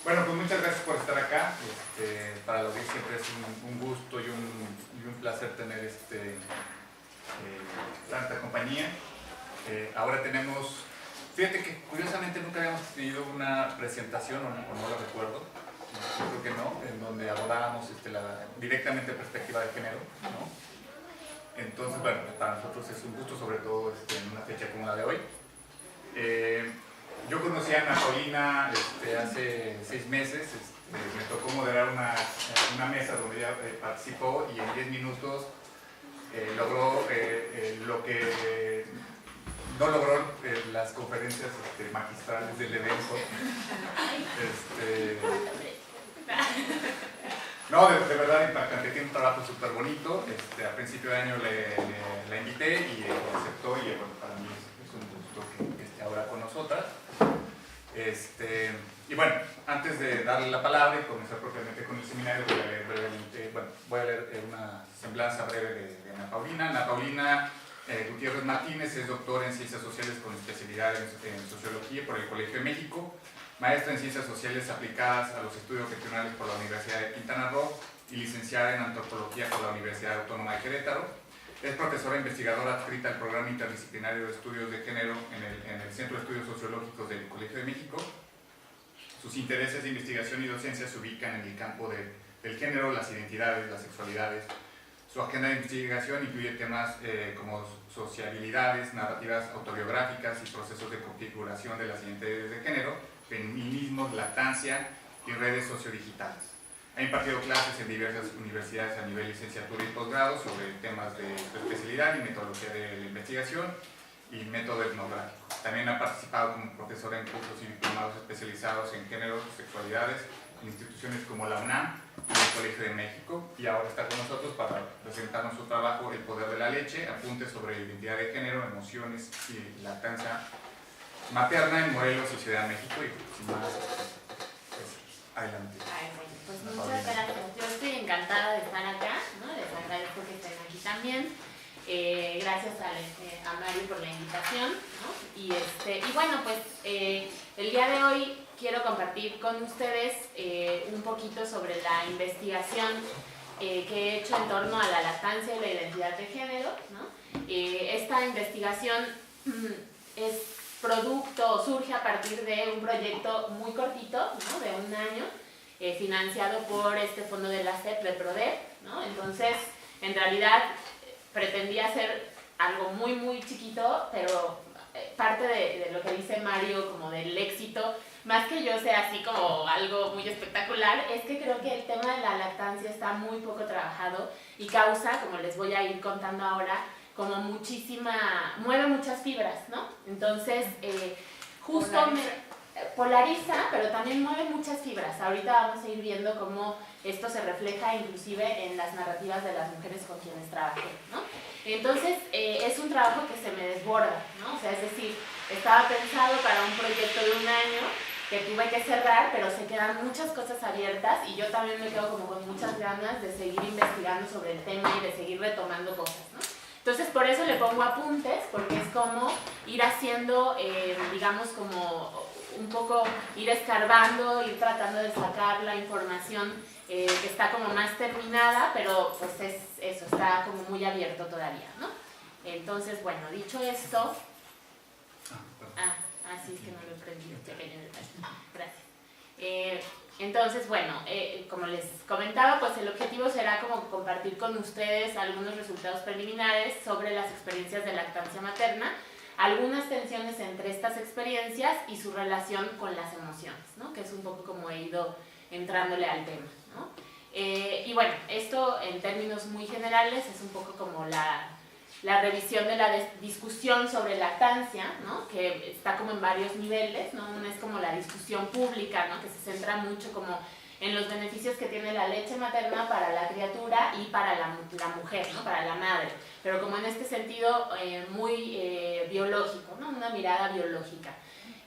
Bueno, pues muchas gracias por estar acá. Para la audiencia siempre es un gusto y un placer tener tanta compañía. Ahora tenemos, fíjate que curiosamente nunca habíamos tenido una presentación, o no lo recuerdo, yo creo que no, en donde abordábamos directamente perspectiva de género, ¿no? Entonces, bueno, para nosotros es un gusto, sobre todo en una fecha como la de hoy. Yo conocí a Ana Paulina hace 6 meses, me tocó moderar una mesa donde ella participó y en 10 minutos logró lo que no logró las conferencias magistrales del evento. No, de verdad impactante, tiene un trabajo súper bonito. A principio de año la invité y aceptó y bueno, para mí es un gusto que esté ahora con nosotras. Y bueno, antes de darle la palabra y comenzar propiamente con el seminario, voy a leer brevemente, voy a leer una semblanza breve de Ana Paulina. Ana Paulina Gutiérrez Martínez es doctora en Ciencias Sociales con especialidad en Sociología por el Colegio de México, maestra en Ciencias Sociales aplicadas a los estudios regionales por la Universidad de Quintana Roo y licenciada en Antropología por la Universidad Autónoma de Querétaro. Es profesora investigadora adscrita al Programa Interdisciplinario de Estudios de Género en el Centro de Estudios Sociológicos del Colegio de México. Sus intereses de investigación y docencia se ubican en el campo del género, las identidades, las sexualidades. Su agenda de investigación incluye temas como sociabilidades, narrativas autobiográficas y procesos de configuración de las identidades de género, feminismo, lactancia y redes sociodigitales. Ha impartido clases en diversas universidades a nivel licenciatura y posgrado sobre temas de su especialidad y metodología de la investigación y método etnográfico. También ha participado como profesora en cursos y diplomados especializados en género, sexualidades, en instituciones como la UNAM y el Colegio de México, y ahora está con nosotros para presentarnos su trabajo El Poder de la Leche, apuntes sobre identidad de género, emociones y lactancia materna en Morelos y Ciudad de México. Y sin más, pues, adelante. Pues muchas gracias. Yo estoy encantada de estar acá, ¿no? Les agradezco que estén aquí también. Gracias a Mario por la invitación, ¿no? Y bueno, pues el día de hoy quiero compartir con ustedes un poquito sobre la investigación que he hecho en torno a la lactancia y la identidad de género, ¿no? Esta investigación es producto, surge a partir de un proyecto muy cortito, ¿no? De 1 año, financiado por este fondo de la SEP, de PRODEP, ¿no? Entonces, en realidad, pretendía hacer algo muy, muy chiquito, pero parte de lo que dice Mario, como del éxito, más que yo sea así como algo muy espectacular, es que creo que el tema de la lactancia está muy poco trabajado y causa, como les voy a ir contando ahora, como mueve muchas fibras, ¿no? Entonces, justo polariza, pero también mueve muchas fibras. Ahorita vamos a ir viendo cómo esto se refleja inclusive en las narrativas de las mujeres con quienes trabajé, ¿no? Entonces, es un trabajo que se me desborda, ¿no? O sea, es decir, estaba pensado para un proyecto de 1 año que tuve que cerrar, pero se quedan muchas cosas abiertas y yo también me quedo como con muchas ganas de seguir investigando sobre el tema y de seguir retomando cosas, ¿no? Entonces, por eso le pongo apuntes, porque es como ir haciendo, digamos, como un poco ir escarbando, ir tratando de sacar la información que está como más terminada, pero pues es eso, está como muy abierto todavía, ¿no? Entonces, bueno, dicho esto... sí, es que no lo aprendí, pequeño detalle. Gracias. Entonces, bueno, como les comentaba, pues el objetivo será como compartir con ustedes algunos resultados preliminares sobre las experiencias de lactancia materna, algunas tensiones entre estas experiencias y su relación con las emociones, ¿no? Que es un poco como he ido entrándole al tema, ¿no? Y bueno, esto en términos muy generales es un poco como la revisión de la discusión sobre lactancia, ¿no? Que está como en varios niveles, ¿no? Una es como la discusión pública, ¿no? Que se centra mucho como en los beneficios que tiene la leche materna para la criatura y para la mujer, ¿no? Para la madre, pero como en este sentido muy biológico, ¿no? Una mirada biológica.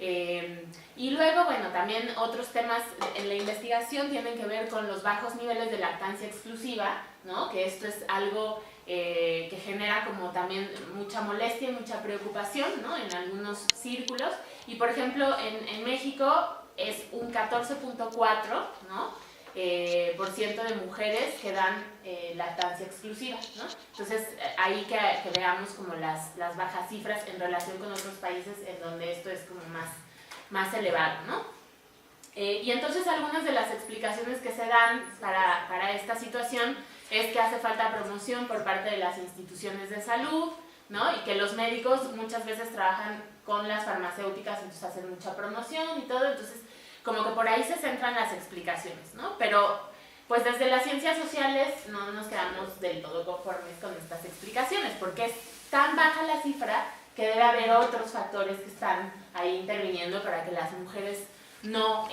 Y luego, bueno, también otros temas en la investigación tienen que ver con los bajos niveles de lactancia exclusiva, ¿no? Que esto es algo que genera como también mucha molestia y mucha preocupación, ¿no? En algunos círculos. Y por ejemplo, en México es un 14.4%, ¿no? Por ciento de mujeres que dan lactancia exclusiva, ¿no? Entonces ahí que veamos como las bajas cifras en relación con otros países en donde esto es como más elevado, ¿no? Y entonces algunas de las explicaciones que se dan para esta situación es que hace falta promoción por parte de las instituciones de salud, ¿no? Y que los médicos muchas veces trabajan con las farmacéuticas, entonces hacen mucha promoción y todo, entonces como que por ahí se centran las explicaciones, ¿no? Pero pues desde las ciencias sociales no nos quedamos del todo conformes con estas explicaciones, porque es tan baja la cifra que debe haber otros factores que están ahí interviniendo para que las mujeres no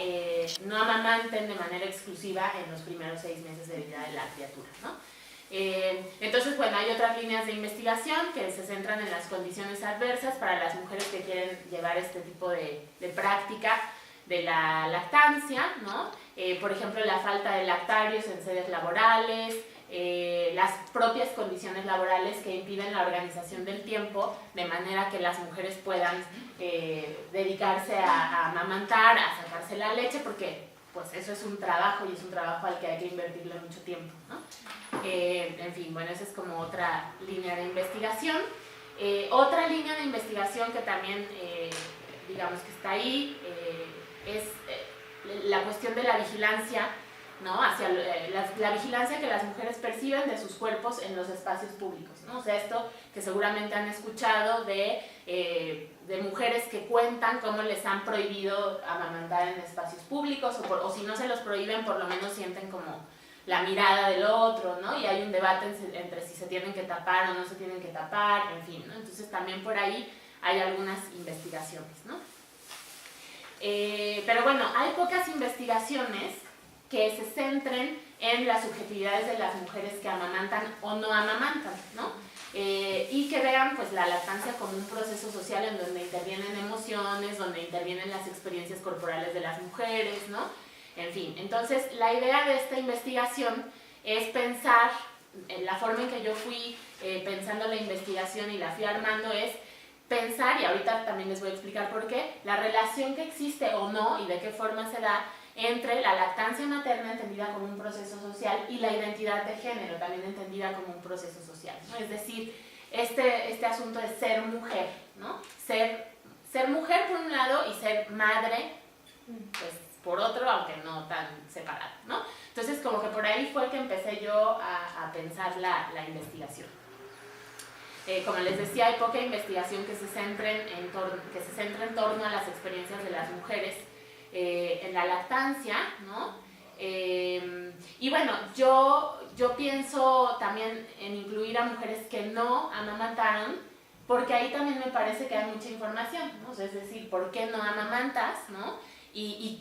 amamanten de manera exclusiva en los primeros 6 meses de vida de la criatura, ¿no? Entonces, bueno, hay otras líneas de investigación que se centran en las condiciones adversas para las mujeres que quieren llevar este tipo de práctica de la lactancia, ¿no? Por ejemplo, la falta de lactarios en sedes laborales, las propias condiciones laborales que impiden la organización del tiempo de manera que las mujeres puedan dedicarse a amamantar, a sacarse la leche, porque pues eso es un trabajo y es un trabajo al que hay que invertirle mucho tiempo, ¿no? En fin, bueno, esa es como otra línea de investigación. Otra línea de investigación que también, digamos que está ahí, es la cuestión de la vigilancia, ¿no? Hacia la vigilancia que las mujeres perciben de sus cuerpos en los espacios públicos, ¿no? O sea, esto que seguramente han escuchado de mujeres que cuentan cómo les han prohibido amamantar en espacios públicos, o si no se los prohíben, por lo menos sienten como la mirada del otro, ¿no? Y hay un debate entre si se tienen que tapar o no se tienen que tapar, en fin, ¿no? Entonces también por ahí hay algunas investigaciones, ¿no? Pero bueno, hay pocas investigaciones que se centren en las subjetividades de las mujeres que amamantan o no amamantan, ¿no? Y que vean pues la lactancia como un proceso social en donde intervienen emociones, donde intervienen las experiencias corporales de las mujeres, ¿no? En fin, entonces la idea de esta investigación es pensar, en la forma en que yo fui pensando la investigación y la fui armando es pensar, y ahorita también les voy a explicar por qué, la relación que existe o no y de qué forma se da entre la lactancia materna entendida como un proceso social y la identidad de género también entendida como un proceso social, ¿no? Es decir, este asunto de ser mujer, ¿no? Ser mujer por un lado y ser madre, pues por otro, aunque no tan separado, ¿no? Entonces como que por ahí fue que empecé yo a pensar la investigación. Como les decía, hay poca investigación que se centre en torno a las experiencias de las mujeres en la lactancia, ¿no? Y bueno, yo pienso también en incluir a mujeres que no amamantaron, porque ahí también me parece que hay mucha información, ¿no? O sea, es decir, ¿por qué no amamantas, ¿no? Y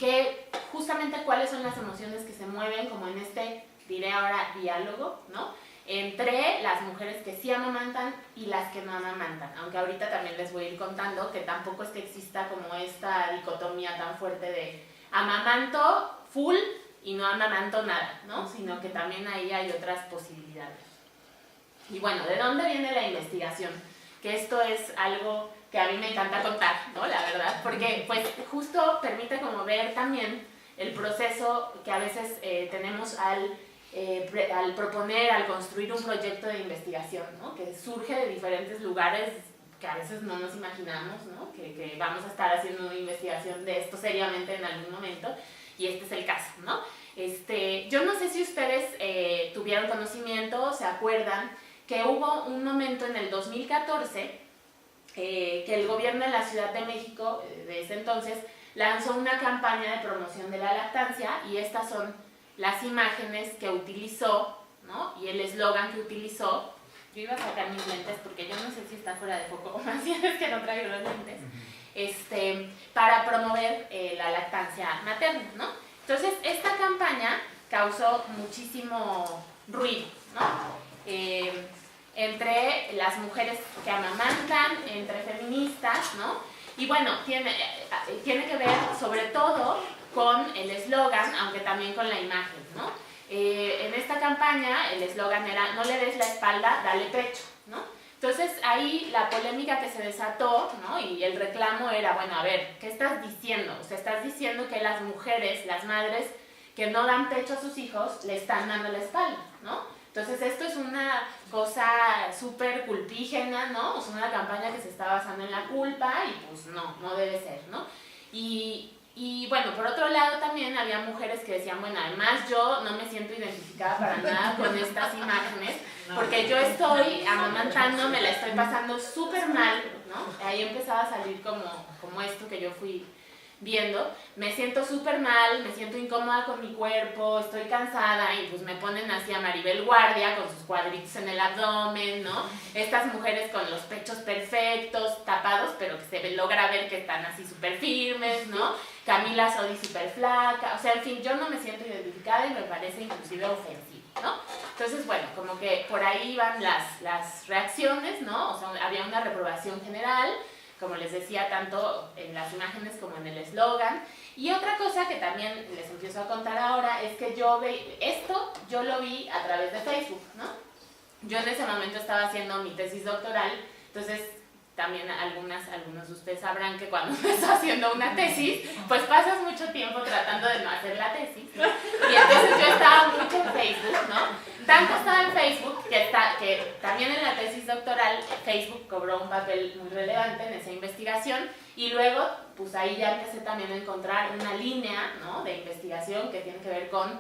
justamente cuáles son las emociones que se mueven, como en este, diré ahora, diálogo, ¿no? Entre las mujeres que sí amamantan y las que no amamantan, aunque ahorita también les voy a ir contando que tampoco es que exista como esta dicotomía tan fuerte de amamanto full y no amamanto nada, ¿no? Sino que también ahí hay otras posibilidades. Y bueno, ¿de dónde viene la investigación? Que esto es algo que a mí me encanta contar, ¿no? La verdad, porque pues justo permite como ver también el proceso que a veces tenemos al proponer, al construir un proyecto de investigación, ¿no? Que surge de diferentes lugares que a veces no nos imaginamos, ¿no? Que vamos a estar haciendo una investigación de esto seriamente en algún momento, y este es el caso, ¿no? Yo no sé si ustedes tuvieron conocimiento, se acuerdan, que hubo un momento en el 2014 que el gobierno de la Ciudad de México, de ese entonces, lanzó una campaña de promoción de la lactancia, y estas son las imágenes que utilizó, ¿no? Y el eslogan que utilizó. Yo iba a sacar mis lentes porque yo no sé si está fuera de foco, o más bien es que no traigo los lentes, para promover la lactancia materna, ¿no? Entonces, esta campaña causó muchísimo ruido, ¿no? Entre las mujeres que amamantan, entre feministas, ¿no? Y bueno, tiene que ver sobre todo con el eslogan, aunque también con la imagen, ¿no? En esta campaña el eslogan era no le des la espalda, dale pecho, ¿no? Entonces ahí la polémica que se desató, ¿no? Y el reclamo era, bueno, a ver, ¿qué estás diciendo? O sea, estás diciendo que las mujeres, las madres que no dan pecho a sus hijos, le están dando la espalda, ¿no? Entonces esto es una cosa súper culpígena, ¿no? Es una campaña que se está basando en la culpa y pues no debe ser, ¿no? Y bueno, por otro lado también había mujeres que decían, bueno, además yo no me siento identificada para nada con estas imágenes, porque yo estoy amamantando, me la estoy pasando súper mal, ¿no? Ahí empezaba a salir como esto que yo fui viendo, me siento súper mal, me siento incómoda con mi cuerpo, estoy cansada y pues me ponen así a Maribel Guardia con sus cuadritos en el abdomen, ¿no? Estas mujeres con los pechos perfectos, tapados, pero que se logra ver que están así súper firmes, ¿no? Camila Sodi súper flaca, o sea, en fin, yo no me siento identificada y me parece inclusive ofensivo, ¿no? Entonces, bueno, como que por ahí van las reacciones, ¿no? O sea, había una reprobación general, como les decía, tanto en las imágenes como en el eslogan. Y otra cosa que también les empiezo a contar ahora es que esto yo lo vi a través de Facebook, ¿no? Yo en ese momento estaba haciendo mi tesis doctoral, entonces también algunos de ustedes sabrán que cuando uno está haciendo una tesis, pues pasas mucho tiempo tratando de no hacer la tesis, ¿no? Y entonces yo estaba mucho en Facebook, ¿no? Tanto estaba en Facebook que también en la tesis doctoral Facebook cobró un papel muy relevante en esa investigación y luego pues ahí ya empecé también a encontrar una línea, ¿no? De investigación que tiene que ver con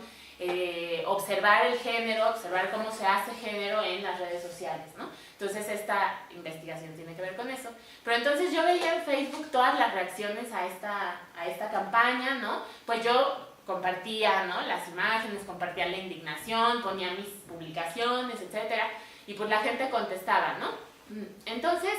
observar el género, observar cómo se hace género en las redes sociales, ¿no? Entonces esta investigación tiene que ver con eso. Pero entonces yo veía en Facebook todas las reacciones a esta campaña, ¿no? Pues yo compartía, ¿no? Las imágenes, compartía la indignación, ponía mis publicaciones, etcétera, y pues la gente contestaba, ¿no? Entonces,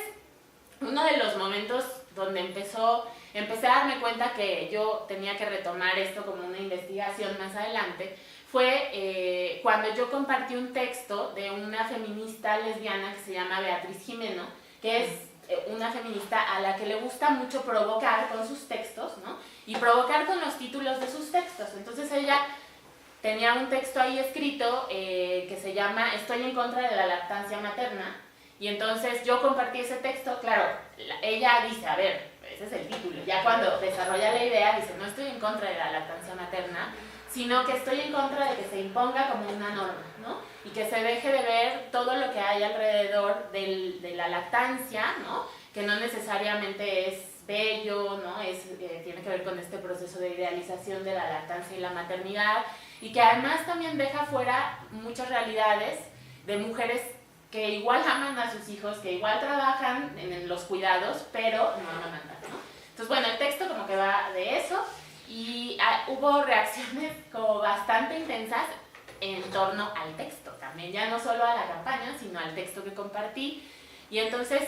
uno de los momentos donde empecé a darme cuenta que yo tenía que retomar esto como una investigación más adelante, fue cuando yo compartí un texto de una feminista lesbiana que se llama Beatriz Jimeno, que es una feminista a la que le gusta mucho provocar con sus textos, ¿no? Y provocar con los títulos de sus textos. Entonces ella tenía un texto ahí escrito que se llama Estoy en contra de la lactancia materna, y entonces yo compartí ese texto, claro, ella dice, a ver, ese es el título, ya cuando desarrolla la idea dice, no estoy en contra de la lactancia materna, sino que estoy en contra de que se imponga como una norma, ¿no? Y que se deje de ver todo lo que hay alrededor de la lactancia, ¿no? Que no necesariamente es bello, ¿no? Tiene que ver con este proceso de idealización de la lactancia y la maternidad, y que además también deja fuera muchas realidades de mujeres que igual aman a sus hijos, que igual trabajan en los cuidados, pero no amamantan, ¿no? Entonces, bueno, el texto como que va de eso, y hubo reacciones como bastante intensas en torno al texto, también ya no solo a la campaña, sino al texto que compartí. Y entonces,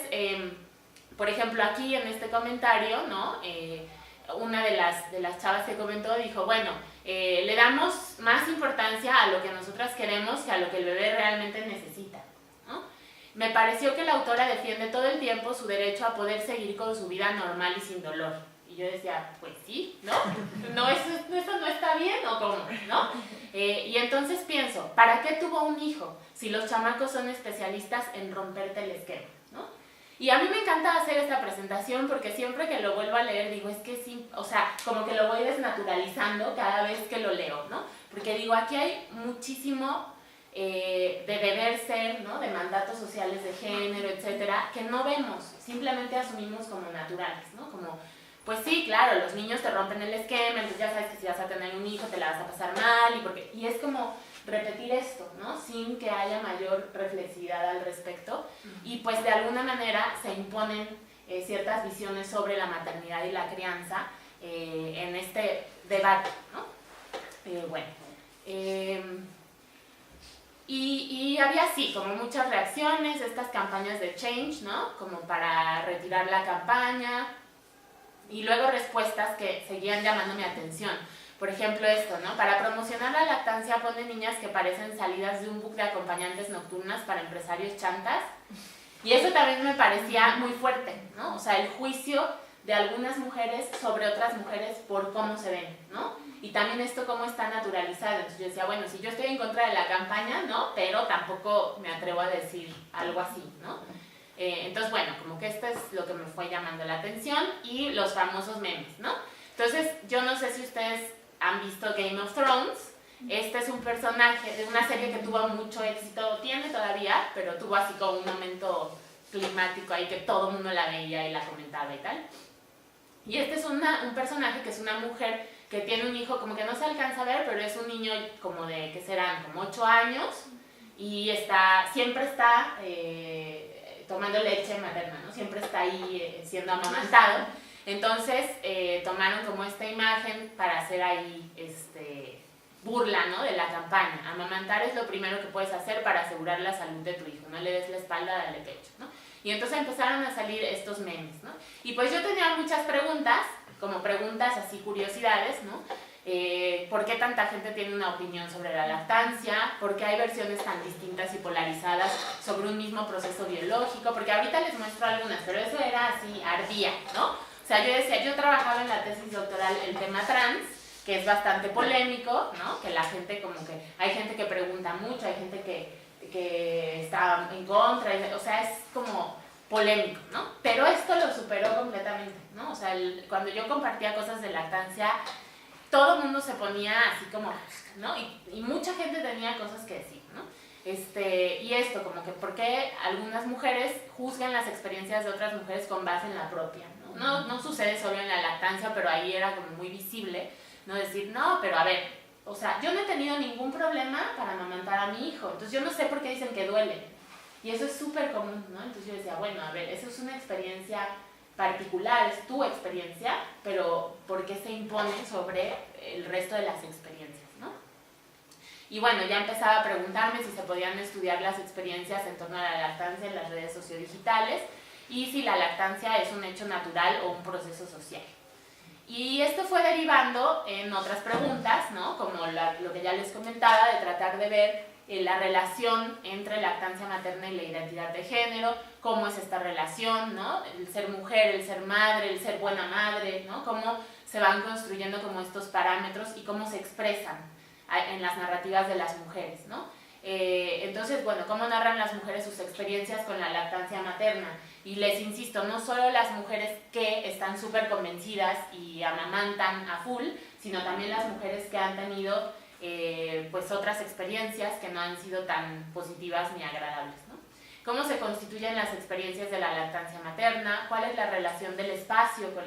por ejemplo, aquí en este comentario, ¿no? Una de las chavas que comentó dijo, bueno, le damos más importancia a lo que nosotras queremos que a lo que el bebé realmente necesita, ¿no? Me pareció que la autora defiende todo el tiempo su derecho a poder seguir con su vida normal y sin dolor. Y yo decía, pues sí, ¿no? ¿No eso no está bien o cómo? ¿No? Y entonces pienso, ¿para qué tuvo un hijo si los chamacos son especialistas en romperte el esquema, ¿no? Y a mí me encanta hacer esta presentación porque siempre que lo vuelvo a leer digo, es que sí, o sea, como que lo voy desnaturalizando cada vez que lo leo, ¿no? Porque digo, aquí hay muchísimo de deber ser, ¿no? De mandatos sociales de género, etcétera, que no vemos, simplemente asumimos como naturales, ¿no? Como, pues sí, claro, los niños te rompen el esquema, entonces ya sabes que si vas a tener un hijo te la vas a pasar mal, y es como repetir esto, ¿no? Sin que haya mayor reflexividad al respecto, y pues de alguna manera se imponen ciertas visiones sobre la maternidad y la crianza en este debate, ¿no? Bueno, y había así, como muchas reacciones, estas campañas de change, ¿no? Como para retirar la campaña, y luego respuestas que seguían llamando mi atención. Por ejemplo esto, ¿no? Para promocionar la lactancia pone niñas que parecen salidas de un book de acompañantes nocturnas para empresarios chantas. Y eso también me parecía muy fuerte, ¿no? O sea, el juicio de algunas mujeres sobre otras mujeres por cómo se ven, ¿no? Y también esto cómo está naturalizado. Entonces yo decía, bueno, si yo estoy en contra de la campaña, ¿no? Pero tampoco me atrevo a decir algo así, ¿no? Entonces, bueno, como que esto es lo que me fue llamando la atención y los famosos memes, ¿no? Entonces, yo no sé si ustedes han visto Game of Thrones. Este es un personaje de una serie que tuvo mucho éxito, tiene todavía, pero tuvo así como un momento climático ahí que todo el mundo la veía y la comentaba y tal. Y este es un personaje que es una mujer que tiene un hijo, como que no se alcanza a ver, pero es un niño como de, que serán como 8 años, y siempre está tomando leche materna, ¿no? Siempre está ahí siendo amamantado. Entonces tomaron como esta imagen para hacer ahí burla, ¿no? De la campaña. Amamantar es lo primero que puedes hacer para asegurar la salud de tu hijo. No le des la espalda, dale pecho, ¿no? Y entonces empezaron a salir estos memes, ¿no? Y pues yo tenía muchas preguntas, como preguntas así, curiosidades, ¿no? ¿Por qué tanta gente tiene una opinión sobre la lactancia? ¿Por qué hay versiones tan distintas y polarizadas sobre un mismo proceso biológico? Porque ahorita les muestro algunas, pero eso era así, ardía, ¿no? O sea, yo decía, yo trabajaba en la tesis doctoral el tema trans, que es bastante polémico, ¿no? Que la gente como que, hay gente que pregunta mucho, hay gente que está en contra, o sea, es como polémico, ¿no? Pero esto lo superó completamente, ¿no? O sea, cuando yo compartía cosas de lactancia, todo el mundo se ponía así como, ¿no? Y mucha gente tenía cosas que decir, ¿no? Y esto, como que por qué algunas mujeres juzgan las experiencias de otras mujeres con base en la propia, ¿no? No sucede solo en la lactancia, pero ahí era como muy visible, ¿no? Decir, no, pero a ver, o sea, yo no he tenido ningún problema para amamantar a mi hijo, entonces yo no sé por qué dicen que duele. Y eso es súper común, ¿no? Entonces yo decía, bueno, a ver, eso es una experiencia particular, es tu experiencia, pero ¿por qué se impone sobre el resto de las experiencias, ¿no? Y bueno, ya empezaba a preguntarme si se podían estudiar las experiencias en torno a la lactancia en las redes sociodigitales y si la lactancia es un hecho natural o un proceso social. Y esto fue derivando en otras preguntas, ¿no? Como lo que ya les comentaba, de tratar de ver la relación entre lactancia materna y la identidad de género, cómo es esta relación, ¿no? El ser mujer, el ser madre, el ser buena madre, ¿no? Cómo se van construyendo como estos parámetros y cómo se expresan en las narrativas de las mujeres, ¿no? Entonces, bueno, cómo narran las mujeres sus experiencias con la lactancia materna. Y les insisto, no solo las mujeres que están súper convencidas y amamantan a full, sino también las mujeres que han tenido pues otras experiencias que no han sido tan positivas ni agradables, ¿no? ¿Cómo se constituyen las experiencias de la lactancia materna? ¿Cuál es la relación del espacio con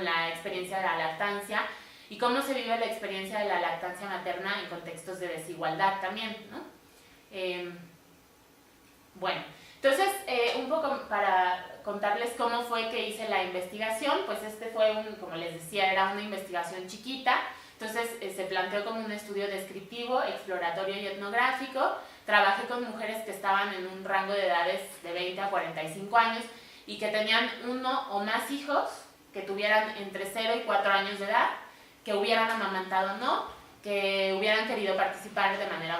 la experiencia de la lactancia? ¿Y cómo se vive la experiencia de la lactancia materna en contextos de desigualdad también, ¿no? Bueno, entonces, un poco para contarles cómo fue que hice la investigación, pues fue como les decía, era una investigación chiquita. Entonces se planteó como un estudio descriptivo, exploratorio y etnográfico. Trabajé con mujeres que estaban en un rango de edades de 20 a 45 años y que tenían uno o más hijos, que tuvieran entre 0 y 4 años de edad, que hubieran amamantado o no, que hubieran querido participar de manera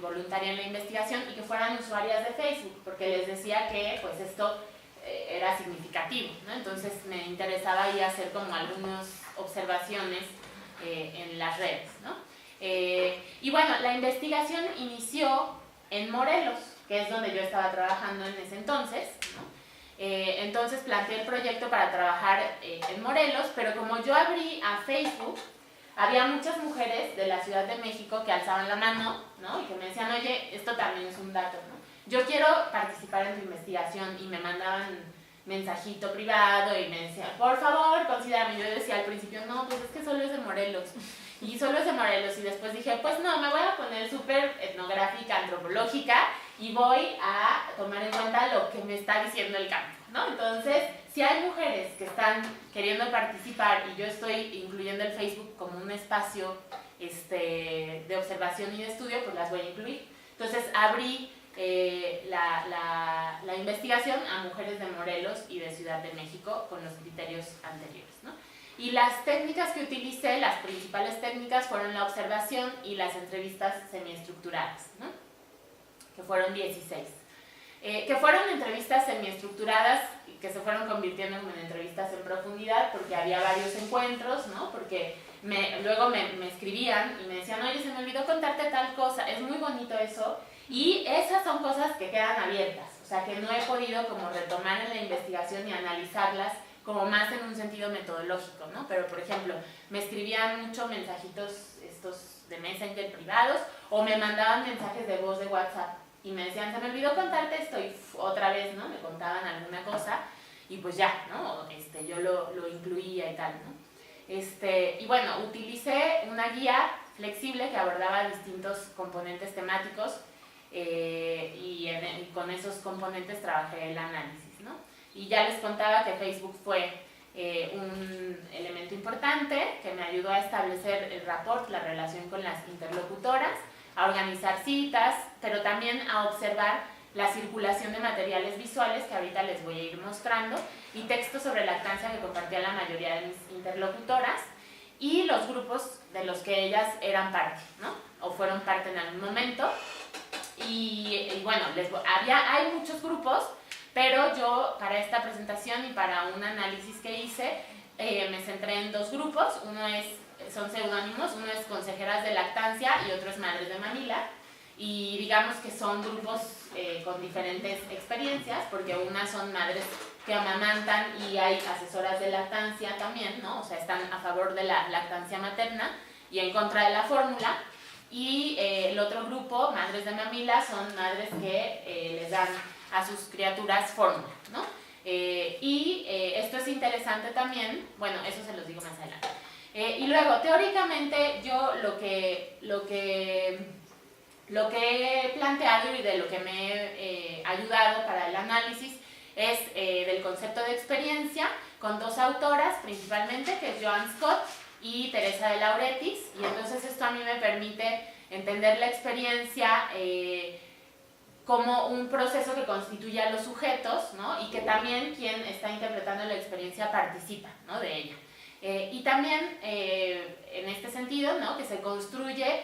voluntaria en la investigación y que fueran usuarias de Facebook, porque les decía que pues esto era significativo, ¿no? Entonces me interesaba ahí hacer como algunas observaciones en las redes, ¿no? Y bueno, la investigación inició en Morelos, que es donde yo estaba trabajando en ese entonces, ¿no? Entonces planteé el proyecto para trabajar en Morelos, pero como yo abrí a Facebook, había muchas mujeres de la Ciudad de México que alzaban la mano, ¿no? Y que me decían, oye, esto también es un dato, ¿no? Yo quiero participar en tu investigación, y me mandaban mensajito privado y me decían, por favor, considérame. Yo decía al principio, no, pues es que solo es de Morelos. Y solo es de Morelos. Y después dije, pues no, me voy a poner súper etnográfica, antropológica, y voy a tomar en cuenta lo que me está diciendo el campo, ¿no? Entonces, si hay mujeres que están queriendo participar y yo estoy incluyendo el Facebook como un espacio de observación y de estudio, pues las voy a incluir. Entonces abrí la investigación a mujeres de Morelos y de Ciudad de México con los criterios anteriores, ¿no? Y las técnicas que utilicé, las principales técnicas, fueron la observación y las entrevistas semiestructuradas, ¿no? Que fueron 16. que fueron entrevistas semiestructuradas que se fueron convirtiendo en entrevistas en profundidad porque había varios encuentros, ¿no? Porque luego me escribían y me decían, oye, se me olvidó contarte tal cosa, es muy bonito eso, y esas son cosas que quedan abiertas, o sea, que no he podido como retomar en la investigación y analizarlas como más en un sentido metodológico, ¿no? Pero, por ejemplo, me escribían mucho mensajitos estos de Messenger privados o me mandaban mensajes de voz de WhatsApp y me decían, se me olvidó contarte esto y otra vez, ¿no? Me contaban alguna cosa y pues ya, ¿no? Yo lo incluía y tal, ¿no? Y bueno, utilicé una guía flexible que abordaba distintos componentes temáticos y con esos componentes trabajé el análisis, ¿no? Y ya les contaba que Facebook fue un elemento importante que me ayudó a establecer el rapport, la relación con las interlocutoras, a organizar citas, pero también a observar la circulación de materiales visuales que ahorita les voy a ir mostrando y textos sobre lactancia que compartía la mayoría de mis interlocutoras y los grupos de los que ellas eran parte, ¿no? O fueron parte en algún momento. Y bueno, hay muchos grupos, pero yo para esta presentación y para un análisis que hice me centré en dos grupos. Son seudónimos, uno es consejeras de lactancia y otro es madres de mamila, y digamos que son grupos con diferentes experiencias, porque unas son madres que amamantan y hay asesoras de lactancia también, ¿no? O sea, están a favor de la lactancia materna y en contra de la fórmula, y el otro grupo, madres de mamila, son madres que les dan a sus criaturas fórmula, ¿no? Esto es interesante también, bueno, eso se los digo más adelante. Y luego, teóricamente, yo lo que he planteado y de lo que me he ayudado para el análisis es del concepto de experiencia, con dos autoras principalmente, que es Joan Scott y Teresa de Lauretis, y entonces esto a mí me permite entender la experiencia como un proceso que constituye a los sujetos, ¿no? Y que también quien está interpretando la experiencia participa, ¿no? De ella. Y también en este sentido, ¿no? Que se construye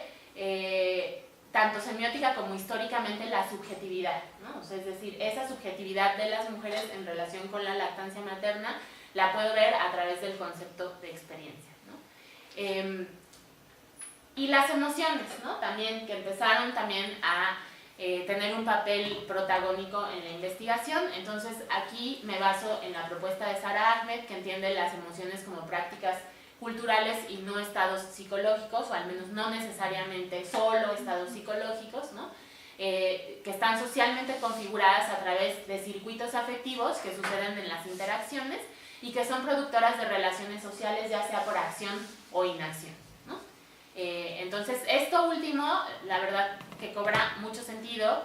tanto semiótica como históricamente la subjetividad, ¿no? O sea, es decir, esa subjetividad de las mujeres en relación con la lactancia materna la puedo ver a través del concepto de experiencia, ¿no? Y las emociones, ¿no? También, que empezaron también a tener un papel protagónico en la investigación. Entonces aquí me baso en la propuesta de Sara Ahmed, que entiende las emociones como prácticas culturales y no estados psicológicos, o al menos no necesariamente solo estados psicológicos, ¿no? Que están socialmente configuradas a través de circuitos afectivos que suceden en las interacciones y que son productoras de relaciones sociales, ya sea por acción o inacción, ¿no? Entonces esto último, la verdad que cobra mucho sentido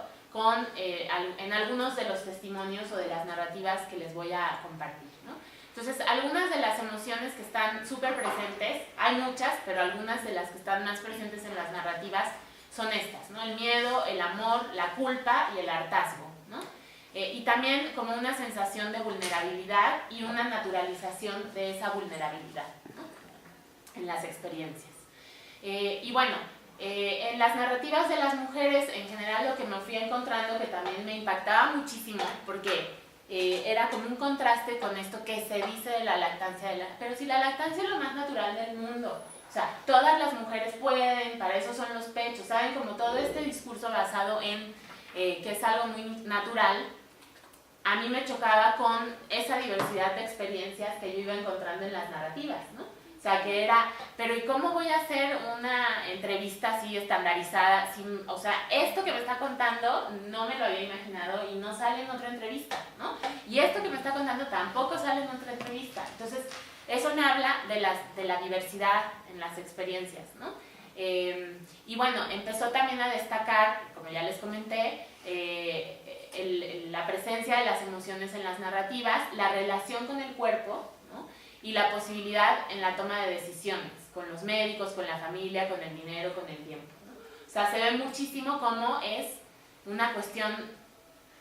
en algunos de los testimonios o de las narrativas que les voy a compartir, ¿no? Entonces, algunas de las emociones que están súper presentes, hay muchas, pero algunas de las que están más presentes en las narrativas son estas, ¿no? El miedo, el amor, la culpa y el hartazgo, ¿no? Y también como una sensación de vulnerabilidad y una naturalización de esa vulnerabilidad, ¿no? En las experiencias. Y bueno, en las narrativas de las mujeres, en general, lo que me fui encontrando que también me impactaba muchísimo, porque era como un contraste con esto que se dice de la lactancia, pero si la lactancia es lo más natural del mundo, o sea, todas las mujeres pueden, para eso son los pechos, ¿saben? Como todo este discurso basado en que es algo muy natural, a mí me chocaba con esa diversidad de experiencias que yo iba encontrando en las narrativas, ¿no? O sea, que era, pero ¿y cómo voy a hacer una entrevista así estandarizada? O sea, esto que me está contando no me lo había imaginado y no sale en otra entrevista, ¿no? Y esto que me está contando tampoco sale en otra entrevista. Entonces, eso me habla de la diversidad en las experiencias, ¿no? Y bueno, empezó también a destacar, como ya les comenté, la presencia de las emociones en las narrativas, la relación con el cuerpo, ¿no? Y la posibilidad en la toma de decisiones, con los médicos, con la familia, con el dinero, con el tiempo, ¿no? O sea, se ve muchísimo cómo es una cuestión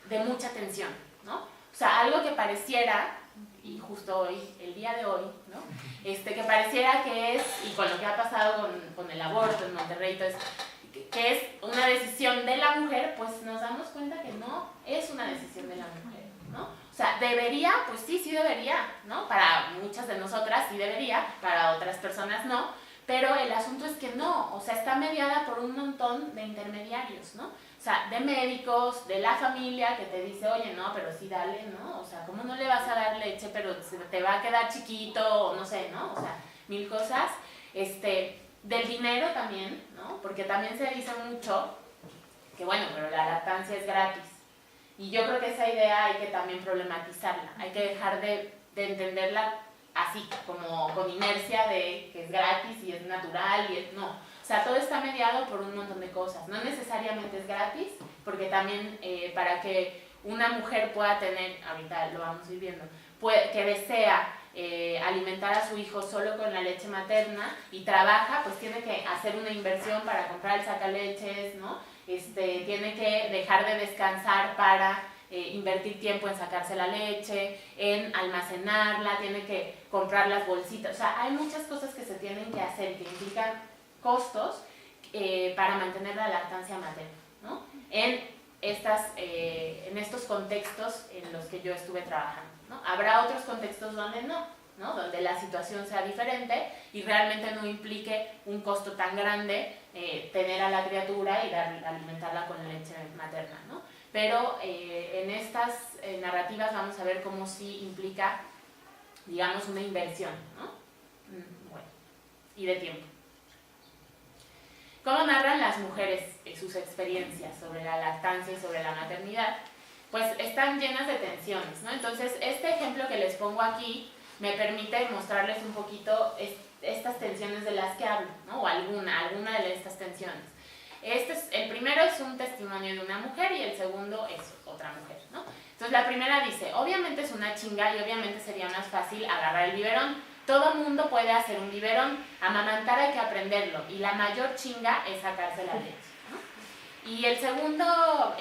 de mucha tensión, ¿no? O sea, algo que pareciera, y justo hoy, el día de hoy, ¿no? Que pareciera que es, y con lo que ha pasado con el aborto en Monterrey, entonces, que es una decisión decisión de la mujer, pues nos damos cuenta que no es una decisión de la mujer, ¿no? O sea, ¿debería? Pues sí, sí debería, ¿no? Para muchas de nosotras sí debería, para otras personas no, pero el asunto es que no, o sea, está mediada por un montón de intermediarios, ¿no? O sea, de médicos, de la familia que te dice, oye, no, pero sí dale, ¿no? O sea, ¿cómo no le vas a dar leche, pero se te va a quedar chiquito, o no sé, ¿no? O sea, mil cosas. Del dinero también, ¿no? Porque también se dice mucho que, bueno, pero la lactancia es gratis. Y yo creo que esa idea hay que también problematizarla. Hay que dejar de entenderla así, como con inercia de que es gratis y es natural y es... No. O sea, todo está mediado por un montón de cosas. No necesariamente es gratis, porque también para que una mujer pueda tener, ahorita lo vamos a ir viendo, que desea alimentar a su hijo solo con la leche materna y trabaja, pues tiene que hacer una inversión para comprar el sacaleches, ¿no? Tiene que dejar de descansar para invertir tiempo en sacarse la leche, en almacenarla, tiene que comprar las bolsitas. O sea, hay muchas cosas que se tienen que hacer que implican costos para mantener la lactancia materna, ¿no? En estos contextos en los que yo estuve trabajando, ¿no? Habrá otros contextos donde no, donde la situación sea diferente y realmente no implique un costo tan grande tener a la criatura y alimentarla con leche materna, ¿no? Pero en estas narrativas vamos a ver cómo sí implica, digamos, una inversión, ¿no? Bueno, y de tiempo. ¿Cómo narran las mujeres sus experiencias sobre la lactancia y sobre la maternidad? Pues están llenas de tensiones, ¿no? Entonces, este ejemplo que les pongo aquí me permite mostrarles un poquito estas tensiones de las que hablo, ¿no? O alguna de estas tensiones. El primero es un testimonio de una mujer y el segundo es otra mujer, ¿no? Entonces, la primera dice, obviamente es una chinga y obviamente sería más fácil agarrar el biberón. Todo mundo puede hacer un biberón, amamantar hay que aprenderlo y la mayor chinga es sacarse la leche, ¿no? Y el segundo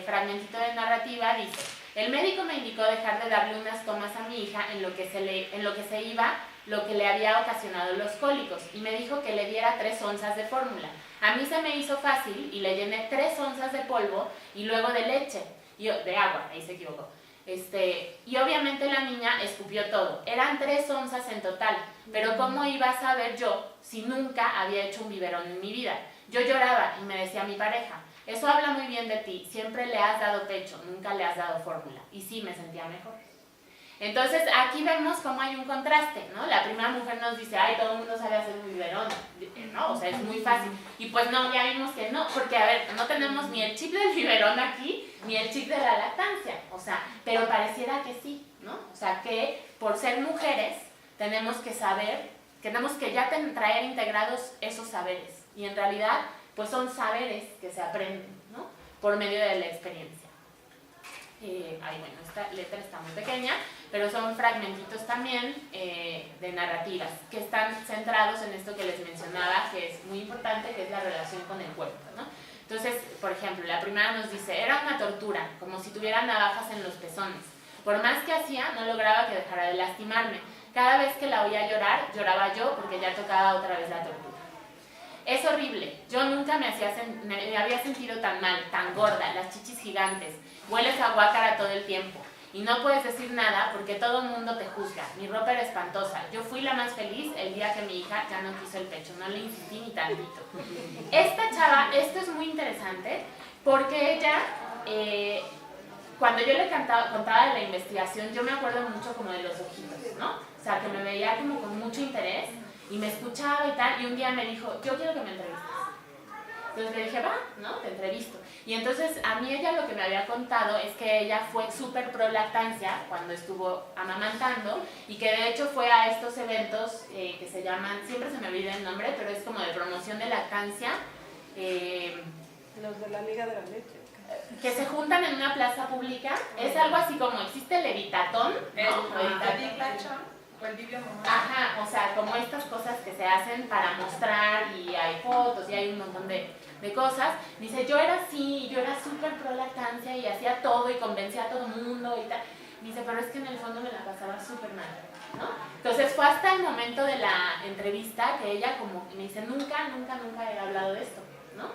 fragmentito de narrativa dice, el médico me indicó dejar de darle unas tomas a mi hija en lo que se iba lo que le había ocasionado los cólicos y me dijo que le diera 3 onzas de fórmula. A mí se me hizo fácil y le llené 3 onzas de polvo y luego de leche, de agua, ahí se equivocó. Y obviamente la niña escupió todo. Eran 3 onzas en total, pero ¿cómo iba a saber yo si nunca había hecho un biberón en mi vida? Yo lloraba y me decía mi pareja, eso habla muy bien de ti, siempre le has dado pecho, nunca le has dado fórmula. Y sí, me sentía mejor. Entonces aquí vemos cómo hay un contraste, ¿no? La primera mujer nos dice, ay, todo el mundo sabe hacer un biberón, ¿no? O sea, es muy fácil. Y pues no, ya vimos que no, porque a ver, no tenemos ni el chip del biberón aquí, ni el chip de la lactancia, o sea, pero pareciera que sí, ¿no? O sea, que por ser mujeres tenemos que saber, tenemos que ya traer integrados esos saberes. Y en realidad, pues son saberes que se aprenden, ¿no? Por medio de la experiencia. Bueno, esta letra está muy pequeña, pero son fragmentitos también de narrativas que están centrados en esto que les mencionaba, que es muy importante, que es la relación con el cuerpo, ¿no? Entonces, por ejemplo, la primera nos dice, era una tortura, como si tuviera navajas en los pezones. Por más que hacía, no lograba que dejara de lastimarme. Cada vez que la oía llorar, lloraba yo porque ya tocaba otra vez la tortura. Es horrible, yo nunca me había sentido tan mal, tan gorda, las chichis gigantes, hueles a guácara todo el tiempo y no puedes decir nada porque todo el mundo te juzga, mi ropa era espantosa, yo fui la más feliz el día que mi hija ya no quiso el pecho, no le insistí ni tantito. Esta chava, esto es muy interesante porque ella, cuando yo le contaba de la investigación, yo me acuerdo mucho como de los ojitos, ¿no? O sea, que me veía como con mucho interés y me escuchaba y tal, y un día me dijo, yo quiero que me entrevistes. Entonces le dije, va, ¿no? Te entrevisto. Y entonces a mí ella lo que me había contado es que ella fue súper pro lactancia cuando estuvo amamantando y que de hecho fue a estos eventos que se llaman, siempre se me olvida el nombre, pero es como de promoción de lactancia. Los de la Liga de la Leche. Que se juntan en una plaza pública. Es algo así como, existe el evitatón, ¿no? Ajá, o sea, como estas cosas que se hacen para mostrar y hay fotos y hay un montón de cosas. Dice, yo era así, yo era súper pro lactancia y hacía todo y convencía a todo el mundo y tal. Dice, pero es que en el fondo me la pasaba súper mal, ¿no? Entonces fue hasta el momento de la entrevista que ella como me dice, nunca he hablado de esto, ¿no?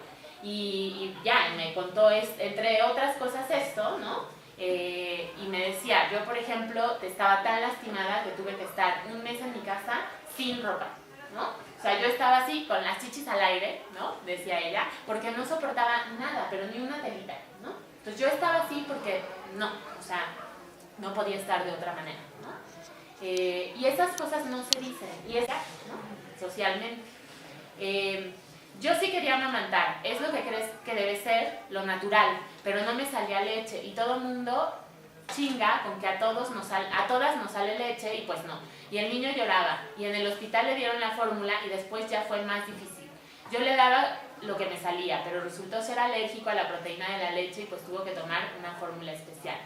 y ya, me contó, entre otras cosas, esto, ¿no? Y me decía, yo por ejemplo estaba tan lastimada que tuve que estar un mes en mi casa sin ropa, ¿no? O sea, yo estaba así con las chichis al aire, ¿no? Decía ella, porque no soportaba nada, pero ni una telita, ¿no? Entonces yo estaba así porque no, o sea, no podía estar de otra manera, ¿no? Y esas cosas no se dicen, y es, ¿no? Socialmente. Yo sí quería amamantar, es lo que crees que debe ser lo natural, pero no me salía leche y todo el mundo chinga con que a todas nos sale leche y pues no. Y el niño lloraba y en el hospital le dieron la fórmula y después ya fue más difícil. Yo le daba lo que me salía, pero resultó ser alérgico a la proteína de la leche y pues tuvo que tomar una fórmula especial.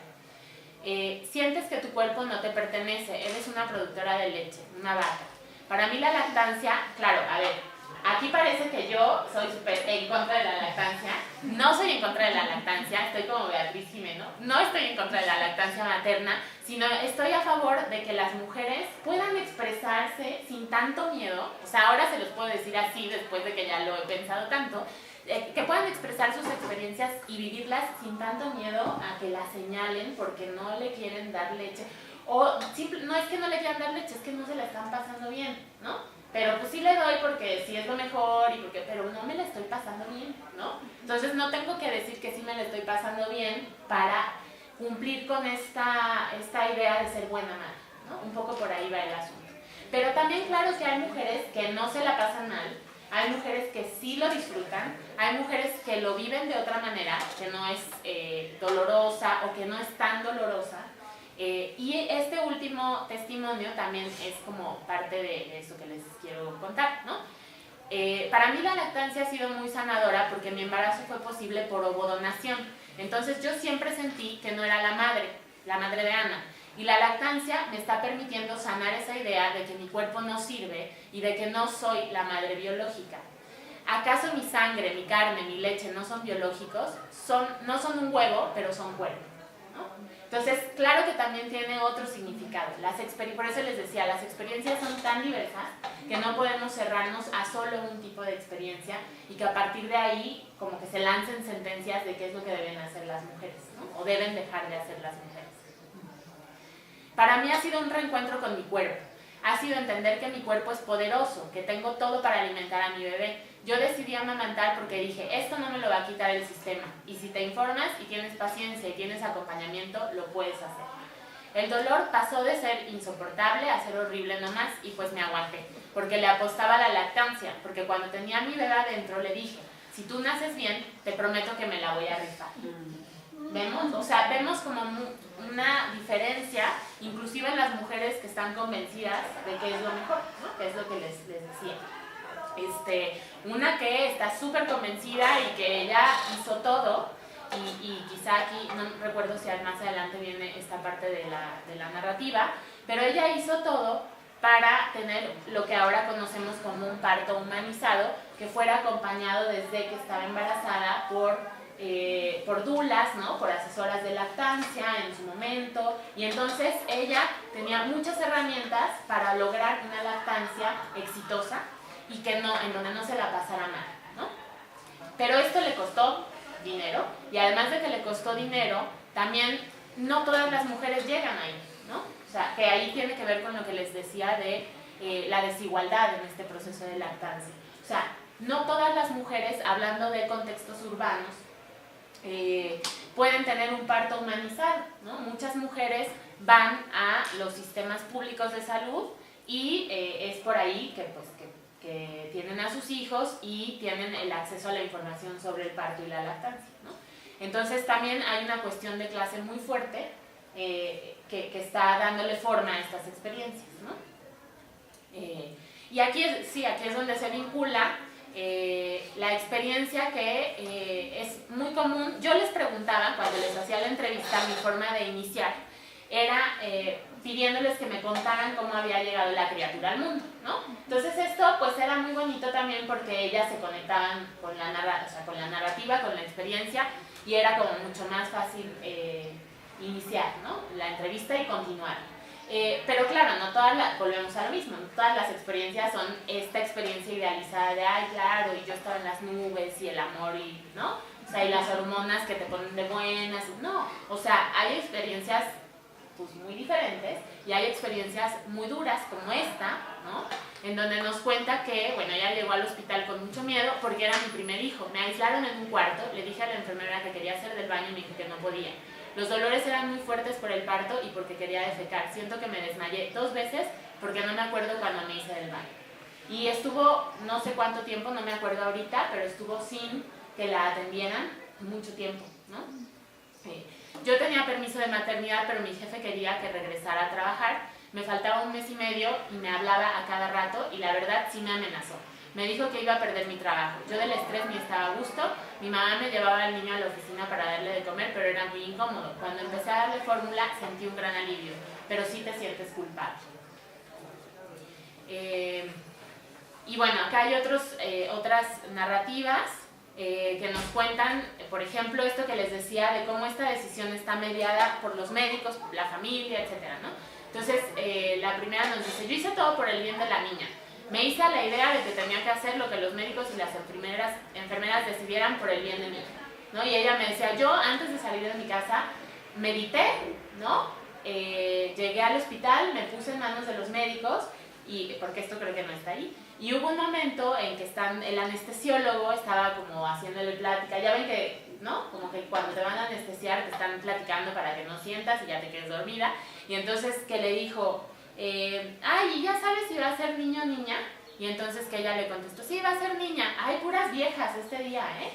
Sientes que tu cuerpo no te pertenece, eres una productora de leche, una vaca. Para mí la lactancia, claro, a ver, aquí parece que yo soy súper en contra de la lactancia. No soy en contra de la lactancia, estoy como Beatriz Jimeno. No estoy en contra de la lactancia materna, sino estoy a favor de que las mujeres puedan expresarse sin tanto miedo. O sea, ahora se los puedo decir así después de que ya lo he pensado tanto. Que puedan expresar sus experiencias y vivirlas sin tanto miedo a que las señalen porque no le quieren dar leche. O no es que no le quieran dar leche, es que no se la están pasando bien, ¿no? Pero pues sí le doy porque sí es lo mejor, pero no me la estoy pasando bien, ¿no? Entonces no tengo que decir que sí me la estoy pasando bien para cumplir con esta idea de ser buena madre, ¿no? Un poco por ahí va el asunto. Pero también claro que hay mujeres que no se la pasan mal, hay mujeres que sí lo disfrutan, hay mujeres que lo viven de otra manera, que no es dolorosa o que no es tan dolorosa. Y este último testimonio también es como parte de eso que les quiero contar, ¿no? Para mí la lactancia ha sido muy sanadora porque mi embarazo fue posible por ovodonación. Entonces yo siempre sentí que no era la madre de Ana. Y la lactancia me está permitiendo sanar esa idea de que mi cuerpo no sirve y de que no soy la madre biológica. ¿Acaso mi sangre, mi carne, mi leche no son biológicos? No son un huevo, pero son cuerpo, ¿no? Entonces, claro que también tiene otro significado. Por eso les decía, las experiencias son tan diversas que no podemos cerrarnos a solo un tipo de experiencia y que a partir de ahí como que se lancen sentencias de qué es lo que deben hacer las mujeres, ¿no? O deben dejar de hacer las mujeres. Para mí ha sido un reencuentro con mi cuerpo. Ha sido entender que mi cuerpo es poderoso, que tengo todo para alimentar a mi bebé. Yo decidí amamantar porque dije, esto no me lo va a quitar el sistema. Y si te informas y tienes paciencia y tienes acompañamiento, lo puedes hacer. El dolor pasó de ser insoportable a ser horrible nomás y pues me aguanté. Porque le apostaba a la lactancia. Porque cuando tenía a mi bebé adentro le dije, si tú naces bien, te prometo que me la voy a rifar. ¿Vemos? O sea, vemos como una diferencia, inclusive en las mujeres que están convencidas de que es lo mejor, ¿no? Que es lo que les decía. Una que está súper convencida y que ella hizo todo, y quizá aquí, no recuerdo si más adelante viene esta parte de la narrativa, pero ella hizo todo para tener lo que ahora conocemos como un parto humanizado, que fuera acompañado desde que estaba embarazada por doulas, ¿no? Por asesoras de lactancia en su momento, y entonces ella tenía muchas herramientas para lograr una lactancia exitosa y en donde no se la pasara mal, ¿no? Pero esto le costó dinero, y además de que le costó dinero, también no todas las mujeres llegan ahí, ¿no? O sea, que ahí tiene que ver con lo que les decía de la desigualdad en este proceso de lactancia. O sea, no todas las mujeres, hablando de contextos urbanos, pueden tener un parto humanizado, ¿no? Muchas mujeres van a los sistemas públicos de salud y es por ahí que tienen a sus hijos y tienen el acceso a la información sobre el parto y la lactancia, ¿no? Entonces también hay una cuestión de clase muy fuerte que está dándole forma a estas experiencias, ¿no? Y aquí es donde se vincula la experiencia que es muy común. Yo les preguntaba cuando les hacía la entrevista, mi forma de iniciar era pidiéndoles que me contaran cómo había llegado la criatura al mundo, ¿no? Entonces esto pues era muy bonito también porque ellas se conectaban con la narrativa, con la experiencia, y era como mucho más fácil iniciar, ¿no? La entrevista y continuar. Pero claro, no todas volvemos a lo mismo, no todas las experiencias son esta experiencia idealizada de, ay, claro, y yo estaba en las nubes y el amor, y, ¿no? O sea, y las hormonas que te ponen de buenas, no. O sea, hay experiencias pues muy diferentes y hay experiencias muy duras como esta, ¿no? En donde nos cuenta que, bueno, ella llegó al hospital con mucho miedo porque era mi primer hijo. Me aislaron en un cuarto, le dije a la enfermera que quería hacer del baño y me dijo que no podía. Los dolores eran muy fuertes por el parto y porque quería defecar. Siento que me desmayé 2 veces porque no me acuerdo cuando me hice del baño. Y estuvo no sé cuánto tiempo, no me acuerdo ahorita, pero estuvo sin que la atendieran mucho tiempo, ¿no? Yo tenía permiso de maternidad, pero mi jefe quería que regresara a trabajar. Me faltaba 1 mes y medio y me hablaba a cada rato y la verdad sí me amenazó. Me dijo que iba a perder mi trabajo. Yo del estrés ni estaba a gusto. Mi mamá me llevaba al niño a la oficina para darle de comer, pero era muy incómodo. Cuando empecé a darle fórmula sentí un gran alivio, pero sí te sientes culpable. Y bueno, acá hay otras narrativas que nos cuentan, por ejemplo, esto que les decía de cómo esta decisión está mediada por los médicos, por la familia, etcétera, ¿no? Entonces, la primera nos dice, yo hice todo por el bien de la niña. Me hice a la idea de que tenía que hacer lo que los médicos y las enfermeras decidieran por el bien de mi hija, ¿no? Y ella me decía, yo antes de salir de mi casa, medité, ¿no? Llegué al hospital, me puse en manos de los médicos, y porque esto creo que no está ahí. Y hubo un momento en que el anestesiólogo estaba como haciéndole plática. Ya ven que, ¿no? Como que cuando te van a anestesiar te están platicando para que no sientas y ya te quedes dormida. Y entonces que le dijo, ay, ¿y ya sabes si va a ser niño o niña? Y entonces que ella le contestó, sí, va a ser niña. Ay, puras viejas este día, ¿eh?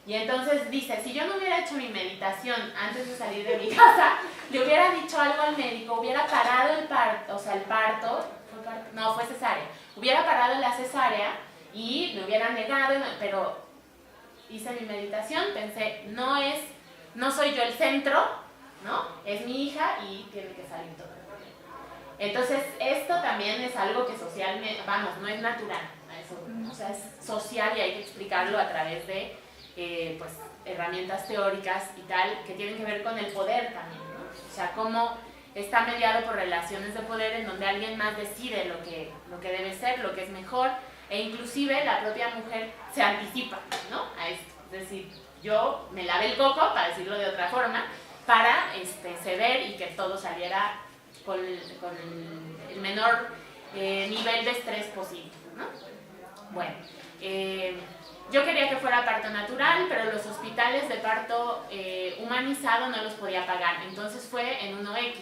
Y entonces dice, si yo no hubiera hecho mi meditación antes de salir de mi casa, le hubiera dicho algo al médico, hubiera parado el parto, no, fue cesárea. Hubiera parado la cesárea y me hubiera negado, pero hice mi meditación, pensé, no soy yo el centro, ¿no? Es mi hija y tiene que salir todo. Entonces, esto también es algo que socialmente, vamos, no es natural, o sea, es social y hay que explicarlo a través de pues, herramientas teóricas y tal, que tienen que ver con el poder también, ¿no? O sea, cómo está mediado por relaciones de poder en donde alguien más decide lo que debe ser, lo que es mejor, e inclusive la propia mujer se anticipa, ¿no? A esto. Es decir, yo me lavé el coco, para decirlo de otra forma, para ceder y que todo saliera con el menor nivel de estrés posible, ¿no? Bueno, yo quería que fuera parto natural, pero los hospitales de parto humanizado no los podía pagar, entonces fue en 1X.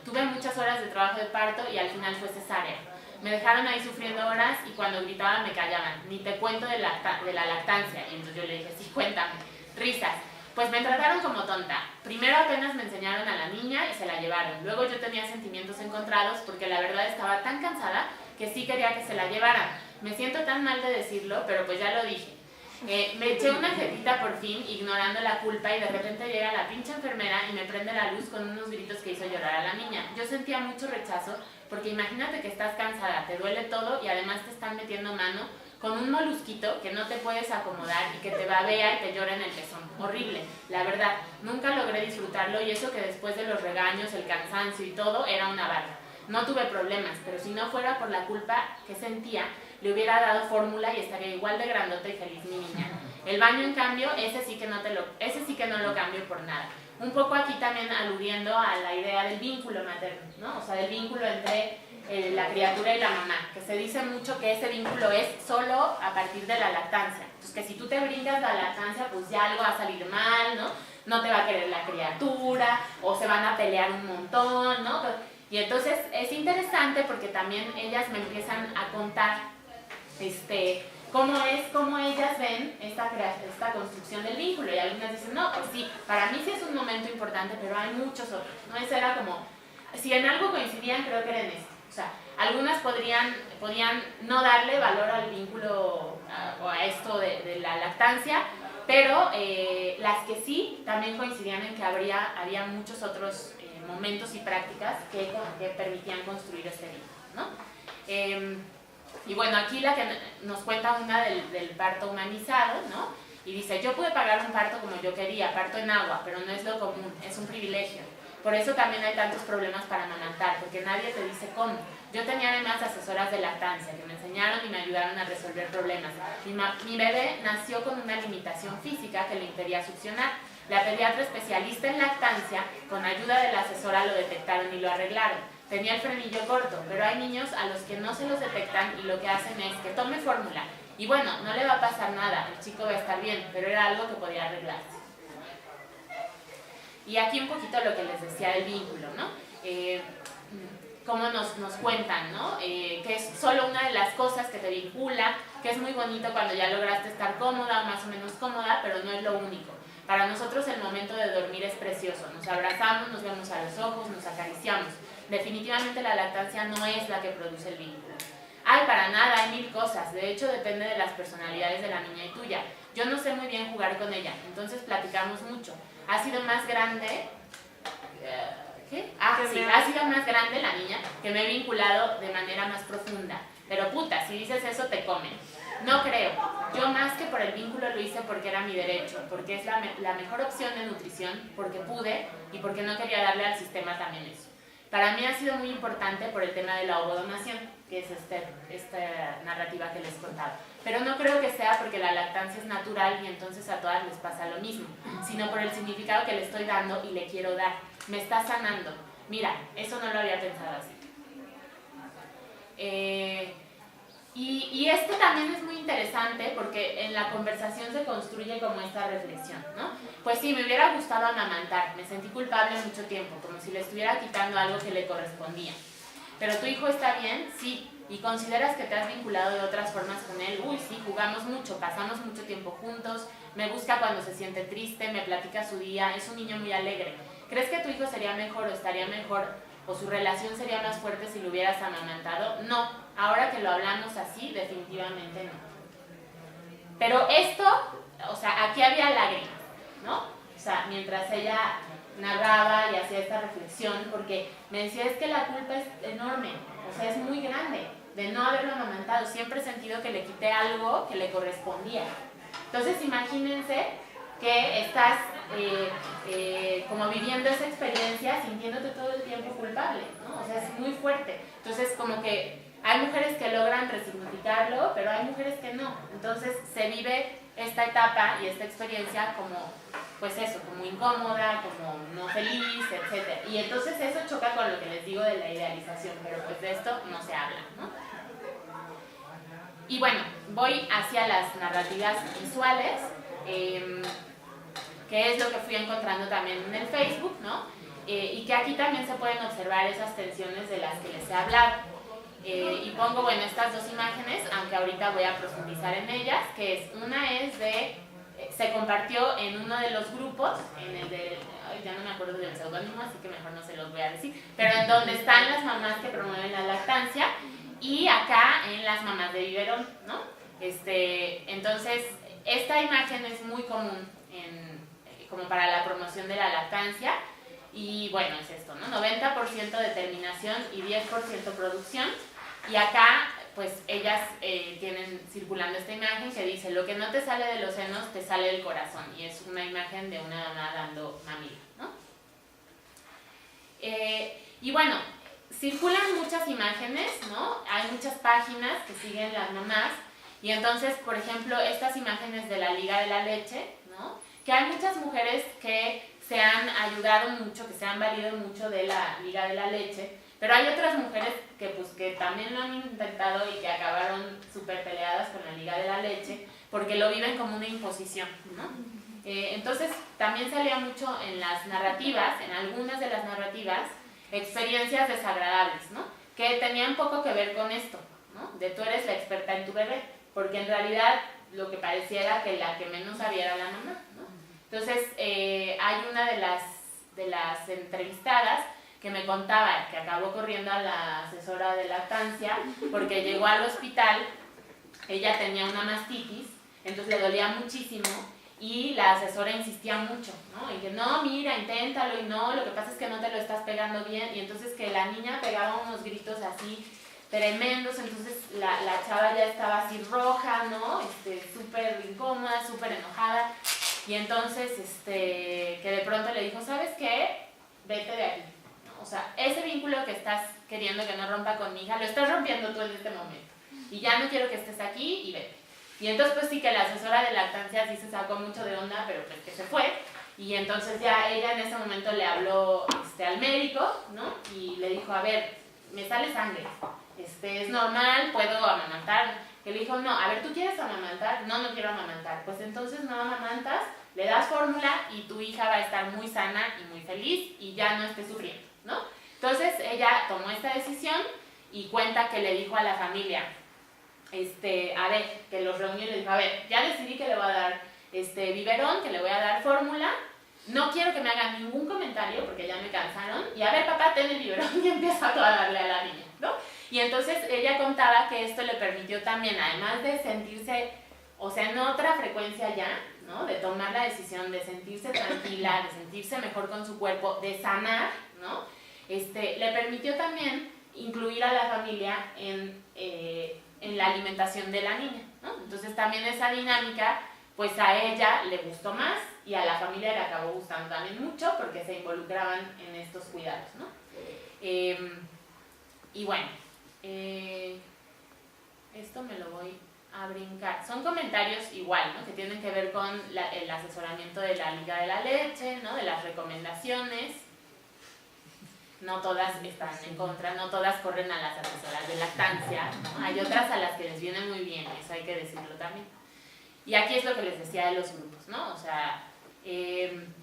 Tuve muchas horas de trabajo de parto y al final fue cesárea. Me dejaron ahí sufriendo horas y cuando gritaba me callaban. Ni te cuento de la lactancia. Y entonces yo le dije, sí, cuéntame. Risas. Pues me trataron como tonta. Primero apenas me enseñaron a la niña y se la llevaron. Luego yo tenía sentimientos encontrados porque la verdad estaba tan cansada que sí quería que se la llevaran. Me siento tan mal de decirlo, pero pues ya lo dije. Me eché una jetita por fin, ignorando la culpa, y de repente llega la pinche enfermera y me prende la luz con unos gritos que hizo llorar a la niña. Yo sentía mucho rechazo, porque imagínate que estás cansada, te duele todo y además te están metiendo mano con un molusquito que no te puedes acomodar y que te babea y te llora en el pezón. Horrible, la verdad. Nunca logré disfrutarlo y eso que después de los regaños, el cansancio y todo, era una barra. No tuve problemas, pero si no fuera por la culpa que sentía, le hubiera dado fórmula y estaría igual de grandota y feliz mi niña. El baño, en cambio, ese sí que no lo cambio por nada. Un poco aquí también aludiendo a la idea del vínculo materno, ¿no? O sea, del vínculo entre la criatura y la mamá, que se dice mucho que ese vínculo es solo a partir de la lactancia. Entonces, que si tú te brincas la lactancia, pues ya algo va a salir mal, ¿no? No te va a querer la criatura, o se van a pelear un montón, ¿no? Y entonces es interesante porque también ellas me empiezan a contar cómo ellas ven esta construcción del vínculo, y algunas dicen, no, pues sí, para mí sí es un momento importante, pero hay muchos otros, ¿no? Eso era como, si en algo coincidían, creo que era en esto. O sea, algunas podían no darle valor al vínculo o a esto de la lactancia, pero las que sí también coincidían en que había muchos otros momentos y prácticas que permitían construir este vínculo, ¿no? Y bueno, aquí la que nos cuenta una del parto humanizado, ¿no? Y dice, yo pude pagar un parto como yo quería, parto en agua, pero no es lo común, es un privilegio. Por eso también hay tantos problemas para amamantar, porque nadie te dice cómo. Yo tenía además asesoras de lactancia que me enseñaron y me ayudaron a resolver problemas. Mi bebé nació con una limitación física que le impedía succionar. La pediatra especialista en lactancia, con ayuda de la asesora, lo detectaron y lo arreglaron. Tenía el frenillo corto, pero hay niños a los que no se los detectan y lo que hacen es que tome fórmula. Y bueno, no le va a pasar nada, el chico va a estar bien, pero era algo que podía arreglarse. Y aquí un poquito lo que les decía del vínculo, ¿no? Cómo nos cuentan, ¿no? Que es solo una de las cosas que te vincula, que es muy bonito cuando ya lograste estar cómoda o más o menos cómoda, pero no es lo único. Para nosotros el momento de dormir es precioso, nos abrazamos, nos vemos a los ojos, nos acariciamos. Definitivamente la lactancia no es la que produce el vínculo. Ay, para nada, hay mil cosas, de hecho depende de las personalidades de la niña y tuya. Yo no sé muy bien jugar con ella, entonces platicamos mucho. Ha sido más grande... ¿Qué? Sí, ha sido más grande la niña que me he vinculado de manera más profunda. Pero puta, si dices eso te comen. No creo. Yo más que por el vínculo lo hice porque era mi derecho, porque es la mejor opción de nutrición, porque pude y porque no quería darle al sistema también eso. Para mí ha sido muy importante por el tema de la ovodonación, que es esta narrativa que les contaba. Pero no creo que sea porque la lactancia es natural y entonces a todas les pasa lo mismo, sino por el significado que le estoy dando y le quiero dar. Me está sanando. Mira, eso no lo había pensado así. Y esto también es muy interesante porque en la conversación se construye como esta reflexión, ¿no? Pues sí, me hubiera gustado amamantar, me sentí culpable mucho tiempo, como si le estuviera quitando algo que le correspondía. Pero tu hijo está bien, sí, y consideras que te has vinculado de otras formas con él. Uy, sí, jugamos mucho, pasamos mucho tiempo juntos, me busca cuando se siente triste, me platica su día, es un niño muy alegre. ¿Crees que tu hijo sería mejor o estaría mejor o su relación sería más fuerte si lo hubieras amamantado? No, ahora que lo hablamos así, definitivamente no. Pero esto, o sea, aquí había lágrimas, ¿no? O sea, mientras ella narraba y hacía esta reflexión, porque me decía, es que la culpa es enorme, o sea, es muy grande de no haberlo amamantado. Siempre he sentido que le quité algo que le correspondía. Entonces, imagínense que estás como viviendo esa experiencia sintiéndote todo el tiempo culpable, ¿no? O sea, es muy fuerte. Entonces, como que hay mujeres que logran resignificarlo, pero hay mujeres que no. Entonces, se vive esta etapa y esta experiencia como, pues eso, como incómoda, como no feliz, etc. Y entonces eso choca con lo que les digo de la idealización, pero pues de esto no se habla, ¿no? Y bueno, voy hacia las narrativas visuales, que es lo que fui encontrando también en el Facebook, ¿no? Y que aquí también se pueden observar esas tensiones de las que les he hablado. Y pongo, bueno, estas dos imágenes, aunque ahorita voy a profundizar en ellas, que es, una es de, se compartió en uno de los grupos, en el de, ya no me acuerdo del seudónimo, así que mejor no se los voy a decir, pero en donde están las mamás que promueven la lactancia, y acá en las mamás de biberón, ¿no? Entonces, esta imagen es muy común como para la promoción de la lactancia, y bueno, es esto, ¿no? 90% determinación y 10% producción, y acá, pues, ellas tienen circulando esta imagen que dice, lo que no te sale de los senos, te sale del corazón, y es una imagen de una mamá dando mamila, ¿no? Y bueno, circulan muchas imágenes, ¿no? Hay muchas páginas que siguen las mamás, y entonces, por ejemplo, estas imágenes de la Liga de la Leche, ¿no? Que hay muchas mujeres que se han ayudado mucho, que se han valido mucho de la Liga de la Leche, pero hay otras mujeres que, pues, que también lo han intentado y que acabaron súper peleadas con la Liga de la Leche, porque lo viven como una imposición, ¿no? Entonces, también salía mucho en las narrativas, en algunas de las narrativas, experiencias desagradables, ¿no? Que tenían poco que ver con esto, ¿no? De tú eres la experta en tu bebé, porque en realidad lo que pareciera que la que menos sabía era la mamá, ¿no? Entonces, hay una de las entrevistadas que me contaba que acabó corriendo a la asesora de lactancia porque llegó al hospital, ella tenía una mastitis, entonces le dolía muchísimo y la asesora insistía mucho, ¿no? Y que no, mira, inténtalo, y no, lo que pasa es que no te lo estás pegando bien, y entonces que la niña pegaba unos gritos así tremendos, entonces la chava ya estaba así roja, ¿no? Súper incómoda, súper enojada, y entonces que de pronto le dijo, ¿sabes qué? vete de aquí, ¿no? O sea, ese vínculo que estás queriendo que no rompa con mi hija, lo estás rompiendo tú en este momento. Y ya no quiero que estés aquí y vete. Y entonces pues sí que la asesora de lactancia sí se sacó mucho de onda, pero pues que se fue. Y entonces ya ella en ese momento le habló al médico, ¿no? Y le dijo, a ver, me sale sangre, es normal, puedo amamantar. Él dijo, no, a ver, ¿tú quieres amamantar? No, no quiero amamantar. Pues entonces no amamantas, le das fórmula y tu hija va a estar muy sana y muy feliz y ya no esté sufriendo, ¿no? Entonces ella tomó esta decisión y cuenta que le dijo a la familia, a ver, que los reunió y le dijo, a ver, ya decidí que le voy a dar biberón, que le voy a dar fórmula, no quiero que me hagan ningún comentario porque ya me cansaron, y a ver papá, ten el biberón, y empieza a darle a la niña, ¿no? Y entonces ella contaba que esto le permitió también, además de sentirse, o sea, en otra frecuencia ya, ¿no? De tomar la decisión, de sentirse tranquila, de sentirse mejor con su cuerpo, de sanar, ¿no? Le permitió también incluir a la familia en la alimentación de la niña, ¿no? Entonces también esa dinámica, pues a ella le gustó más y a la familia le acabó gustando también mucho porque se involucraban en estos cuidados, ¿no? Y bueno, esto me lo voy a brincar. Son comentarios igual, ¿no? Que tienen que ver con el asesoramiento de la Liga de la Leche, ¿no? De las recomendaciones. No todas están en contra, no todas corren a las asesoras de lactancia, ¿no? Hay otras a las que les viene muy bien, eso hay que decirlo también. Y aquí es lo que les decía de los grupos, ¿no? O sea,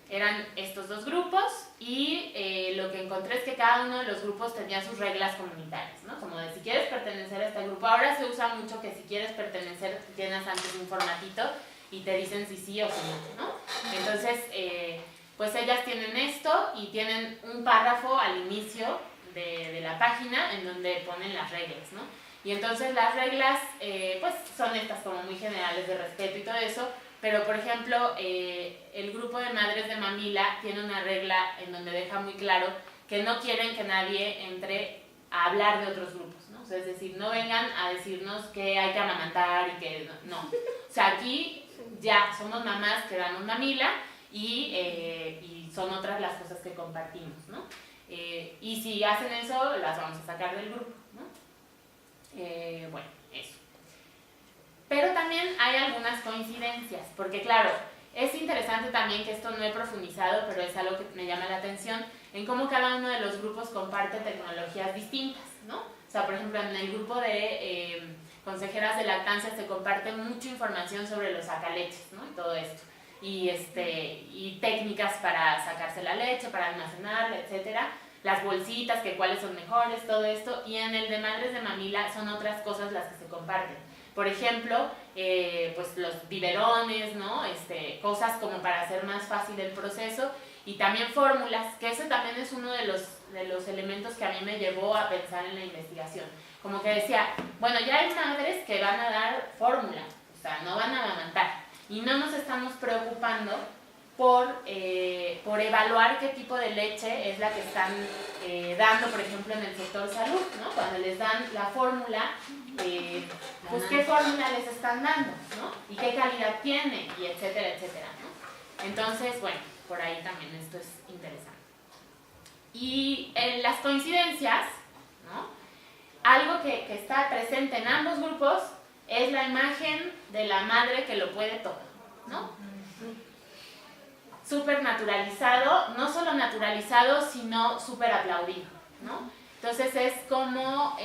eran estos dos grupos y lo que encontré es que cada uno de los grupos tenía sus reglas comunitarias, ¿no? Como de si quieres pertenecer a este grupo, ahora se usa mucho que si quieres pertenecer llenas antes un formatito y te dicen si sí o si no, ¿no? Entonces, pues ellas tienen esto y tienen un párrafo al inicio de la página en donde ponen las reglas, ¿no? Y entonces las reglas, pues son estas como muy generales de respeto y todo eso, pero por ejemplo, el grupo de madres de Mamila tiene una regla en donde deja muy claro que no quieren que nadie entre a hablar de otros grupos, ¿no? O sea, es decir, no vengan a decirnos que hay que amamantar y que no. O sea, aquí ya somos mamás que damos Mamila y son otras las cosas que compartimos, ¿no? Y si hacen eso, las vamos a sacar del grupo, ¿no? Bueno, eso. Pero también hay algunas coincidencias, porque claro, es interesante también que esto no he profundizado, pero es algo que me llama la atención, en cómo cada uno de los grupos comparte tecnologías distintas, ¿no? O sea, por ejemplo, en el grupo de consejeras de lactancia se comparte mucha información sobre los sacaleches, ¿no? Y todo esto. Y técnicas para sacarse la leche, para almacenarla, etcétera. Las bolsitas, que cuáles son mejores, todo esto. Y en el de madres de Mamila son otras cosas las que se comparten. Por ejemplo, pues los biberones, ¿no? Cosas como para hacer más fácil el proceso. Y también fórmulas, que ese también es uno de los elementos que a mí me llevó a pensar en la investigación. Como que decía, bueno, ya hay madres que van a dar fórmula, o sea, no van a amamantar. Y no nos estamos preocupando por evaluar qué tipo de leche es la que están dando, por ejemplo, en el sector salud, ¿no? Cuando les dan la fórmula, pues qué fórmula les están dando, ¿no? Y qué calidad tiene, y etcétera, etcétera, ¿no? Entonces, bueno, por ahí también esto es interesante. Y en las coincidencias, ¿no? Algo que está presente en ambos grupos es la imagen de la madre que lo puede todo, ¿no? Súper naturalizado, no solo naturalizado, sino súper aplaudido, ¿no? Entonces es como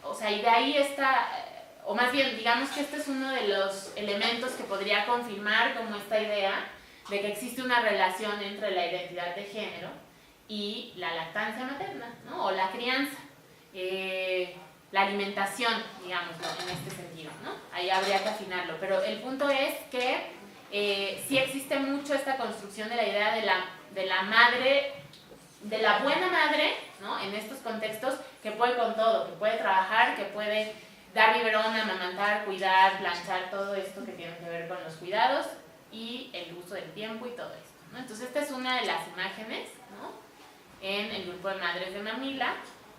o sea, y de ahí está, o más bien, digamos que este es uno de los elementos que podría confirmar como esta idea de que existe una relación entre la identidad de género y la lactancia materna, ¿no? O la crianza. La alimentación, digámoslo, en este sentido, ¿no? Ahí habría que afinarlo, pero el punto es que sí existe mucho esta construcción de la idea de la madre, de la buena madre, ¿no? En estos contextos, que puede con todo, que puede trabajar, que puede dar biberón, amamantar, cuidar, planchar, todo esto que tiene que ver con los cuidados y el uso del tiempo y todo esto, ¿no? Entonces esta es una de las imágenes, ¿no? En el grupo de madres de Mamila.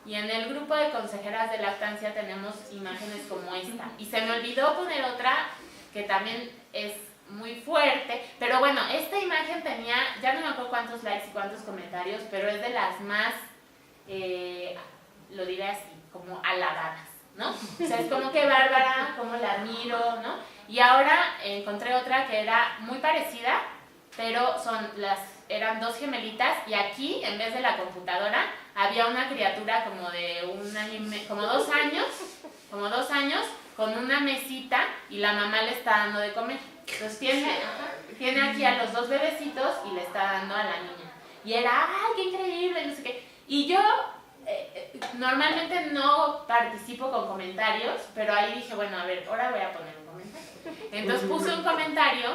Y en el grupo de consejeras de lactancia tenemos imágenes como esta. Y se me olvidó poner otra que también es muy fuerte, pero bueno, esta imagen tenía, ya no me acuerdo cuántos likes y cuántos comentarios, pero es de las más, lo diré así, como alabadas, ¿no? O sea, es como que Bárbara, como la admiro, ¿no? Y ahora encontré otra que era muy parecida, pero eran dos gemelitas, y aquí, en vez de la computadora, había una criatura como de como 2 años, con una mesita, y la mamá le está dando de comer. Entonces tiene aquí a los 2 bebecitos y le está dando a la niña. Y era, ¡ay, qué increíble! No sé qué. Y yo normalmente no participo con comentarios, pero ahí dije, bueno, a ver, ahora voy a poner un comentario. Entonces puse un comentario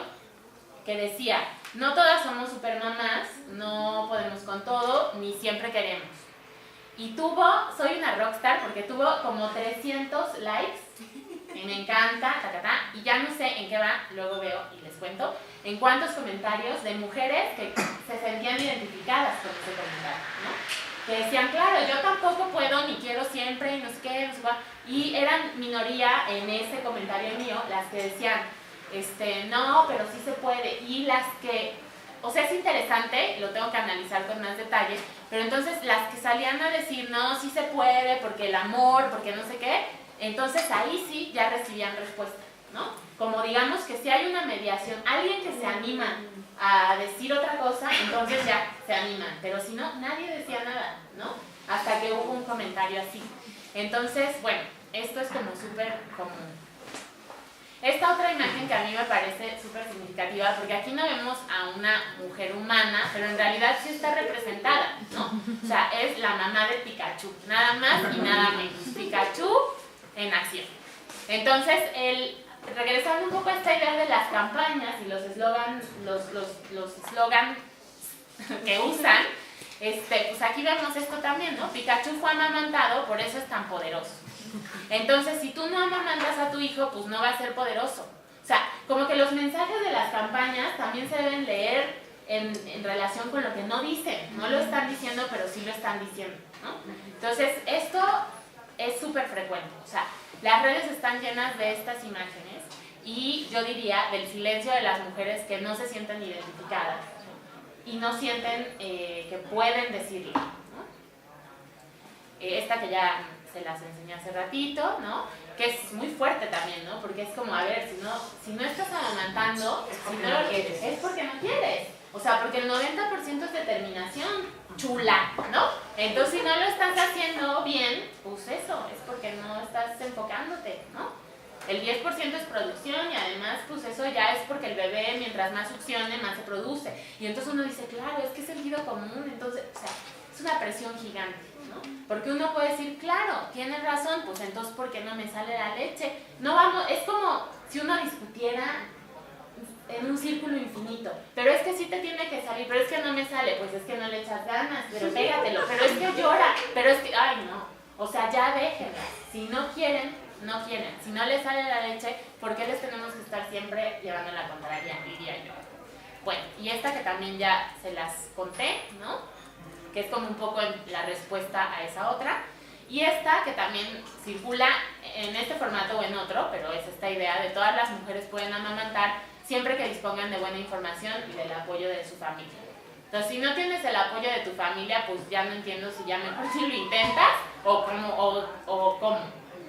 que decía, no todas somos supermamás, no podemos con todo, ni siempre queremos. Y soy una rockstar porque tuvo como 300 likes, y me encanta, y ya no sé en qué va, luego veo y les cuento, en cuántos comentarios de mujeres que se sentían identificadas con ese comentario, ¿no? Que decían, claro, yo tampoco puedo ni quiero siempre, y no sé qué, no sé cuál. Y eran minoría en ese comentario mío las que decían, no, pero sí se puede. Y las que, o sea, es interesante, lo tengo que analizar con más detalle, pero entonces las que salían a decir, no, sí se puede, porque el amor, porque no sé qué, entonces ahí sí ya recibían respuesta, ¿no? Como digamos que si hay una mediación, alguien que se anima a decir otra cosa, entonces ya se animan, pero si no, nadie decía nada, ¿no? Hasta que hubo un comentario así. Entonces, bueno, esto es como súper común. Esta otra imagen que a mí me parece súper significativa, porque aquí no vemos a una mujer humana, pero en realidad sí está representada, ¿no? O sea, es la mamá de Pikachu, nada más y nada menos. Pikachu en acción. Entonces, regresando un poco a esta idea de las campañas y los eslogans que usan, pues aquí vemos esto también, ¿no? Pikachu fue amamantado, por eso es tan poderoso. Entonces, si tú no amamantas a tu hijo, pues no va a ser poderoso. O sea, como que los mensajes de las campañas también se deben leer en relación con lo que no dicen. No lo están diciendo, pero sí lo están diciendo, ¿no? Entonces, esto es súper frecuente. O sea, las redes están llenas de estas imágenes y yo diría del silencio de las mujeres que no se sienten identificadas, ¿no? Y no sienten que pueden decirlo, ¿no? Esta que ya se las enseñé hace ratito, ¿no? Que es muy fuerte también, ¿no? Porque es como, a ver, si no estás amamantando, si no lo quieres, es porque no quieres. O sea, porque el 90% es determinación, chula, ¿no? Entonces, si no lo estás haciendo bien, pues eso, es porque no estás enfocándote, ¿no? El 10% es producción y además, pues eso ya es porque el bebé, mientras más succione, más se produce. Y entonces uno dice, claro, es que es sentido común, entonces, o sea, es una presión gigante, ¿no? Porque uno puede decir, claro, tienes razón, pues entonces, ¿por qué no me sale la leche? No vamos, es como si uno discutiera en un círculo infinito, pero es que sí te tiene que salir, pero es que no me sale, pues es que no le echas ganas, pero pégatelo, pero es que llora, pero es que, ay no, o sea, ya déjenlas, si no quieren, no quieren, si no les sale la leche, ¿por qué les tenemos que estar siempre llevando la contraria, diría yo? Bueno, y esta que también ya se las conté, ¿no? Que es como un poco la respuesta a esa otra, y esta que también circula en este formato o en otro, pero es esta idea de todas las mujeres pueden amamantar siempre que dispongan de buena información y del apoyo de su familia. Entonces, si no tienes el apoyo de tu familia, pues ya no entiendo si ya mejor si lo intentas o cómo,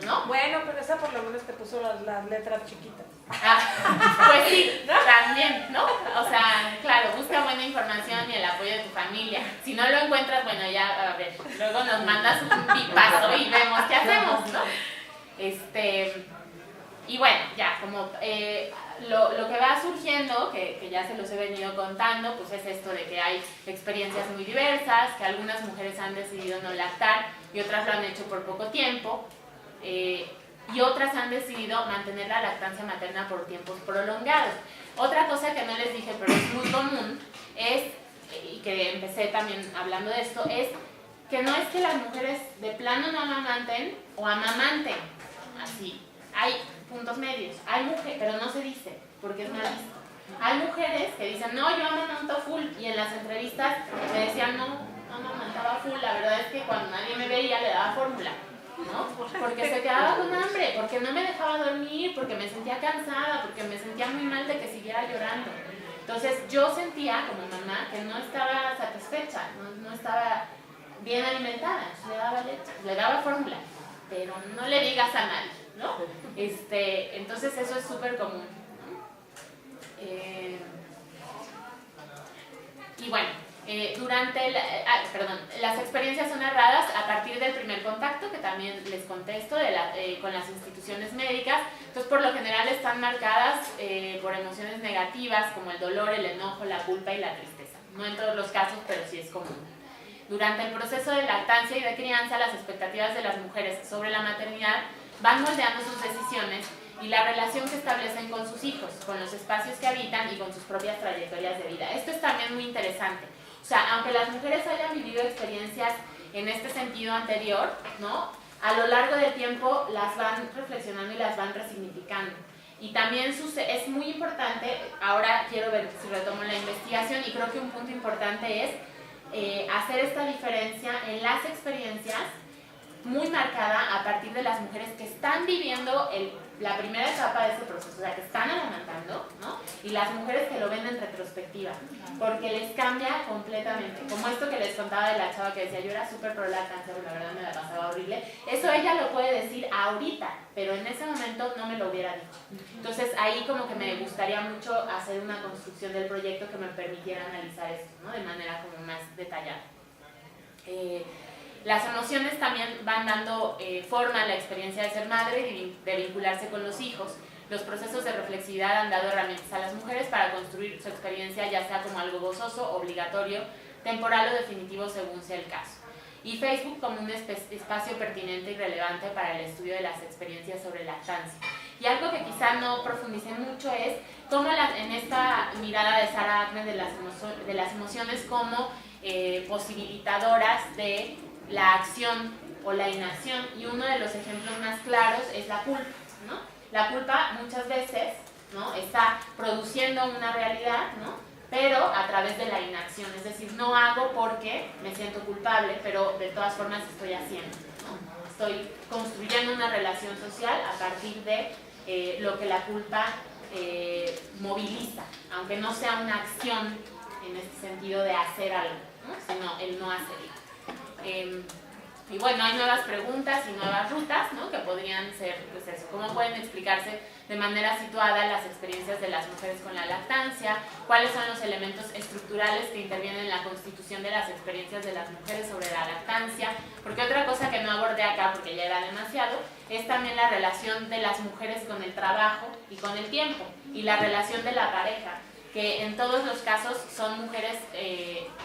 ¿no? Bueno, pero esa por lo menos te puso las letras chiquitas. Pues sí, ¿no? También, ¿no? O sea, claro, busca buena información y el apoyo de tu familia. Si no lo encuentras, bueno, ya, a ver, luego nos mandas un pipazo y vemos qué hacemos, ¿no? Y bueno, ya, como lo que va surgiendo, que ya se los he venido contando, pues es esto de que hay experiencias muy diversas, que algunas mujeres han decidido no lactar y otras lo han hecho por poco tiempo, y otras han decidido mantener la lactancia materna por tiempos prolongados. Otra cosa que no les dije, pero es muy común, es, y que empecé también hablando de esto, es que no es que las mujeres de plano no amamanten o amamanten, así. Hay puntos medios, hay mujeres, pero no se dice, porque es mal visto. Hay mujeres que dicen, no, yo amamanto full, y en las entrevistas me decían, no amamantaba full, la verdad es que cuando nadie me veía le daba fórmula. ¿no? Porque se quedaba con hambre, porque no me dejaba dormir, porque me sentía cansada, porque me sentía muy mal de que siguiera llorando. Entonces yo sentía como mamá que no estaba satisfecha, no estaba bien alimentada. Le daba leche, le daba fórmula, pero no le digas a nadie, ¿no? Entonces eso es súper común, ¿no? Y bueno, las experiencias son narradas a partir del primer contacto, que también les contesto, con las instituciones médicas. Entonces, por lo general están marcadas por emociones negativas como el dolor, el enojo, la culpa y la tristeza. No en todos los casos, pero sí es común. Durante el proceso de lactancia y de crianza, las expectativas de las mujeres sobre la maternidad van moldeando sus decisiones y la relación que establecen con sus hijos, con los espacios que habitan y con sus propias trayectorias de vida. Esto es también muy interesante. O sea, aunque las mujeres hayan vivido experiencias en este sentido anterior, ¿no? A lo largo del tiempo las van reflexionando y las van resignificando. Y también es muy importante, ahora quiero ver si retomo la investigación, y creo que un punto importante es hacer esta diferencia en las experiencias muy marcada a partir de las mujeres que están viviendo la primera etapa de ese proceso, o sea, que están amamantando, ¿no? Y las mujeres que lo ven en retrospectiva, porque les cambia completamente. Como esto que les contaba de la chava que decía, yo era súper pro lactancia, pero la verdad me la pasaba horrible. Eso ella lo puede decir ahorita, pero en ese momento no me lo hubiera dicho. Entonces ahí como que me gustaría mucho hacer una construcción del proyecto que me permitiera analizar esto, ¿no? De manera como más detallada. Las emociones también van dando forma a la experiencia de ser madre y de vincularse con los hijos. Los procesos de reflexividad han dado herramientas a las mujeres para construir su experiencia, ya sea como algo gozoso, obligatorio, temporal o definitivo según sea el caso. Y Facebook como un espacio pertinente y relevante para el estudio de las experiencias sobre lactancia. Y algo que quizá no profundice mucho es cómo en esta mirada de Sarah Agnes de las emociones como posibilitadoras de la acción o la inacción, y uno de los ejemplos más claros es la culpa, ¿no? La culpa muchas veces, ¿no? Está produciendo una realidad, ¿no? Pero a través de la inacción, es decir, no hago porque me siento culpable, pero de todas formas estoy haciendo, ¿no? Estoy construyendo una relación social a partir de lo que la culpa moviliza, aunque no sea una acción en este sentido de hacer algo, ¿no? Sino el no hacerlo. Y bueno, hay nuevas preguntas y nuevas rutas, ¿no? Que podrían ser, pues eso, cómo pueden explicarse de manera situada las experiencias de las mujeres con la lactancia, cuáles son los elementos estructurales que intervienen en la constitución de las experiencias de las mujeres sobre la lactancia, porque otra cosa que no abordé acá, porque ya era demasiado, es también la relación de las mujeres con el trabajo y con el tiempo, y la relación de la pareja, que en todos los casos son mujeres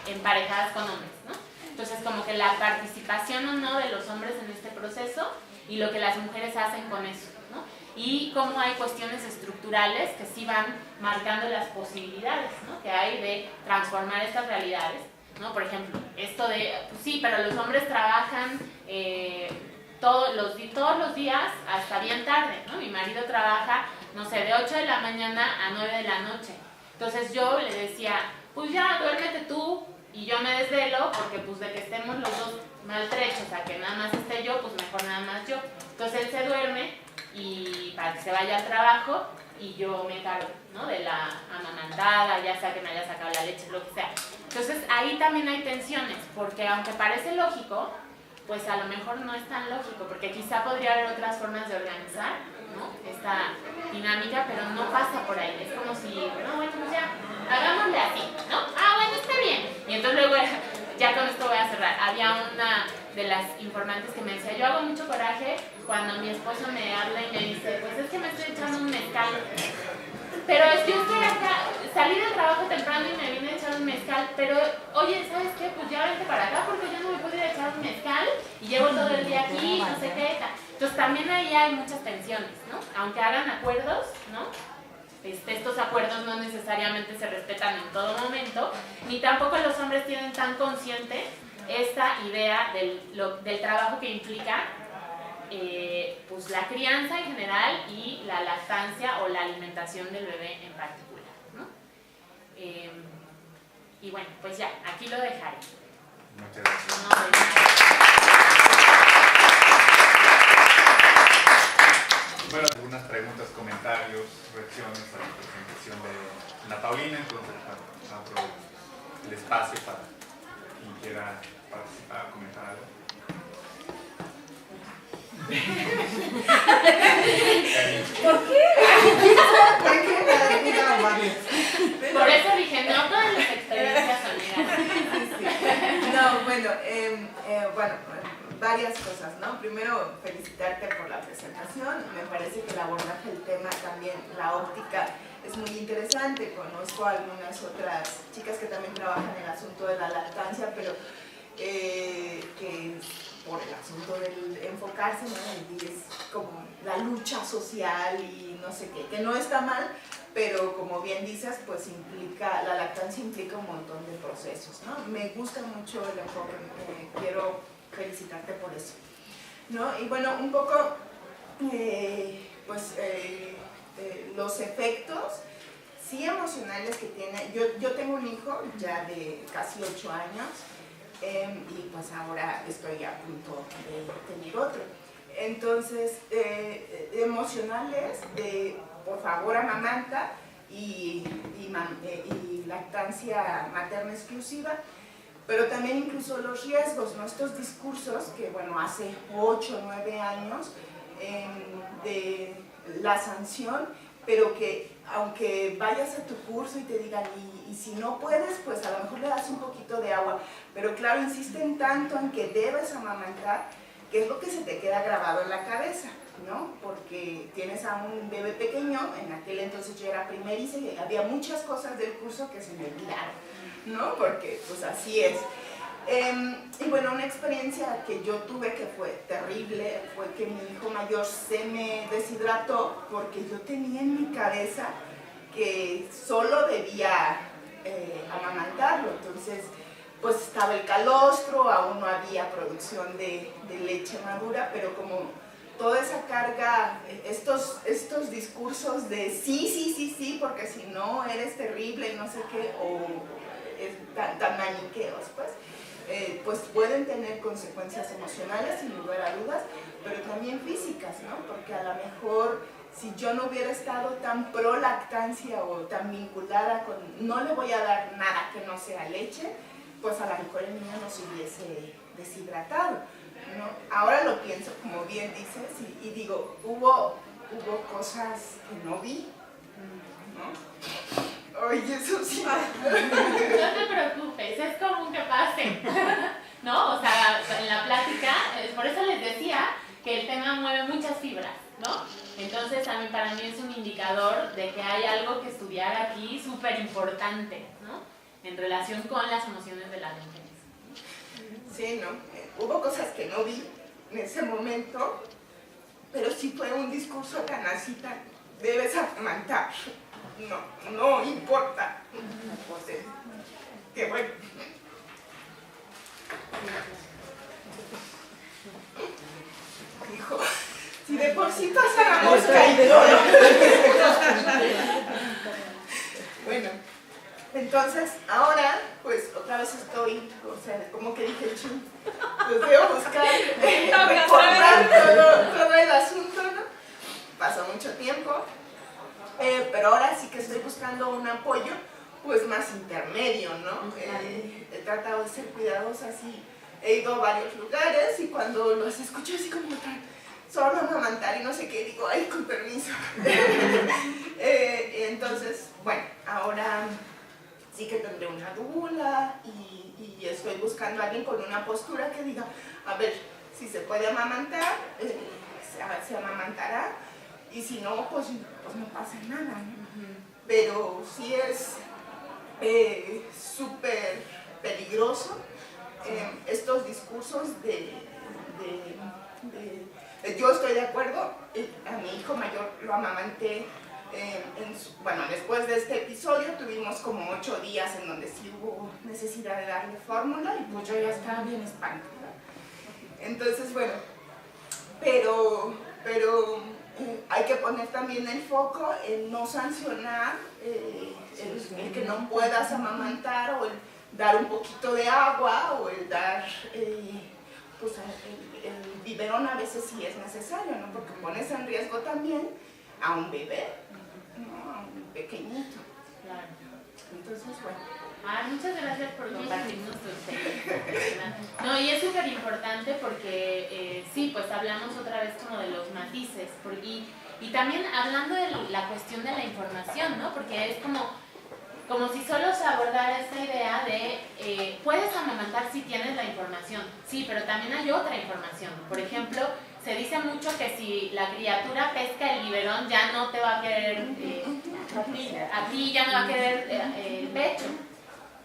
emparejadas con hombres, ¿no? Entonces, como que la participación o no de los hombres en este proceso y lo que las mujeres hacen con eso, ¿no? Y cómo hay cuestiones estructurales que sí van marcando las posibilidades, ¿no? Que hay de transformar estas realidades, ¿no? Por ejemplo, esto de, pues sí, pero los hombres trabajan todos los días hasta bien tarde, ¿no? Mi marido trabaja, no sé, de 8 de la mañana a 9 de la noche. Entonces yo le decía, pues ya, duérmete tú, y yo me desvelo, porque pues de que estemos los dos maltrechos a que nada más esté yo, pues mejor nada más yo. Entonces él se duerme y para que se vaya al trabajo y yo me encargo, ¿no? De la amamantada, ya sea que me haya sacado la leche, lo que sea. Entonces ahí también hay tensiones, porque aunque parece lógico, pues a lo mejor no es tan lógico, porque quizá podría haber otras formas de organizar, ¿no? Esta dinámica, pero no pasa por ahí. Es como si, no, bueno, pues ya, hagámosle así, ¿no? Ah, bueno, está bien. Y entonces luego, ya con esto voy a cerrar. Había una de las informantes que me decía, yo hago mucho coraje cuando mi esposo me habla y me dice, pues es que me estoy echando un mezcal. Pero es que yo estoy acá, salí del trabajo temprano y me vine a echar un mezcal, pero oye, ¿sabes qué? Pues ya vente para acá porque yo no me puedo ir a echar un mezcal y llevo todo el día aquí, no sé qué. Entonces también ahí hay muchas tensiones, ¿no? Aunque hagan acuerdos, ¿no? Estos acuerdos no necesariamente se respetan en todo momento, ni tampoco los hombres tienen tan consciente esta idea del trabajo que implica pues la crianza en general y la lactancia o la alimentación del bebé en particular, ¿no? Y bueno, pues ya, aquí lo dejaré. Muchas gracias. No, de nada. Bueno, algunas preguntas, comentarios, reacciones a la presentación de Ana Paulina, entonces abro el espacio para quien quiera participar, comentar algo. ¿Por qué? Por eso dije, no todas las experiencias son negativas. No, bueno, varias cosas, ¿no? Primero, felicitarte por la presentación. Me parece que el abordaje del tema también, la óptica, es muy interesante. Conozco a algunas otras chicas que también trabajan en el asunto de la lactancia, pero que por el asunto del enfocarse, ¿no? Y es como la lucha social y no sé qué, que no está mal, pero como bien dices, pues implica, la lactancia implica un montón de procesos, ¿no? Me gusta mucho el enfoque, quiero felicitarte por eso, ¿no? Y bueno, un poco, los efectos, sí emocionales que tiene, yo tengo un hijo ya de casi 8 años, y pues ahora estoy a punto de tener otro. Entonces, emocionales de por favor amamanta y lactancia materna exclusiva, pero también incluso los riesgos, ¿no? Estos discursos que, bueno, hace 8 o 9 años de la sanción, pero que aunque vayas a tu curso y te digan, y si no puedes, pues a lo mejor le das un poquito de agua, pero claro, insisten tanto en que debes amamantar, que es lo que se te queda grabado en la cabeza, ¿no? Porque tienes a un bebé pequeño, en aquel entonces yo era primeriza y había muchas cosas del curso que se me olvidaron, ¿no? Porque pues así es. Y bueno, una experiencia que yo tuve que fue terrible fue que mi hijo mayor se me deshidrató porque yo tenía en mi cabeza que solo debía amamantarlo. Entonces, pues estaba el calostro, aún no había producción de leche madura, pero como toda esa carga, estos discursos de sí, porque si no eres terrible y no sé qué, o tan maniqueos, pues pueden tener consecuencias emocionales, sin lugar a dudas, pero también físicas, ¿no? Porque a lo mejor si yo no hubiera estado tan pro lactancia o tan vinculada con no le voy a dar nada que no sea leche, pues a lo mejor el niño no se hubiese deshidratado, ¿no? Ahora lo pienso, como bien dices, y digo, hubo cosas que no vi, ¿no? Oye, eso sí. No te preocupes, es común que pase, ¿no? O sea, en la plática, por eso les decía que el tema mueve muchas fibras, ¿no? Entonces, para mí es un indicador de que hay algo que estudiar aquí súper importante, ¿no? En relación con las emociones de la mujeres. Sí, ¿no? Hubo cosas que no vi en ese momento, pero sí fue un discurso tan así, debes amamantar. No importa. Entonces, qué bueno. Dijo, si de por sí pasa la mosca y todo. Bueno, entonces ahora, pues otra vez estoy, o sea, como que dije, los voy a buscar, recordar todo el asunto, ¿no? Pasó mucho tiempo. Pero ahora sí que estoy buscando un apoyo pues más intermedio, ¿no? He tratado de ser cuidadosa, así, he ido a varios lugares y cuando los escucho así como solo amamantar y no sé qué, digo, ay, con permiso. Entonces, bueno, ahora sí que tendré una dula y estoy buscando a alguien con una postura que diga, a ver, si se puede amamantar, se amamantará. Y si no, pues no pasa nada, ¿no? Pero sí es súper peligroso estos discursos yo estoy de acuerdo, a mi hijo mayor lo amamanté, bueno, después de este episodio tuvimos como 8 días en donde sí hubo necesidad de darle fórmula y pues yo ya estaba bien espantada. Entonces, bueno, pero hay que poner también el foco en no sancionar el que no puedas amamantar o el dar un poquito de agua o el dar pues el biberón a veces sí es necesario, ¿no? Porque pones en riesgo también a un bebé, ¿no? A un pequeñito. Claro. Entonces, bueno. Muchas gracias por compartirnos tu experiencia. No, y es súper importante porque sí, pues hablamos otra vez como de los matices y también hablando de la cuestión de la información, ¿no? Porque es como si solo se abordara esta idea de puedes amamantar si tienes la información, sí, pero también hay otra información. Por ejemplo, se dice mucho que si la criatura pesca el biberón ya no te va a querer, a ti ya no va a querer el pecho.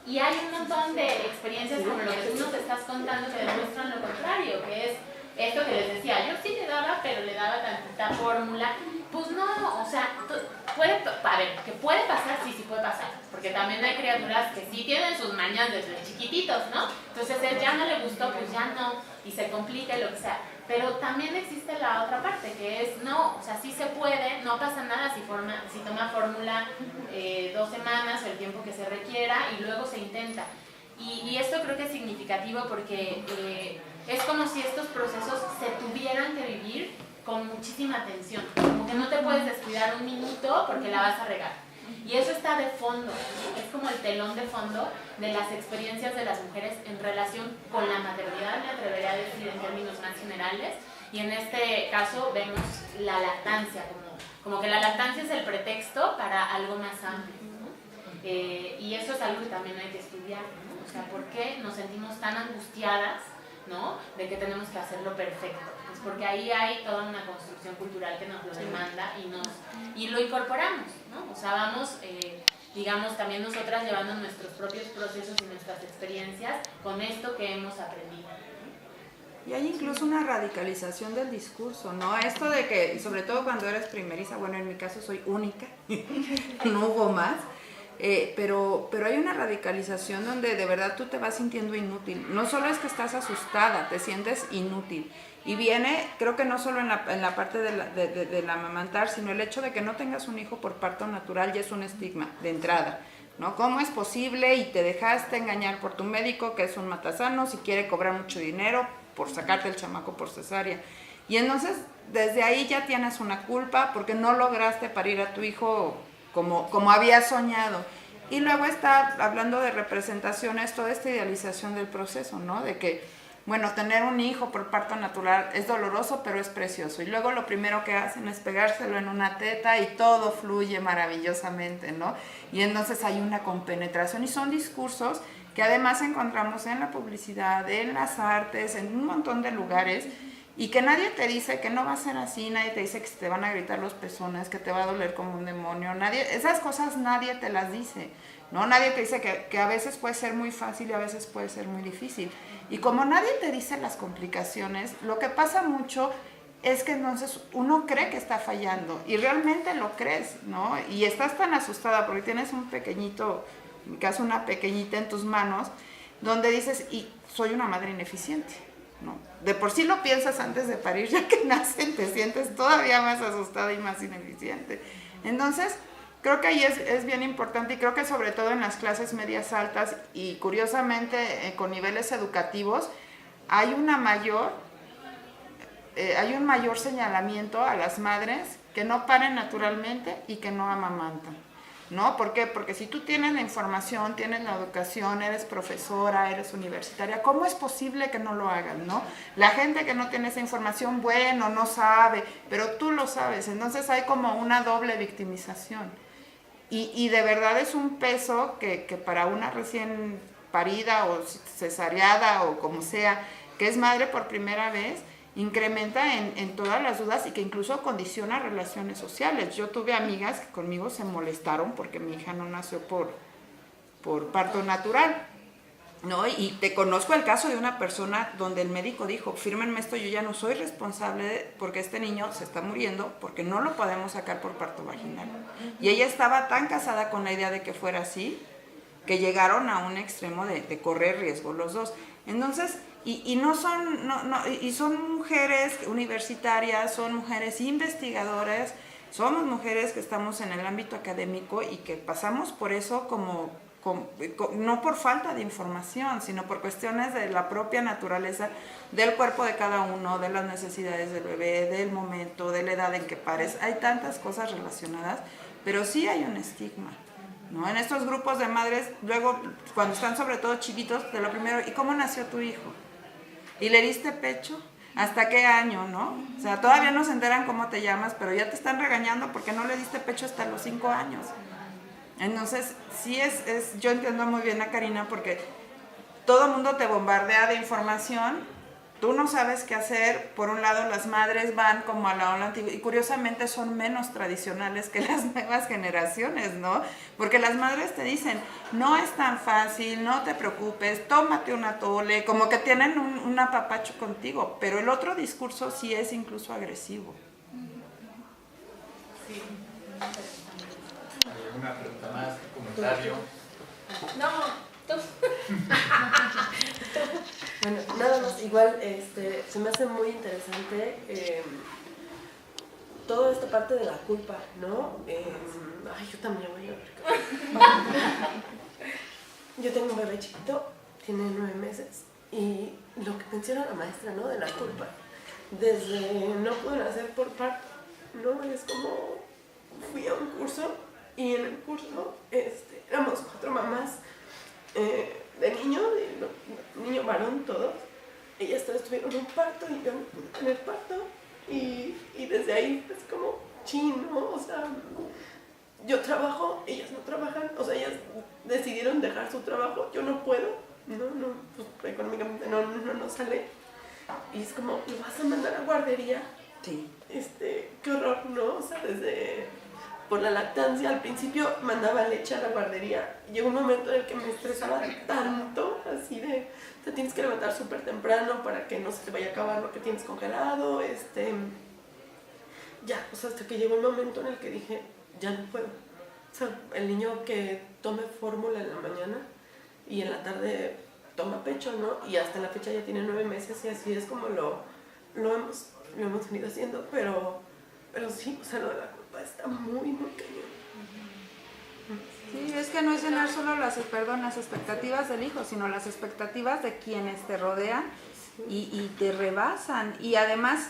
Y hay un montón de experiencias como lo que tú nos estás contando que demuestran lo contrario, que es esto que les decía, yo sí le daba, pero le daba tantita fórmula. Pues no, o sea, a ver, que puede pasar, sí puede pasar, porque también hay criaturas que sí tienen sus mañas desde chiquititos, ¿no? Entonces él ya no le gustó, pues ya no, y se complica lo que sea. Pero también existe la otra parte, que es, no, o sea, sí se puede, no pasa nada si toma fórmula 2 semanas o el tiempo que se requiera y luego se intenta. Y esto creo que es significativo porque es como si estos procesos se tuvieran que vivir con muchísima atención, como que no te puedes descuidar un minuto porque la vas a regar. Y eso está de fondo, es como el telón de fondo de las experiencias de las mujeres en relación con la maternidad, me atrevería a decir en términos más generales, y en este caso vemos la lactancia, como que la lactancia es el pretexto para algo más amplio, ¿no? Y eso es algo que también hay que estudiar, ¿no? O sea, ¿por qué nos sentimos tan angustiadas, ¿no? De que tenemos que hacerlo perfecto? Pues porque ahí hay toda una construcción cultural que nos lo demanda y lo incorporamos, ¿no? O sea, vamos, digamos, también nosotras llevando nuestros propios procesos y nuestras experiencias con esto que hemos aprendido. Y hay incluso una radicalización del discurso, ¿no? Esto de que, sobre todo cuando eres primeriza, bueno, en mi caso soy única, no hubo más, pero hay una radicalización donde de verdad tú te vas sintiendo inútil. No solo es que estás asustada, te sientes inútil. Y viene, creo que no solo en la parte de la amamantar, sino el hecho de que no tengas un hijo por parto natural ya es un estigma de entrada, ¿no? ¿Cómo es posible? Y te dejaste engañar por tu médico, que es un matasanos y quiere cobrar mucho dinero por sacarte el chamaco por cesárea. Y entonces, desde ahí ya tienes una culpa porque no lograste parir a tu hijo como habías soñado. Y luego está hablando de representaciones, toda esta idealización del proceso, ¿no? De que, bueno, tener un hijo por parto natural es doloroso, pero es precioso. Y luego lo primero que hacen es pegárselo en una teta y todo fluye maravillosamente, ¿no? Y entonces hay una compenetración y son discursos que además encontramos en la publicidad, en las artes, en un montón de lugares, y que nadie te dice que no va a ser así, nadie te dice que te van a gritar los pezones, que te va a doler como un demonio, esas cosas nadie te las dice, ¿no? Nadie te dice que a veces puede ser muy fácil y a veces puede ser muy difícil. Y como nadie te dice las complicaciones, lo que pasa mucho es que entonces uno cree que está fallando y realmente lo crees, ¿no? Y estás tan asustada porque tienes un pequeñito, en mi caso una pequeñita en tus manos, donde dices, y soy una madre ineficiente, ¿no? De por sí lo piensas antes de parir, ya que nacen te sientes todavía más asustada y más ineficiente. Entonces, creo que ahí es bien importante y creo que sobre todo en las clases medias altas y curiosamente con niveles educativos hay un mayor señalamiento a las madres que no paren naturalmente y que no amamantan, ¿no? ¿Por qué? Porque si tú tienes la información, tienes la educación, eres profesora, eres universitaria, ¿cómo es posible que no lo hagan, no? La gente que no tiene esa información, bueno, no sabe, pero tú lo sabes, entonces hay como una doble victimización. Y de verdad es un peso que para una recién parida o cesareada o como sea, que es madre por primera vez, incrementa en todas las dudas y que incluso condiciona relaciones sociales. Yo tuve amigas que conmigo se molestaron porque mi hija no nació por parto natural, ¿no? Y te conozco el caso de una persona donde el médico dijo, fírmenme esto, yo ya no soy responsable porque este niño se está muriendo porque no lo podemos sacar por parto vaginal. Y ella estaba tan casada con la idea de que fuera así, que llegaron a un extremo de correr riesgo los dos. Entonces, son mujeres universitarias, son mujeres investigadoras, somos mujeres que estamos en el ámbito académico y que pasamos por eso como no por falta de información, sino por cuestiones de la propia naturaleza del cuerpo de cada uno, de las necesidades del bebé, del momento, de la edad en que pares. Hay tantas cosas relacionadas, pero sí hay un estigma, ¿no? En estos grupos de madres, luego, cuando están sobre todo chiquitos, de lo primero, ¿y cómo nació tu hijo? ¿Y le diste pecho? ¿Hasta qué año, no? O sea, todavía no se enteran cómo te llamas, pero ya te están regañando porque no le diste pecho hasta los 5 años. Entonces, sí yo entiendo muy bien a Karina porque todo el mundo te bombardea de información, tú no sabes qué hacer. Por un lado, las madres van como a la ola antigua y curiosamente son menos tradicionales que las nuevas generaciones, ¿no? Porque las madres te dicen, no es tan fácil, no te preocupes, tómate una tole, como que tienen un apapacho contigo, pero el otro discurso sí es incluso agresivo. Sí. ¿Alguna pregunta más? ¿Comentario? No, tú. Bueno, nada más, igual se me hace muy interesante toda esta parte de la culpa, ¿no? Ay, yo también voy a Yo tengo un bebé chiquito, tiene 9 meses, y lo que menciona la maestra, ¿no? De la culpa, desde no pude nacer por parto, ¿no? Es como fui a un curso y en el curso éramos 4 mamás de niño varón todos. Ellas 3 tuvieron un parto y yo no pude tener parto y desde ahí es como chino, o sea, yo trabajo, ellas no trabajan, o sea, ellas decidieron dejar su trabajo, yo no puedo, pues, económicamente no sale, y es como, ¿lo vas a mandar a guardería? Sí. Qué horror, ¿no? O sea, desde por la lactancia, al principio mandaba leche a la guardería. Llegó un momento en el que me estresaba tanto, así de, te tienes que levantar súper temprano para que no se te vaya a acabar lo que tienes congelado, ya, o sea, hasta que llegó un momento en el que dije, ya no puedo. O sea, el niño que tome fórmula en la mañana y en la tarde toma pecho, ¿no? Y hasta la fecha ya tiene 9 meses y así es como lo hemos venido haciendo, pero sí, o sea, lo de la culpa está muy, muy cañón. Sí, es que no es llenar solo las expectativas del hijo, sino las expectativas de quienes te rodean y te rebasan. Y además,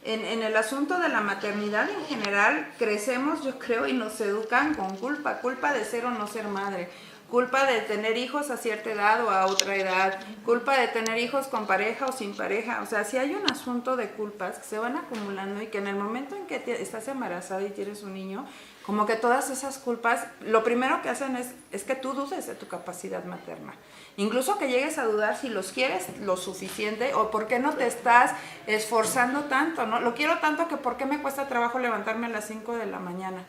en el asunto de la maternidad en general, crecemos, yo creo, y nos educan con culpa de ser o no ser madre, culpa de tener hijos a cierta edad o a otra edad, culpa de tener hijos con pareja o sin pareja. O sea, sí hay un asunto de culpas que se van acumulando y que en el momento en que estás embarazada y tienes un niño, como que todas esas culpas, lo primero que hacen es que tú dudes de tu capacidad materna. Incluso que llegues a dudar si los quieres lo suficiente o por qué no te estás esforzando tanto, ¿no? Lo quiero tanto que por qué me cuesta trabajo levantarme a las 5 de la mañana.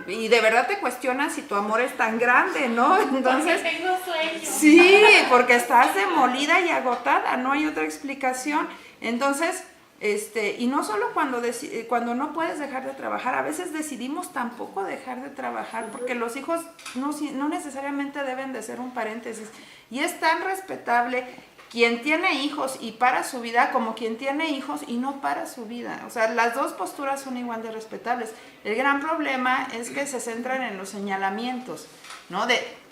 Y de verdad te cuestionas si tu amor es tan grande, ¿no? Entonces, porque tengo sueño. Sí, porque estás demolida y agotada, no hay otra explicación. Entonces, y no solo cuando no puedes dejar de trabajar, a veces decidimos tampoco dejar de trabajar porque los hijos no necesariamente deben de ser un paréntesis. Y es tan respetable quien tiene hijos y para su vida como quien tiene hijos y no para su vida. O sea, las dos posturas son igual de respetables. El gran problema es que se centran en los señalamientos, ¿no?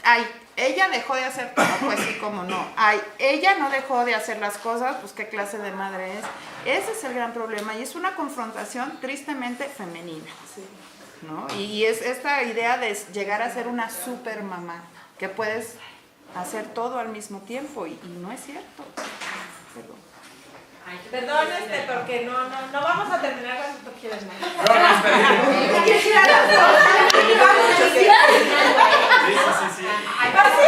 Ay, ella dejó de hacer todo, pues sí, cómo no. Ay, ella no dejó de hacer las cosas, pues qué clase de madre es. Ese es el gran problema y es una confrontación tristemente femenina, ¿no? Y es esta idea de llegar a ser una super mamá, que puedes hacer todo al mismo tiempo y no es cierto. Ay, perdón, porque no vamos a terminar cuando tú quieres más. No, está bien. ¿No quieres ir a las dos? Sí. Ay, sí.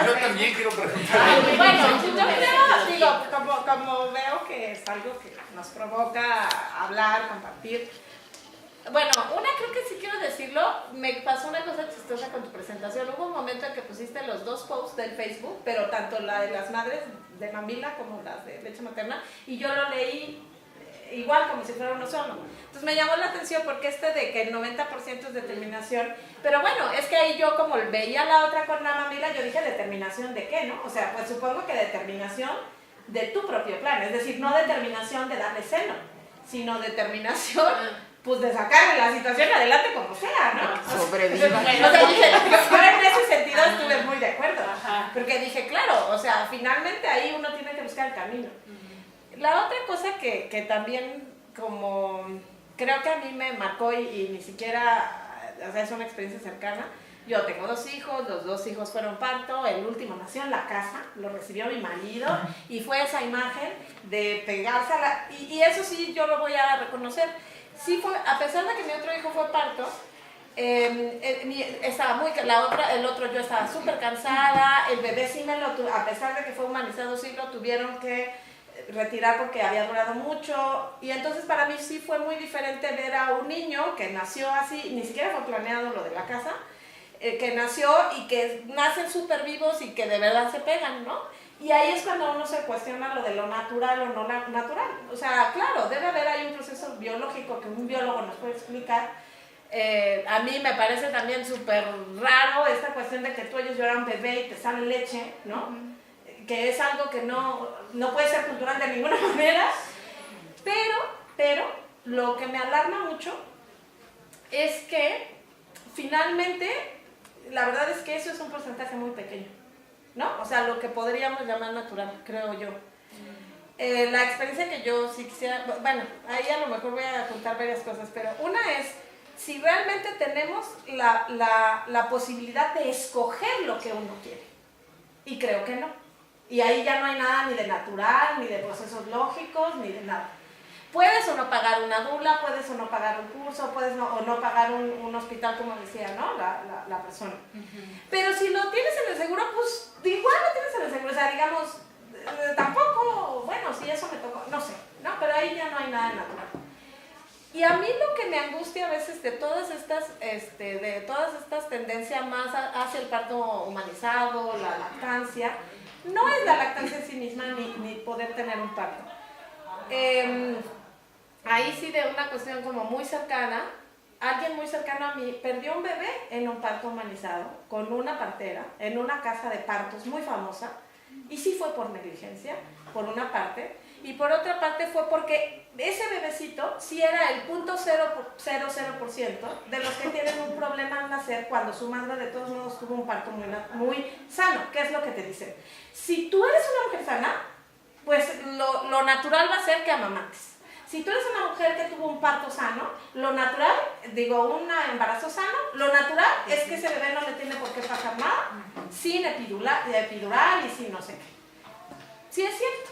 Yo también quiero preguntar. Bueno, yo creo, digo, como veo que es algo que nos provoca hablar, compartir. Bueno, creo que sí quiero decirlo, me pasó una cosa chistosa con tu presentación. Hubo un momento en que pusiste los 2 posts del Facebook, pero tanto la de las madres de mamila como las de leche materna, y yo lo leí igual, como si fuera uno solo. Entonces me llamó la atención porque de que el 90% es determinación, pero bueno, es que ahí yo como veía la otra con la mamila, yo dije, ¿determinación de qué, no? O sea, pues supongo que determinación de tu propio plan, es decir, no determinación de darle seno, sino determinación pues de sacar la situación adelante como sea, ¿no? Sobreviva. O sea, dije, yo en ese sentido estuve muy de acuerdo, porque dije, claro, o sea, finalmente ahí uno tiene que buscar el camino. La otra cosa que también como creo que a mí me marcó y ni siquiera, o sea, es una experiencia cercana. Yo tengo 2 hijos, los 2 hijos fueron parto, el último nació en la casa, lo recibió mi marido y fue esa imagen de pegarse a la... Y eso sí, yo lo voy a reconocer. Sí fue, a pesar de que mi otro hijo fue parto, estaba el otro yo estaba súper cansada, el bebé sí a pesar de que fue humanizado, sí lo tuvieron que retirar porque había durado mucho, y entonces para mí sí fue muy diferente ver a un niño que nació así, ni siquiera fue planeado lo de la casa, que nació y que nacen súper vivos y que de verdad se pegan, ¿no? Y ahí es cuando uno se cuestiona lo de lo natural o no natural. O sea, claro, debe haber ahí un proceso biológico que un biólogo nos puede explicar. A mí me parece también súper raro esta cuestión de que tú oyes llorar a un bebé y te sale leche, ¿no? Que es algo que no puede ser cultural de ninguna manera. Pero lo que me alarma mucho es que finalmente la verdad es que eso es un porcentaje muy pequeño, ¿no? O sea, lo que podríamos llamar natural, creo yo. La experiencia que yo sí quisiera, bueno, ahí a lo mejor voy a contar varias cosas, pero una es si realmente tenemos la posibilidad de escoger lo que uno quiere. Y creo que no. Y ahí ya no hay nada ni de natural, ni de procesos lógicos, ni de nada. Puedes o no pagar una dula, puedes o no pagar un curso, puedes o no pagar un hospital, como decía, ¿no? La persona. Pero si lo tienes en el seguro, pues igual lo tienes en el seguro. O sea, digamos, tampoco, bueno, si eso me tocó, no sé, ¿no? Pero ahí ya no hay nada natural. Y a mí lo que me angustia a veces de todas estas tendencias más hacia el parto humanizado, la lactancia, no es la lactancia en sí misma ni poder tener un parto. Ahí sí de una cuestión como muy cercana, alguien muy cercano a mí perdió un bebé en un parto humanizado con una partera en una casa de partos muy famosa, y sí fue por negligencia, por una parte, y por otra parte fue porque ese bebecito sí era el 0.00% de los que tienen un problema al nacer cuando su madre de todos modos tuvo un parto muy sano. ¿Qué es lo que te dicen? Si tú eres una mujer sana, pues lo natural va a ser que amamantes. Si tú eres una mujer que tuvo un parto sano, lo natural, un embarazo sano, lo natural es que ese bebé no le tiene por qué pasar nada, sin epidural y sin no sé qué. Sí es cierto,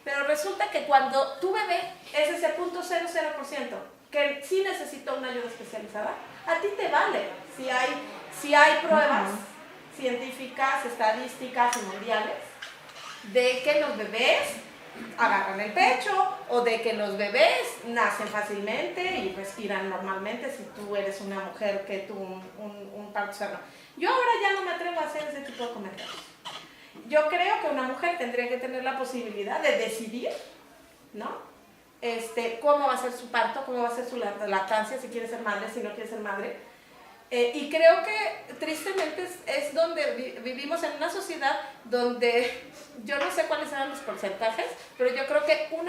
pero resulta que cuando tu bebé es ese 0.00% que sí necesita una ayuda especializada, a ti te vale. Si hay pruebas científicas, estadísticas y mundiales de que los bebés agarran el pecho o de que los bebés nacen fácilmente y respiran normalmente si tú eres una mujer que tuvo un parto sano. Yo ahora ya no me atrevo a hacer ese tipo de comentarios. Yo creo que una mujer tendría que tener la posibilidad de decidir, ¿no? Cómo va a ser su parto, cómo va a ser su lactancia, si quiere ser madre, si no quiere ser madre. Y creo que tristemente es donde vivimos en una sociedad donde yo no sé cuáles eran los porcentajes, pero yo creo que un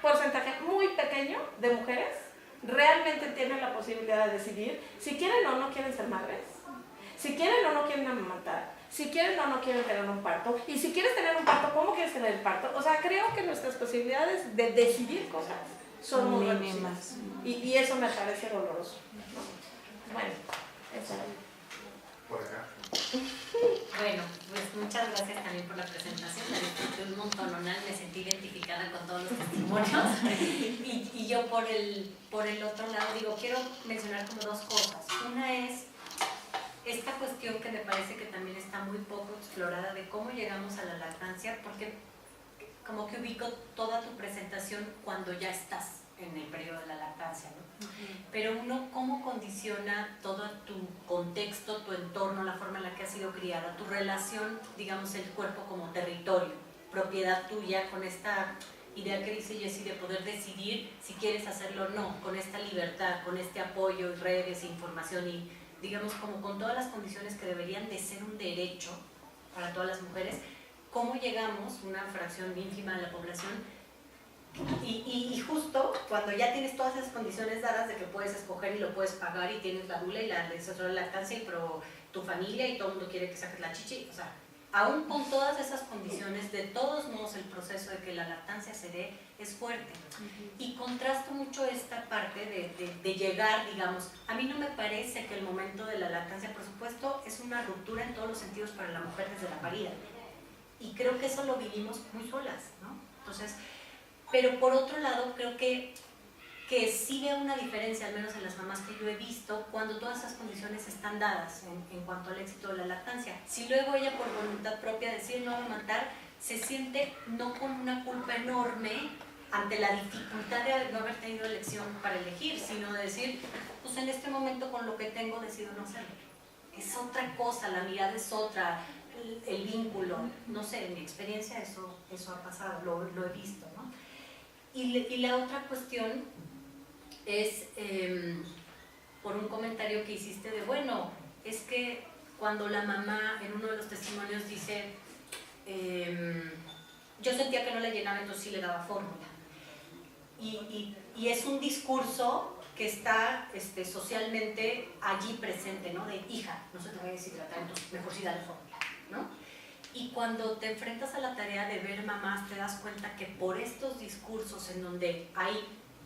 porcentaje muy pequeño de mujeres realmente tienen la posibilidad de decidir si quieren o no quieren ser madres, si quieren o no quieren amamantar, si quieren o no quieren tener un parto, y si quieres tener un parto, ¿cómo quieres tener el parto? O sea, creo que nuestras posibilidades de decidir cosas son muy mínimas, y eso me parece doloroso, ¿no? Bueno, eso. Por acá. Bueno, pues muchas gracias también por la presentación, la disfruté un montón, ¿no? Me sentí identificada con todos los testimonios y yo por el otro lado quiero mencionar como 2 cosas. Una es esta cuestión que me parece que también está muy poco explorada de cómo llegamos a la lactancia, porque como que ubico toda tu presentación cuando ya estás en el periodo de la lactancia, ¿no? Pero uno, ¿cómo condiciona todo tu contexto, tu entorno, la forma en la que has sido criada, tu relación, digamos, el cuerpo como territorio, propiedad tuya, con esta idea que dice Jessie de poder decidir si quieres hacerlo o no, con esta libertad, con este apoyo, redes, información y, digamos, como con todas las condiciones que deberían de ser un derecho para todas las mujeres? ¿Cómo llegamos, una fracción ínfima de la población, Y justo cuando ya tienes todas esas condiciones dadas de que puedes escoger y lo puedes pagar y tienes la dula y la lactancia y tu familia y todo el mundo quiere que saques la chichi, o sea, aún con todas esas condiciones, de todos modos el proceso de que la lactancia se dé es fuerte. Y contrasto mucho esta parte de llegar, digamos, a mí no me parece que el momento de la lactancia, por supuesto, es una ruptura en todos los sentidos para la mujer desde la parida. Y creo que eso lo vivimos muy solas, ¿no? Entonces, pero por otro lado, creo que sí veo una diferencia, al menos en las mamás que yo he visto, cuando todas esas condiciones están dadas en cuanto al éxito de la lactancia. Si luego ella por voluntad propia decide no amamantar, se siente no con una culpa enorme ante la dificultad de no haber tenido elección para elegir, sino de decir, pues en este momento con lo que tengo decido no hacerlo. Es otra cosa, la mirada es otra, el vínculo, no sé, en mi experiencia eso ha pasado, lo he visto, ¿no? Y la otra cuestión es por un comentario que hiciste de, bueno, es que cuando la mamá en uno de los testimonios dice, yo sentía que no le llenaba, entonces sí le daba fórmula. Y es un discurso que está socialmente allí presente, ¿no? De hija, no se te vaya a deshidratar, entonces mejor sí dale fórmula, ¿no? Y cuando te enfrentas a la tarea de ver mamás, te das cuenta que por estos discursos en donde hay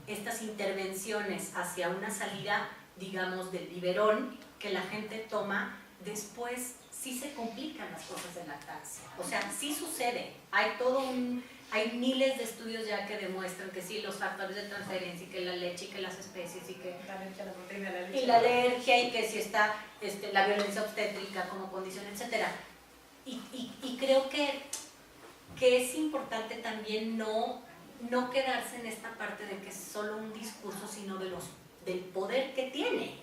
estas intervenciones hacia una salida, digamos, del biberón que la gente toma, después sí se complican las cosas de lactancia. O sea, sí sucede. Hay miles de estudios ya que demuestran que sí, los factores de transferencia, y que la leche, y que las especies, y que La alergia a la proteína, la leche. y la alergia, y que si está la violencia obstétrica como condición, etc. Y creo que es importante también no quedarse en esta parte de que es solo un discurso, sino del poder que tiene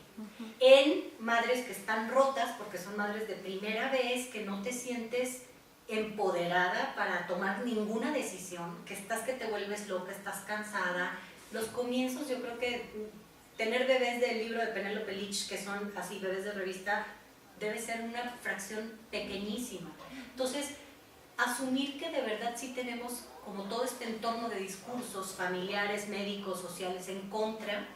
en madres que están rotas, porque son madres de primera vez, que no te sientes empoderada para tomar ninguna decisión, que te vuelves loca, estás cansada. Los comienzos, yo creo que tener bebés del libro de Penélope Leach, que son así bebés de revista, debe ser una fracción pequeñísima. Entonces, asumir que de verdad sí tenemos como todo este entorno de discursos familiares, médicos, sociales en contra,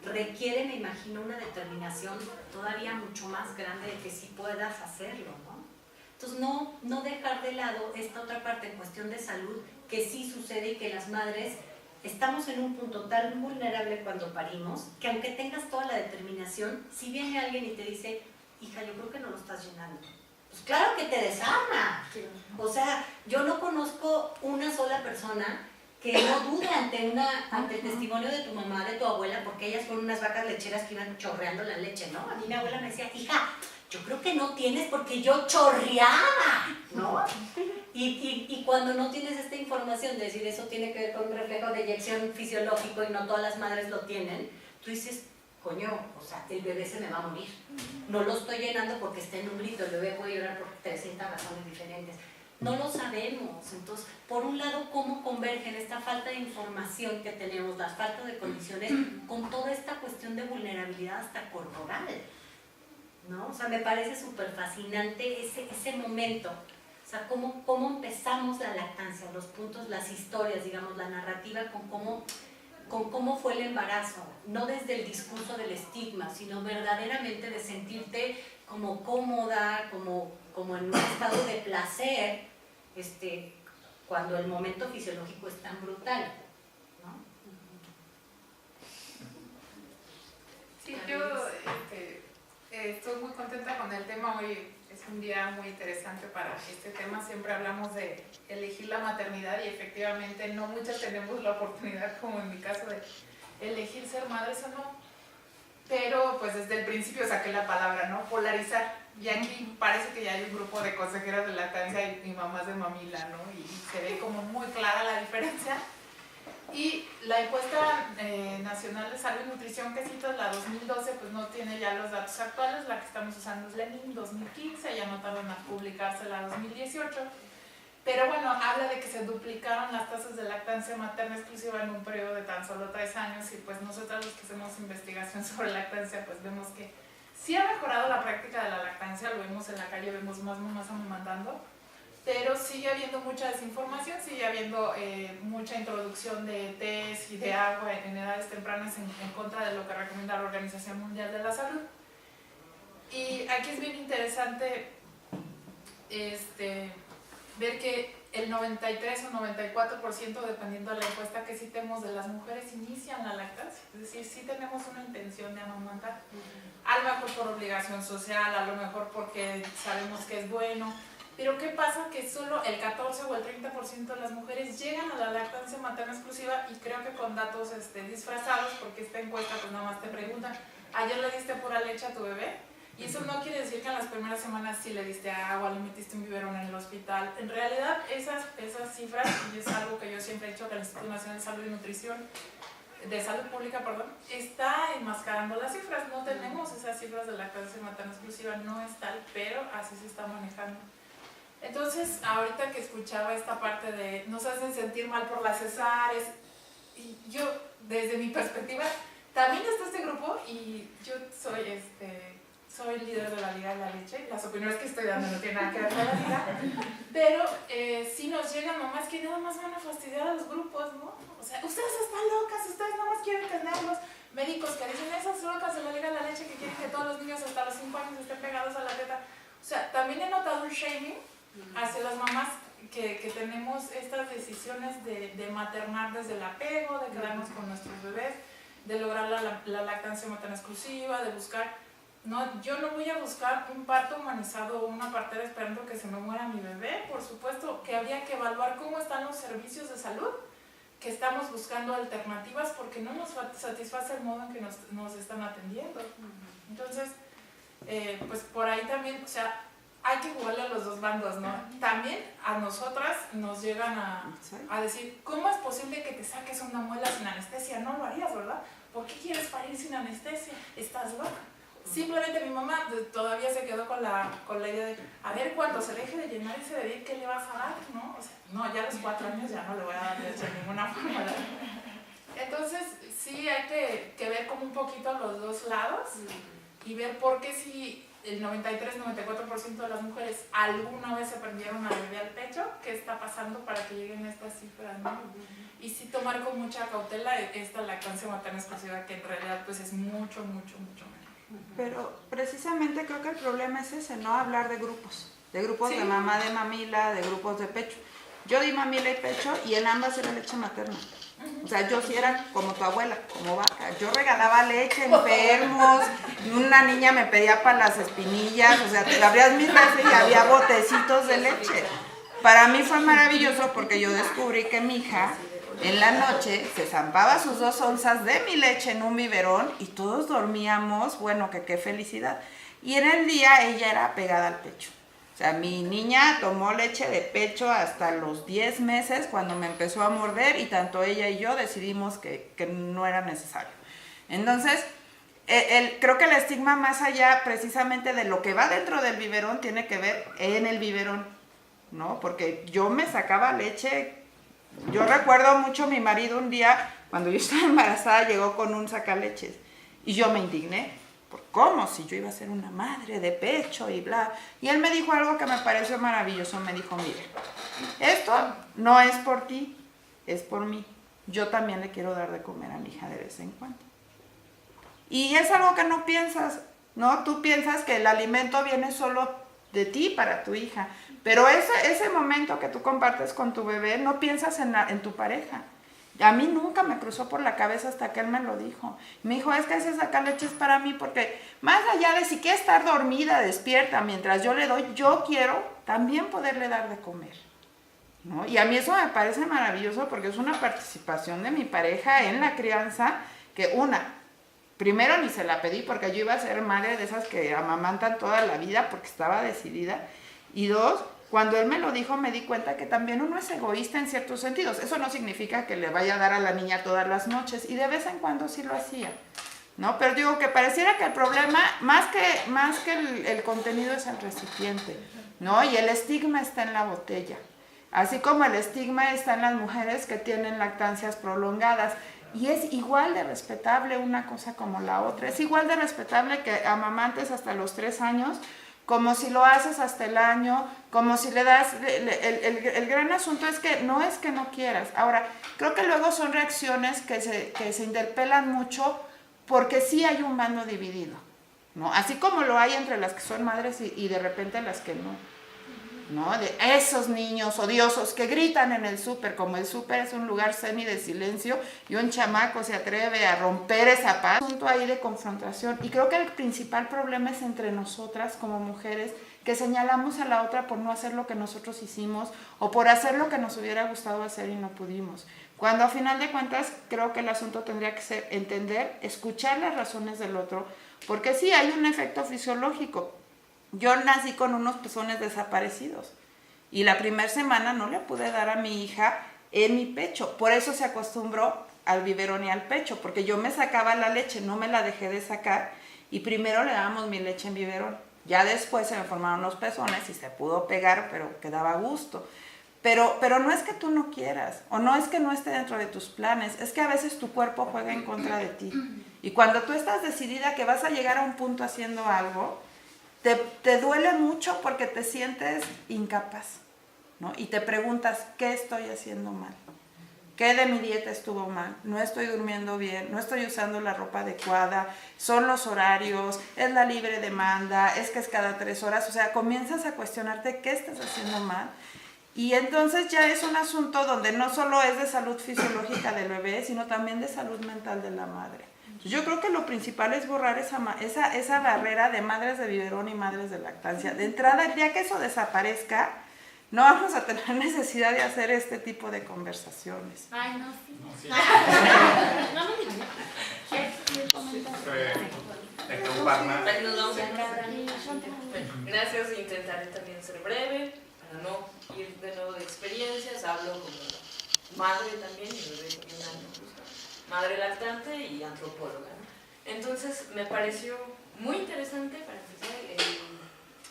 requiere, me imagino, una determinación todavía mucho más grande de que sí puedas hacerlo, ¿no? Entonces, no dejar de lado esta otra parte en cuestión de salud, que sí sucede y que las madres estamos en un punto tan vulnerable cuando parimos, que aunque tengas toda la determinación, si viene alguien y te dice, hija, yo creo que no lo estás llenando, pues claro que te desarma. O sea, yo no conozco una sola persona que no dude ante el testimonio de tu mamá, de tu abuela, porque ellas fueron unas vacas lecheras que iban chorreando la leche, ¿no? A mí mi abuela me decía, hija, yo creo que no tienes porque yo chorreaba, ¿no? Y cuando no tienes esta información de decir eso tiene que ver con un reflejo de eyección fisiológico y no todas las madres lo tienen, tú dices, coño, o sea, el bebé se me va a morir. No lo estoy llenando porque está en un grito, el bebé puede llorar por 300 razones diferentes. No lo sabemos. Entonces, por un lado, ¿cómo convergen esta falta de información que tenemos, las faltas de condiciones, con toda esta cuestión de vulnerabilidad hasta corporal? ¿No? O sea, me parece súper fascinante ese momento. O sea, cómo empezamos la lactancia, los puntos, las historias, digamos, la narrativa con cómo fue el embarazo, no desde el discurso del estigma, sino verdaderamente de sentirte como cómoda, como en un estado de placer, cuando el momento fisiológico es tan brutal, ¿no? Sí, yo estoy muy contenta con el tema hoy. Es un día muy interesante para este tema. Siempre hablamos de elegir la maternidad y efectivamente no muchas tenemos la oportunidad, como en mi caso, de elegir ser madres o no. Pero pues desde el principio saqué la palabra, ¿no? Polarizar. Y aquí parece que ya hay un grupo de consejeras de lactancia y mamás de mamila, ¿no? Y se ve como muy clara la diferencia. Y la encuesta nacional de salud y nutrición que citas, la 2012, pues no tiene ya los datos actuales. La que estamos usando es Lenin 2015, ya no tardan a publicarse la 2018. Pero bueno, habla de que se duplicaron las tasas de lactancia materna exclusiva en un periodo de tan solo 3 años. Y pues nosotros los que hacemos investigación sobre lactancia, pues vemos que sí ha mejorado la práctica de la lactancia. Lo vemos en la calle, vemos más mamás amamantando. pero sigue habiendo mucha desinformación, sigue habiendo mucha introducción de tés y de agua en edades tempranas en contra de lo que recomienda la Organización Mundial de la Salud. Y aquí es bien interesante ver que el 93 o 94%, dependiendo de la encuesta que citemos, de las mujeres inician la lactancia. Es decir, sí tenemos una intención de amamantar. A lo mejor por obligación social, a lo mejor porque sabemos que es bueno. Pero ¿qué pasa? Que solo el 14 o el 30% de las mujeres llegan a la lactancia materna exclusiva, y creo que con datos disfrazados, porque esta encuesta pues nada más te preguntan, ¿ayer le diste pura leche a tu bebé? Y eso no quiere decir que en las primeras semanas sí le diste agua, le metiste un biberón en el hospital. En realidad esas cifras, y es algo que yo siempre he dicho que el Instituto Nacional de Salud y Nutrición, de Salud Pública, está enmascarando las cifras. No tenemos esas cifras de lactancia materna exclusiva, no es tal, pero así se está manejando. Entonces, ahorita que escuchaba esta parte de nos hacen sentir mal por las cesáreas, y yo, desde mi perspectiva, también está este grupo, y yo soy líder de la Liga de la Leche. Las opiniones que estoy dando no tienen nada que ver con la liga, pero sí nos llegan mamás que nada más van a fastidiar a los grupos, ¿no? O sea, ustedes están locas, ustedes nada más quieren tenerlos. Médicos que dicen, esas locas de la Liga de la Leche que quieren que todos los niños hasta los 5 años estén pegados a la teta. O sea, también he notado un shaming hacia las mamás que tenemos estas decisiones de maternar desde el apego, de quedarnos con nuestros bebés, de lograr la lactancia materna exclusiva, de buscar... No, yo no voy a buscar un parto humanizado o una partera esperando que se me muera mi bebé. Por supuesto que habría que evaluar cómo están los servicios de salud, que estamos buscando alternativas porque no nos satisface el modo en que nos están atendiendo. Entonces, pues por ahí también, o sea, hay que jugarle a los dos bandos, ¿no? También a nosotras nos llegan a decir, ¿cómo es posible que te saques una muela sin anestesia? No lo harías, ¿verdad? ¿Por qué quieres parir sin anestesia? ¿Estás loca? Simplemente mi mamá todavía se quedó con la idea de, a ver, cuando se deje de llenar ese bebé, ¿qué le vas a dar? ¿No? O sea, no, ya a los 4 años ya no le voy a dar leche de ninguna forma. Entonces, sí hay que ver como un poquito los dos lados y ver por qué si el 93-94% de las mujeres alguna vez se prendieron a bebé al pecho, qué está pasando para que lleguen estas cifras, ¿no? Y sí tomar con mucha cautela esta lactancia materna exclusiva, que en realidad pues es mucho menor. Pero precisamente creo que el problema es ese, no hablar de grupos Sí. de mamá de mamila, de grupos de pecho. Yo di mamila y pecho y en ambas era leche materna. O sea, yo sí era como tu abuela, como vaca. Yo regalaba leche a enfermos, y una niña me pedía para las espinillas, o sea, te la abrías 1000 veces y había botecitos de leche. Para mí fue maravilloso porque yo descubrí que mi hija en la noche se zampaba sus 2 onzas de mi leche en un biberón y todos dormíamos, bueno, que qué felicidad. Y en el día ella era pegada al pecho. O sea, mi niña tomó leche de pecho hasta los 10 meses cuando me empezó a morder y tanto ella y yo decidimos que no era necesario. Entonces, creo que el estigma más allá precisamente de lo que va dentro del biberón tiene que ver en el biberón, ¿no? Porque yo me sacaba leche. Yo recuerdo mucho a mi marido un día, cuando yo estaba embarazada, llegó con un sacaleches y yo me indigné. ¿Por cómo? Si yo iba a ser una madre de pecho y bla. Y él me dijo algo que me pareció maravilloso. Me dijo, mire, esto no es por ti, es por mí. Yo también le quiero dar de comer a mi hija de vez en cuando. Y es algo que no piensas, ¿no? Tú piensas que el alimento viene solo de ti para tu hija. Pero ese momento que tú compartes con tu bebé, no piensas en tu pareja. A mí nunca me cruzó por la cabeza hasta que él me lo dijo. Me dijo, es que ese sacaleche es para mí, porque más allá de si quiere estar dormida, despierta, mientras yo le doy, yo quiero también poderle dar de comer, ¿no? Y a mí eso me parece maravilloso porque es una participación de mi pareja en la crianza que primero ni se la pedí porque yo iba a ser madre de esas que amamantan toda la vida porque estaba decidida. Y 2, cuando él me lo dijo, me di cuenta que también uno es egoísta en ciertos sentidos. Eso no significa que le vaya a dar a la niña todas las noches, y de vez en cuando sí lo hacía, ¿no? Pero digo que pareciera que el problema, más que el contenido, es el recipiente, ¿no? Y el estigma está en la botella. Así como el estigma está en las mujeres que tienen lactancias prolongadas. Y es igual de respetable una cosa como la otra. Es igual de respetable que amamantes hasta los 3 años, como si lo haces hasta el año, como si le das, el gran asunto es que no quieras. Ahora, creo que luego son reacciones que se interpelan mucho porque sí hay un bando dividido, ¿no? Así como lo hay entre las que son madres y de repente las que no, de esos niños odiosos que gritan en el súper, como el súper es un lugar semi de silencio y un chamaco se atreve a romper esa paz. Un asunto ahí de confrontación, y creo que el principal problema es entre nosotras como mujeres, que señalamos a la otra por no hacer lo que nosotros hicimos o por hacer lo que nos hubiera gustado hacer y no pudimos. Cuando a final de cuentas creo que el asunto tendría que ser entender, escuchar las razones del otro, porque sí hay un efecto fisiológico. Yo nací con unos pezones desaparecidos y la primera semana no le pude dar a mi hija en mi pecho. Por eso se acostumbró al biberón y al pecho, porque yo me sacaba la leche, no me la dejé de sacar y primero le dábamos mi leche en biberón. Ya después se me formaron los pezones y se pudo pegar, pero quedaba a gusto. Pero no es que tú no quieras, o no es que no esté dentro de tus planes, es que a veces tu cuerpo juega en contra de ti. Y cuando tú estás decidida que vas a llegar a un punto haciendo algo, te duele mucho porque te sientes incapaz, ¿no? Y te preguntas, ¿qué estoy haciendo mal? ¿Qué de mi dieta estuvo mal? No estoy durmiendo bien, no estoy usando la ropa adecuada, son los horarios, es la libre demanda, es que es cada 3 horas. O sea, comienzas a cuestionarte qué estás haciendo mal. Y entonces ya es un asunto donde no solo es de salud fisiológica del bebé, sino también de salud mental de la madre. Yo creo que lo principal es borrar esa barrera de madres de biberón y madres de lactancia. De entrada, ya que eso desaparezca, no vamos a tener necesidad de hacer este tipo de conversaciones. Ay, no, sí. No, sí. No me digas. ¿Quieres comentar? Héctor Parma. Gracias, intentaré también ser breve, para no ir de nuevo de experiencias. Hablo como madre también, y bebé de 1 año justo. Madre lactante y antropóloga, ¿no? Entonces me pareció muy interesante para empezar el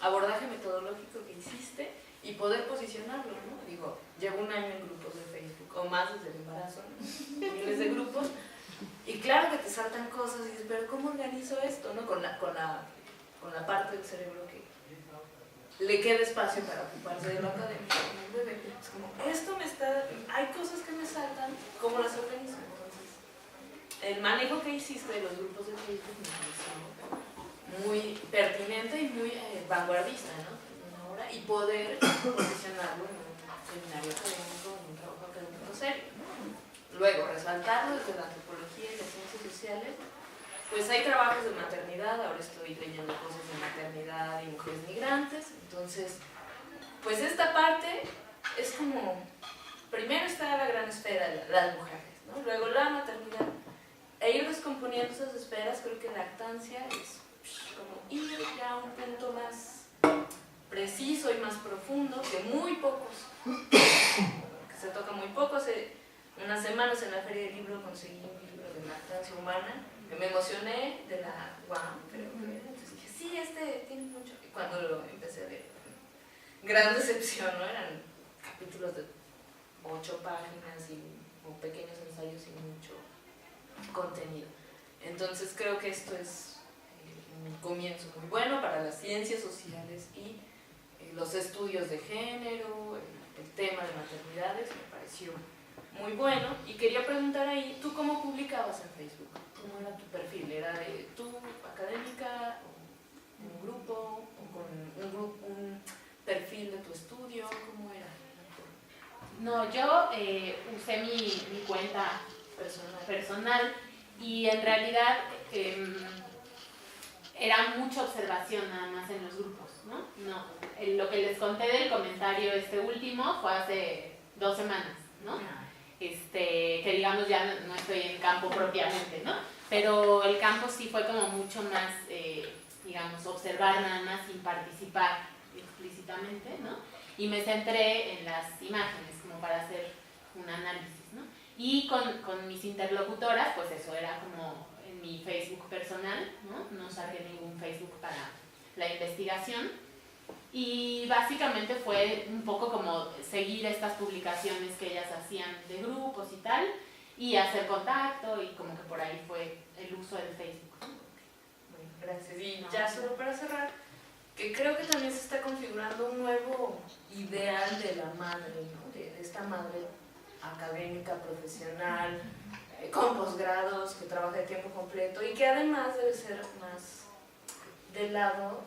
abordaje metodológico que hiciste y poder posicionarlo, ¿no? Digo, llevo 1 año en grupos de Facebook, o más desde el embarazo, ¿no? Miles de grupos, y claro que te saltan cosas y dices, pero ¿cómo organizo esto, no? Con la parte del cerebro que le queda espacio para ocuparse de lo académico con el bebé. Es como, hay cosas que me saltan, ¿cómo las organizo? El manejo que hiciste de los grupos de Facebook me pareció muy pertinente y muy vanguardista, ¿no? Y poder posicionarlo en un seminario académico, en un trabajo académico serio. Luego, resaltarlo desde la antropología y las ciencias sociales, pues hay trabajos de maternidad, ahora estoy leyendo cosas de maternidad y mujeres migrantes, entonces, pues esta parte es como, primero está la gran esfera de las mujeres, ¿no? Luego la maternidad, e ir descomponiendo esas esferas. Creo que lactancia es como ir ya a un punto más preciso y más profundo, que muy pocos, que se toca muy poco. Hace unas semanas en la Feria del Libro conseguí un libro de lactancia humana, que me emocioné, de la UAM, creo que era. Entonces dije, sí, este tiene mucho. Y cuando lo empecé a ver, gran decepción, ¿no? Eran capítulos de 8 páginas o pequeños ensayos y mucho contenido. Entonces creo que esto es un comienzo muy bueno para las ciencias sociales y los estudios de género, el tema de maternidades, me pareció muy bueno. Y quería preguntar ahí, ¿tú cómo publicabas en Facebook? ¿Cómo era tu perfil? ¿Era de tú, académica, o un grupo, o con un perfil de tu estudio? ¿Cómo era? No, yo usé mi cuenta personal y en realidad era mucha observación nada más en los grupos, ¿no? Lo que les conté del comentario último fue hace 2 semanas, ¿no? Que digamos ya no estoy en campo propiamente, ¿no? Pero el campo sí fue como mucho más, digamos, observar nada más sin participar explícitamente, ¿no? Y me centré en las imágenes como para hacer un análisis, ¿no? Y con mis interlocutoras, pues eso era como en mi Facebook personal, ¿no? No saqué ningún Facebook para la investigación. Y básicamente fue un poco como seguir estas publicaciones que ellas hacían de grupos y tal, y hacer contacto, y como que por ahí fue el uso del Facebook. Bueno, gracias. Y ya solo para cerrar, que creo que también se está configurando un nuevo ideal de la madre, ¿no? De esta madre académica, profesional, con posgrados, que trabaja de tiempo completo y que además debe ser más del lado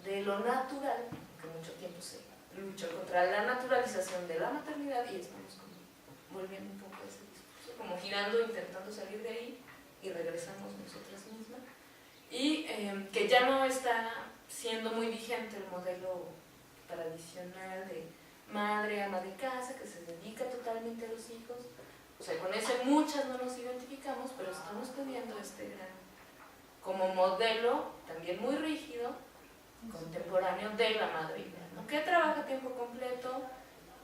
de lo natural, que mucho tiempo se luchó contra la naturalización de la maternidad y estamos como volviendo un poco a ese discurso, como girando, intentando salir de ahí y regresamos nosotras mismas. Y que ya no está siendo muy vigente el modelo tradicional de madre, ama de casa, que se dedica totalmente a los hijos. O sea, con ese muchas no nos identificamos, pero estamos teniendo este gran, como modelo también muy rígido, contemporáneo de la madre ideal, ¿no? Que trabaja a tiempo completo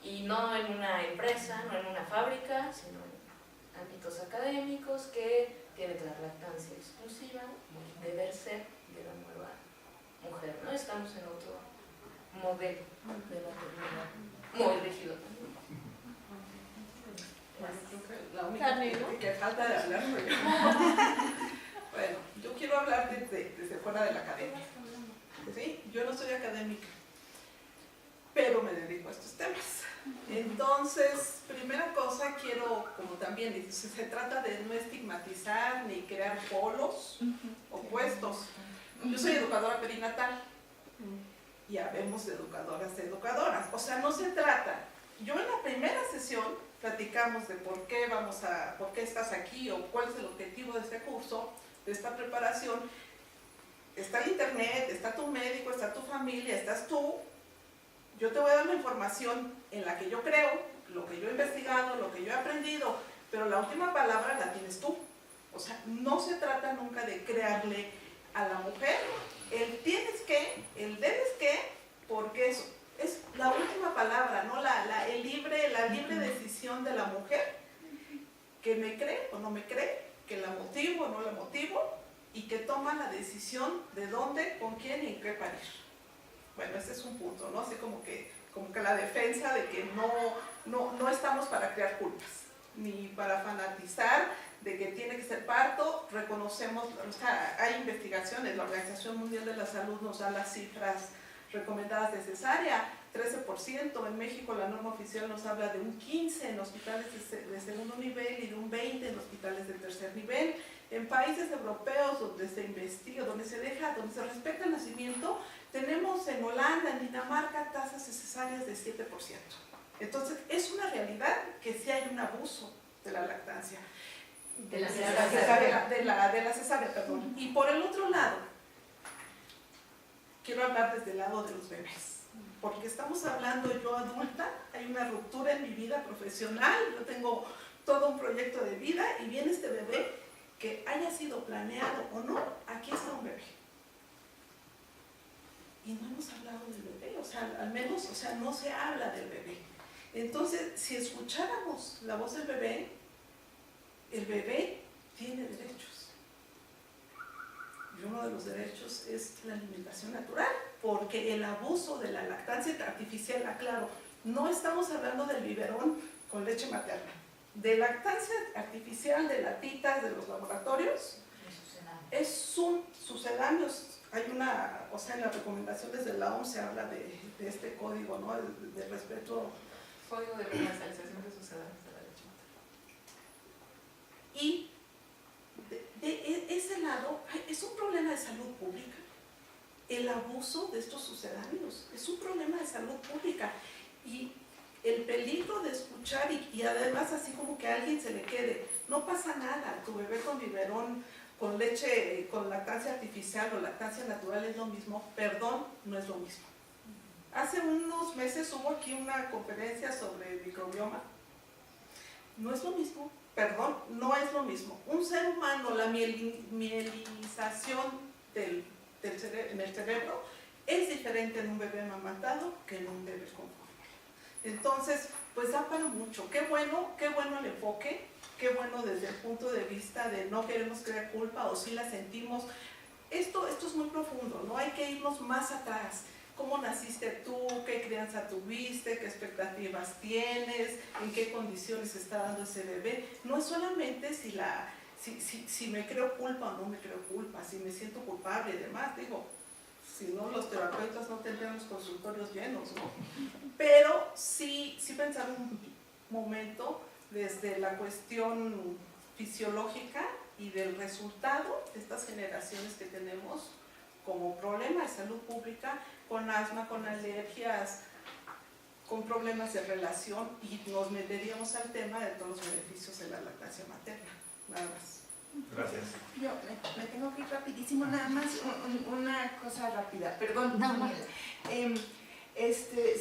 y no en una empresa, no en una fábrica, sino en ámbitos académicos, que tiene la lactancia exclusiva, como deber ser de la nueva mujer, ¿no? Estamos en otro modelo de maternidad muy rígido también. Bueno, creo que la única que falta de hablar soy yo. Bueno, yo quiero hablar desde fuera de la academia. ¿Sí? Yo no soy académica, pero me dedico a estos temas. Entonces, primera cosa, quiero, como también dice, se trata de no estigmatizar ni crear polos opuestos. Yo soy educadora perinatal y habemos educadoras. O sea, no se trata. Yo en la primera sesión platicamos de por qué estás aquí o cuál es el objetivo de este curso, de esta preparación. Está el internet, está tu médico, está tu familia, estás tú. Yo te voy a dar la información en la que yo creo, lo que yo he investigado, lo que yo he aprendido, pero la última palabra la tienes tú. O sea, no se trata nunca de crearle a la mujer el tienes que, el debes que, porque eso es la última palabra, ¿no? La libre decisión de la mujer, que me cree o no me cree, que la motivo o no la motivo, y que toma la decisión de dónde, con quién y en qué parir. Bueno, ese es un punto, ¿no? Así como que la defensa de que no estamos para crear culpas, ni para fanatizar de que tiene que ser parto. Reconocemos, o sea, hay investigaciones, la Organización Mundial de la Salud nos da las cifras recomendadas de cesárea, 13%, en México la norma oficial nos habla de un 15% en hospitales de segundo nivel y de un 20% en hospitales de tercer nivel. En países europeos donde se investiga, donde se respeta el nacimiento, tenemos en Holanda, en Dinamarca, tasas de cesáreas de 7%. Entonces, es una realidad que sí hay un abuso de la lactancia. De la cesárea, perdón. Y por el otro lado, quiero hablar desde el lado de los bebés, porque estamos hablando yo adulta, hay una ruptura en mi vida profesional, yo tengo todo un proyecto de vida y viene este bebé, que haya sido planeado o no, aquí está un bebé. Y no hemos hablado del bebé, o sea, al menos, o sea, no se habla del bebé. Entonces, si escucháramos la voz del bebé, el bebé tiene derechos. Y uno de los derechos es la alimentación natural, porque el abuso de la lactancia artificial, aclaro, no estamos hablando del biberón con leche materna, de lactancia artificial, de latitas, de los laboratorios, es un sucedáneo. Hay una, o sea, en las recomendaciones de la OMS se habla de este código, ¿no? De respeto. Código de comercialización de sucedáneos de la leche materna. Y de ese lado, es un problema de salud pública. El abuso de estos sucedáneos es un problema de salud pública. Y el peligro de escuchar y además así como que a alguien se le quede, no pasa nada, tu bebé con biberón, con leche, con lactancia artificial o lactancia natural es lo mismo, perdón, no es lo mismo. Hace unos meses hubo aquí una conferencia sobre el microbioma, no es lo mismo, perdón, no es lo mismo. Un ser humano, la mielinización en el cerebro es diferente en un bebé amamantado que en un bebé con fórmula. Entonces, pues da para mucho. Qué bueno el enfoque, qué bueno desde el punto de vista de no queremos crear culpa o si la sentimos. Esto es muy profundo, ¿no? Hay que irnos más atrás. ¿Cómo naciste tú? ¿Qué crianza tuviste? ¿Qué expectativas tienes? ¿En qué condiciones está dando ese bebé? No es solamente si me creo culpa o no me creo culpa, si me siento culpable y demás. Digo, Si no, los terapeutas no tendríamos consultorios llenos, ¿no? Pero sí pensar un momento desde la cuestión fisiológica y del resultado de estas generaciones que tenemos como problema de salud pública, con asma, con alergias, con problemas de relación, y nos meteríamos al tema de todos los beneficios de la lactancia materna. Nada más. Gracias. Yo me tengo que ir rapidísimo, nada más una cosa rápida, perdón. No.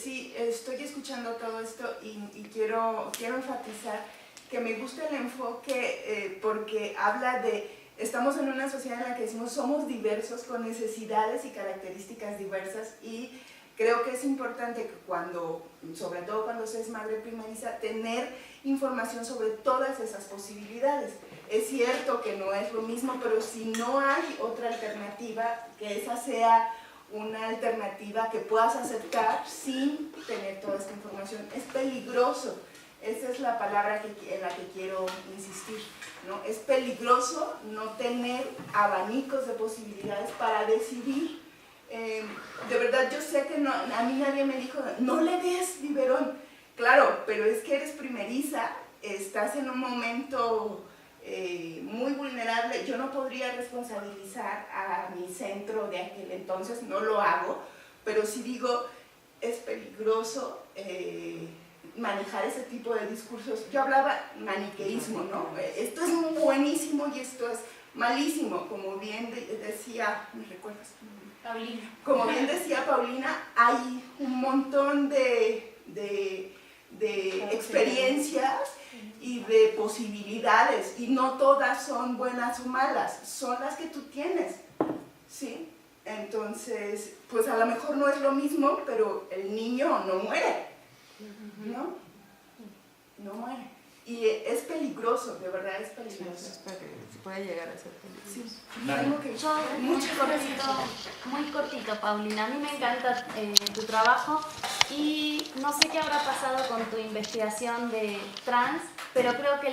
Sí, estoy escuchando todo esto y quiero enfatizar que me gusta el enfoque porque habla de, estamos en una sociedad en la que decimos somos diversos con necesidades y características diversas, y creo que es importante que sobre todo cuando se es madre primeriza, tener información sobre todas esas posibilidades. Es cierto que no es lo mismo, pero si no hay otra alternativa, que esa sea una alternativa que puedas aceptar sin tener toda esta información. Es peligroso, esa es la palabra en la que quiero insistir, ¿no? Es peligroso no tener abanicos de posibilidades para decidir. De verdad, yo sé que a mí nadie me dijo, no le des biberón. Claro, pero es que eres primeriza, estás en un momento muy vulnerable. Yo no podría responsabilizar a mi centro de aquel entonces, no lo hago, pero sí digo, es peligroso manejar ese tipo de discursos. Yo hablaba maniqueísmo, ¿no? Esto es buenísimo y esto es malísimo, como bien decía, ¿me recuerdas? Paulina. Como bien decía Paulina, hay un montón de experiencias y de posibilidades, y no todas son buenas o malas, son las que tú tienes, ¿sí? Entonces, pues a lo mejor no es lo mismo, pero el niño no muere, ¿no? No muere. Y es peligroso, de verdad es peligroso. Se puede llegar a ser peligroso. Sí. Tengo que... Yo, muy cortito, Paulina. A mí me encanta tu trabajo y no sé qué habrá pasado con tu investigación de trans, pero creo que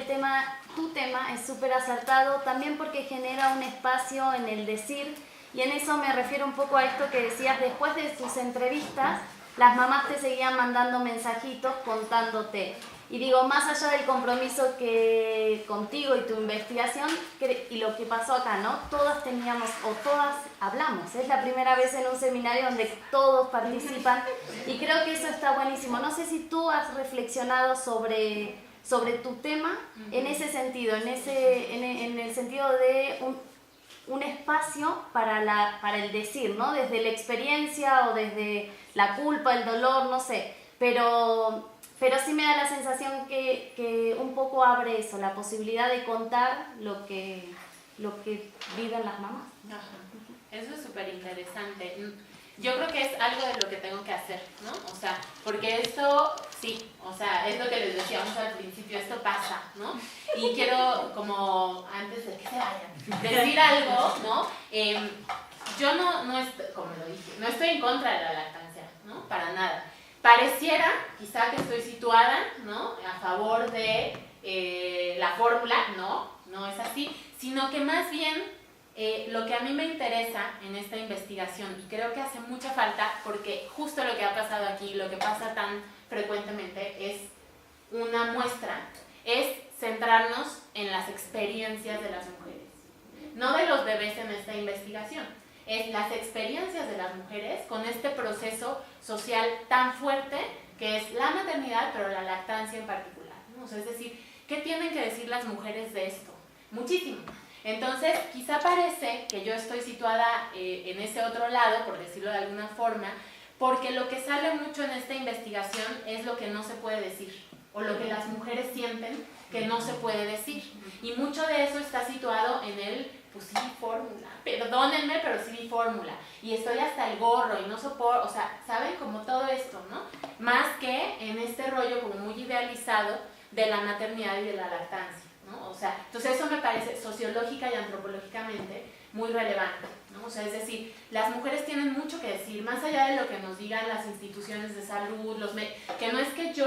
tu tema es súper acertado, también porque genera un espacio en el decir, y en eso me refiero un poco a esto que decías, después de tus entrevistas, las mamás te seguían mandando mensajitos contándote. Y digo, más allá del compromiso que contigo y tu investigación, y lo que pasó acá, ¿no? Todas teníamos, o todas hablamos. Es la primera vez en un seminario donde todos participan, y creo que eso está buenísimo. No sé si tú has reflexionado sobre tu tema en ese sentido, en el sentido de un espacio para el decir, ¿no? Desde la experiencia o desde la culpa, el dolor, no sé, pero sí me da la sensación que un poco abre eso, la posibilidad de contar lo que viven las mamás. Ajá. Eso es súper interesante. Yo creo que es algo de lo que tengo que hacer, ¿no? O sea, porque esto, sí, o sea, es lo que les decíamos al principio, esto pasa, ¿no? Y quiero, como antes de que se vayan, decir algo, ¿no? Yo no estoy, como lo dije, no estoy en contra de la lactancia, ¿no? Para nada. Pareciera, quizá que estoy situada, ¿no? A favor de la fórmula, no es así, sino que más bien lo que a mí me interesa en esta investigación, y creo que hace mucha falta, porque justo lo que ha pasado aquí, lo que pasa tan frecuentemente, es una muestra, es centrarnos en las experiencias de las mujeres, no de los bebés en esta investigación. Es las experiencias de las mujeres con este proceso social tan fuerte que es la maternidad, pero la lactancia en particular, ¿no? O sea, es decir, ¿qué tienen que decir las mujeres de esto? Muchísimo. Entonces, quizá parece que yo estoy situada en ese otro lado, por decirlo de alguna forma, porque lo que sale mucho en esta investigación es lo que no se puede decir, o lo que las mujeres sienten que no se puede decir. Y mucho de eso está situado en el pues sí, fórmula, perdónenme, pero sí fórmula, y estoy hasta el gorro y no soporto, o sea, ¿saben? Como todo esto, ¿no? Más que en este rollo como muy idealizado de la maternidad y de la lactancia, ¿no? O sea, entonces eso me parece sociológica y antropológicamente muy relevante, ¿no? O sea, es decir, las mujeres tienen mucho que decir, más allá de lo que nos digan las instituciones de salud, que no es que yo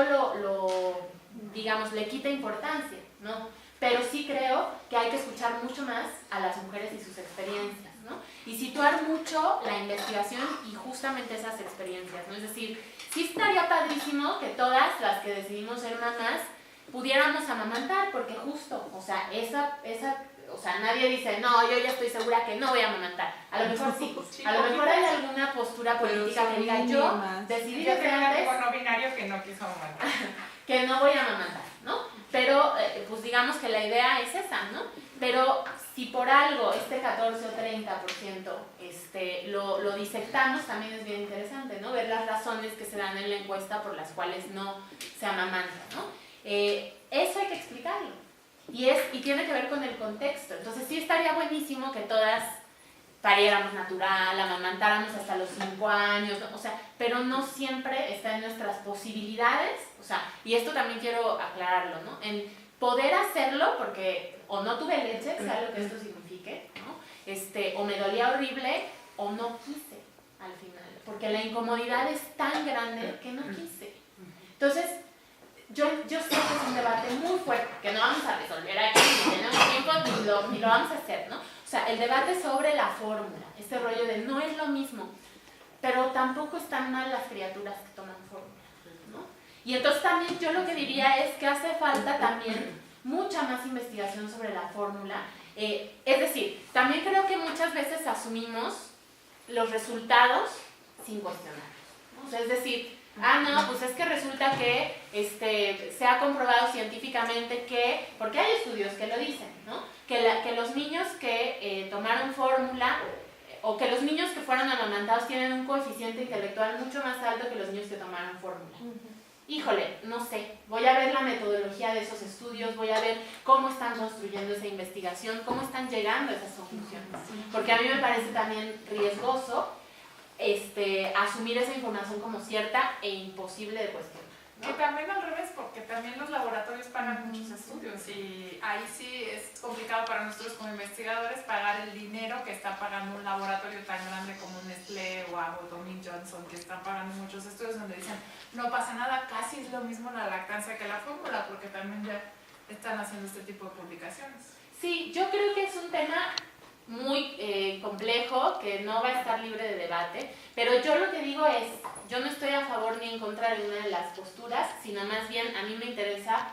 digamos, le quite importancia, ¿no? pero sí creo que hay que escuchar mucho más a las mujeres y sus experiencias, ¿no? Y situar mucho la investigación y justamente esas experiencias, ¿no? Es decir, sí estaría padrísimo que todas las que decidimos ser mamás pudiéramos amamantar, porque justo, o sea, o sea, nadie dice, no, yo ya estoy segura que no voy a amamantar. A lo mejor sí, a lo mejor hay alguna postura política que diga, yo decidí Yo desde tengo un antes amigo no binario que no quiso amamantar. que no voy a amamantar, ¿no? Pero, pues digamos que la idea es esa, ¿no? Pero si por algo este 14 o 30% lo disectamos, también es bien interesante, ¿no? Ver las razones que se dan en la encuesta por las cuales no se amamanta, ¿no? Eso hay que explicarlo. Y tiene que ver con el contexto. Entonces sí estaría buenísimo que todas pariéramos natural, amamantáramos hasta los 5 años, ¿no? O sea, pero no siempre está en nuestras posibilidades, o sea, y esto también quiero aclararlo, ¿no? En poder hacerlo, porque o no tuve leche, sea lo que esto signifique, ¿no? O me dolía horrible, o no quise al final, porque la incomodidad es tan grande que no quise. Entonces, yo sé que es un debate muy fuerte, que no vamos a resolver aquí, ni tenemos tiempo, ni lo vamos a hacer, ¿no? O sea, el debate sobre la fórmula, este rollo de no es lo mismo, pero tampoco están mal las criaturas que toman fórmula, ¿no? Y entonces también yo lo que diría es que hace falta también mucha más investigación sobre la fórmula. Es decir, también creo que muchas veces asumimos los resultados sin cuestionar, ¿no? O sea, es decir, no, pues es que resulta que se ha comprobado científicamente que, porque hay estudios que lo dicen, ¿no? Que los niños que tomaron fórmula o que los niños que fueron amamantados tienen un coeficiente intelectual mucho más alto que los niños que tomaron fórmula. Híjole, no sé, voy a ver la metodología de esos estudios, voy a ver cómo están construyendo esa investigación, cómo están llegando a esas conclusiones. Porque a mí me parece también riesgoso asumir esa información como cierta e imposible de cuestionar, ¿no? Que también al revés, porque también los laboratorios pagan muchos estudios y ahí sí es complicado para nosotros como investigadores pagar el dinero que está pagando un laboratorio tan grande como Nestlé o Abbott o Johnson, que están pagando muchos estudios donde dicen no pasa nada, casi es lo mismo la lactancia que la fórmula, porque también ya están haciendo este tipo de publicaciones. Sí, yo creo que es un tema muy complejo, que no va a estar libre de debate, pero yo lo que digo es, yo no estoy a favor ni en contra de una de las posturas, sino más bien a mí me interesa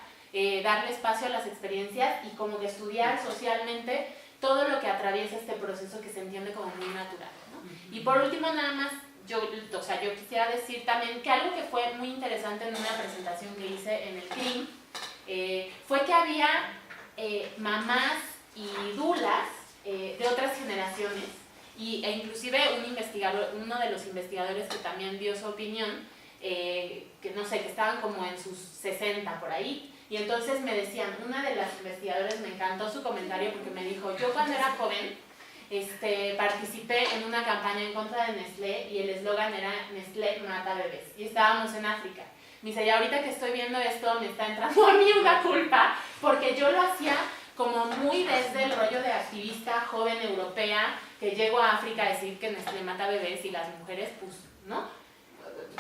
darle espacio a las experiencias y como que estudiar socialmente todo lo que atraviesa este proceso que se entiende como muy natural, ¿no? Y por último nada más, yo quisiera decir también que algo que fue muy interesante en una presentación que hice en el CRIM fue que había mamás y dulas de otras generaciones e inclusive uno de los investigadores que también dio su opinión, que no sé, que estaban como en sus 60 por ahí, y entonces me decían, una de las investigadoras me encantó su comentario porque me dijo, yo cuando era joven participé en una campaña en contra de Nestlé y el eslogan era Nestlé mata bebés, y estábamos en África. Me dice, y ahorita que estoy viendo esto me está entrando a mí una culpa porque yo lo hacía como muy desde el rollo de activista joven europea que llego a África a decir que Nestlé mata bebés y las mujeres, pues, ¿no?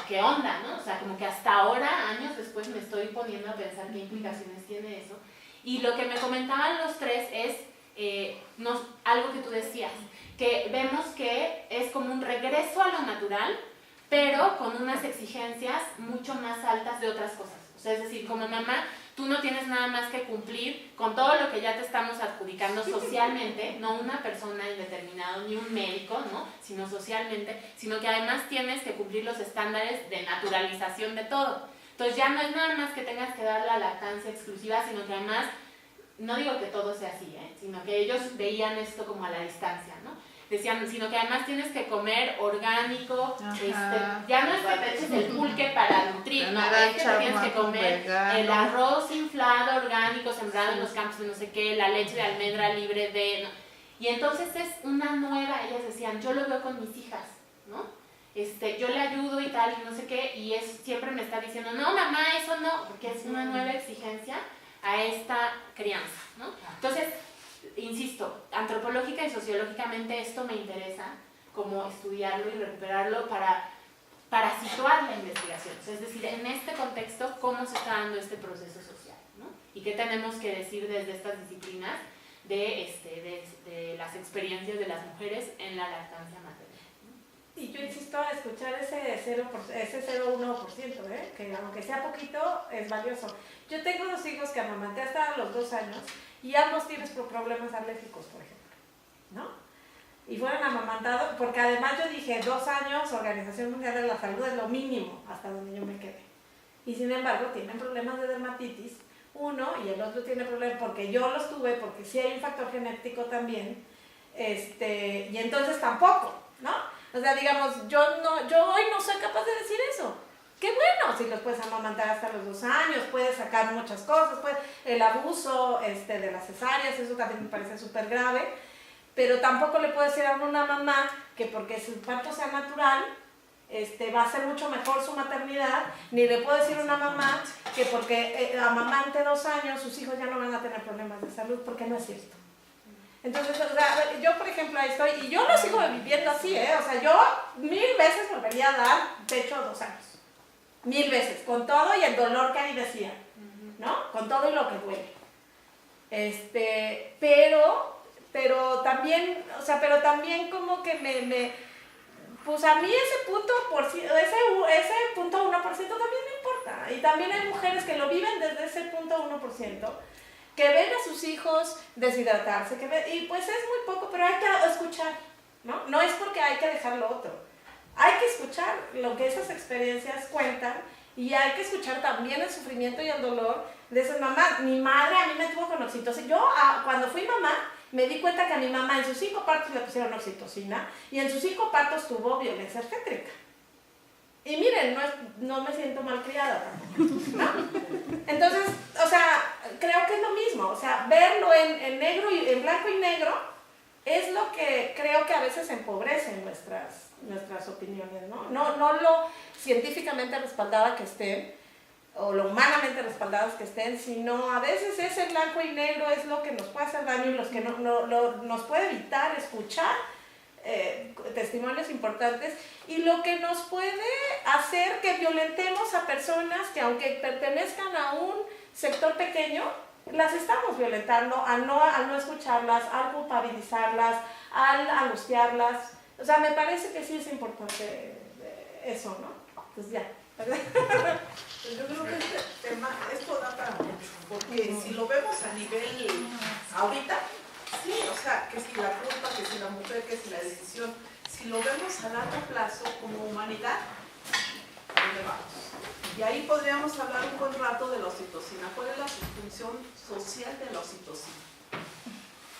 ¿Qué onda, no? O sea, como que hasta ahora, años después, me estoy poniendo a pensar qué implicaciones tiene eso. Y lo que me comentaban los tres es algo que tú decías, que vemos que es como un regreso a lo natural, pero con unas exigencias mucho más altas de otras cosas. O sea, es decir, como mamá, tú no tienes nada más que cumplir con todo lo que ya te estamos adjudicando socialmente, no una persona indeterminada ni un médico, ¿no? Sino socialmente, sino que además tienes que cumplir los estándares de naturalización de todo. Entonces ya no es nada más que tengas que dar la lactancia exclusiva, sino que además, no digo que todo sea así, sino que ellos veían esto como a la distancia, ¿no? Decían, sino que además tienes que comer orgánico, ya no es que te eches el pulque para nutrir, no, es que te tienes que comer el arroz inflado, orgánico, sembrado en los campos de no sé qué, la leche de almendra libre de... ¿no? Y entonces es una nueva, ellas decían, yo lo veo con mis hijas, ¿no? Yo le ayudo y tal, y no sé qué, y siempre me está diciendo, no mamá, eso no, porque es una nueva exigencia a esta crianza, ¿no? Entonces, insisto, antropológica y sociológicamente esto me interesa como estudiarlo y recuperarlo para situar la investigación, o sea, es decir, en este contexto, cómo se está dando este proceso social, ¿no? y qué tenemos que decir desde estas disciplinas de las experiencias de las mujeres en la lactancia materna. Y yo insisto a escuchar ese 0,1%, que aunque sea poquito, es valioso. Yo tengo 2 hijos que amamanté hasta los 2 años y ambos tienen problemas alérgicos, por ejemplo, ¿no? Y fueron amamantados, porque además yo dije, 2 años, Organización Mundial de la Salud es lo mínimo hasta donde yo me quedé. Y sin embargo, tienen problemas de dermatitis, uno, y el otro tiene problemas porque yo los tuve, porque sí hay un factor genético también, y entonces tampoco, ¿no? O sea, digamos, yo hoy no soy capaz de decir eso. Qué bueno, si los puedes amamantar hasta los 2 años, puedes sacar muchas cosas, el abuso de las cesáreas, eso también me parece súper grave, pero tampoco le puedo decir a una mamá que porque su parto sea natural, va a ser mucho mejor su maternidad, ni le puedo decir a una mamá que porque amamante 2 años, sus hijos ya no van a tener problemas de salud, porque no es cierto. Entonces, o sea, yo por ejemplo ahí estoy, y yo lo sigo viviendo así, o sea, yo 1000 veces volvería a dar pecho 2 años. 1000 veces, con todo y el dolor que ahí decía, ¿no? Con todo y lo que duele. Pero también, o sea, pero también como que pues a mí ese punto 1% también me importa. Y también hay mujeres que lo viven desde ese punto 1%, que ven a sus hijos deshidratarse, y pues es muy poco, pero hay que escuchar, ¿no? No es porque hay que dejar lo otro. Hay que escuchar lo que esas experiencias cuentan y hay que escuchar también el sufrimiento y el dolor de esas mamás. Mi madre a mí me tuvo con oxitocina. Yo cuando fui mamá me di cuenta que a mi mamá en sus 5 partos le pusieron oxitocina y en sus 5 partos tuvo violencia obstétrica. Y miren, no me siento malcriada tampoco, ¿no? Entonces, o sea, creo que es lo mismo. O sea, verlo en negro y en blanco y negro es lo que creo que a veces empobrece nuestras opiniones, ¿no? No lo científicamente respaldada que estén, o lo humanamente respaldadas que estén, sino a veces ese blanco y negro es lo que nos puede hacer daño y los que nos puede evitar escuchar testimonios importantes y lo que nos puede hacer que violentemos a personas que aunque pertenezcan a un sector pequeño, las estamos violentando al no escucharlas, al culpabilizarlas, al angustiarlas. O sea, me parece que sí es importante eso, ¿no? Pues ya. Yo creo que este tema, esto da para mucho, porque si lo vemos a nivel ahorita, sí, o sea, que si la culpa, que si la mujer, que si la decisión, si lo vemos a largo plazo como humanidad, ¿a dónde vamos? Y ahí podríamos hablar un buen rato de la oxitocina. ¿Cuál es la función social de la oxitocina?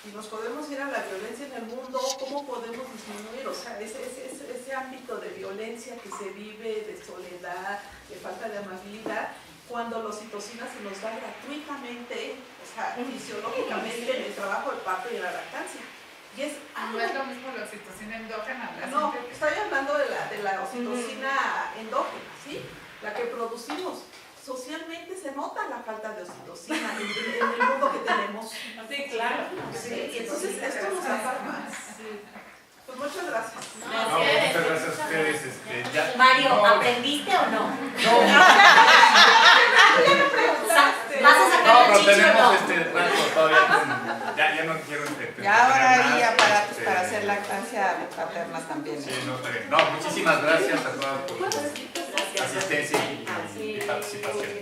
Y nos podemos ir a la violencia en el mundo, ¿cómo podemos disminuir? O sea, ese ámbito de violencia que se vive, de soledad, de falta de amabilidad, cuando la oxitocina se nos da gratuitamente, o sea, fisiológicamente en el trabajo del parto y de la lactancia. Y no es lo mismo la oxitocina endógena. No, estoy hablando de la oxitocina endógena, ¿sí? La que producimos. Socialmente se nota la falta de oxitocina en el mundo que tenemos. Sí, claro. Sí, entonces esto nos afecta más. Sí. Pues muchas gracias. Muchas gracias a ustedes. Mario, ¿aprendiste o no? No. ¿Vas a sacar el chichi o no? Tenemos todavía ya no quiero ya ahora hay aparatos para hacer lactancia paterna también. Sí, no, está bien. No, muchísimas gracias a todas por su asistencia y participación.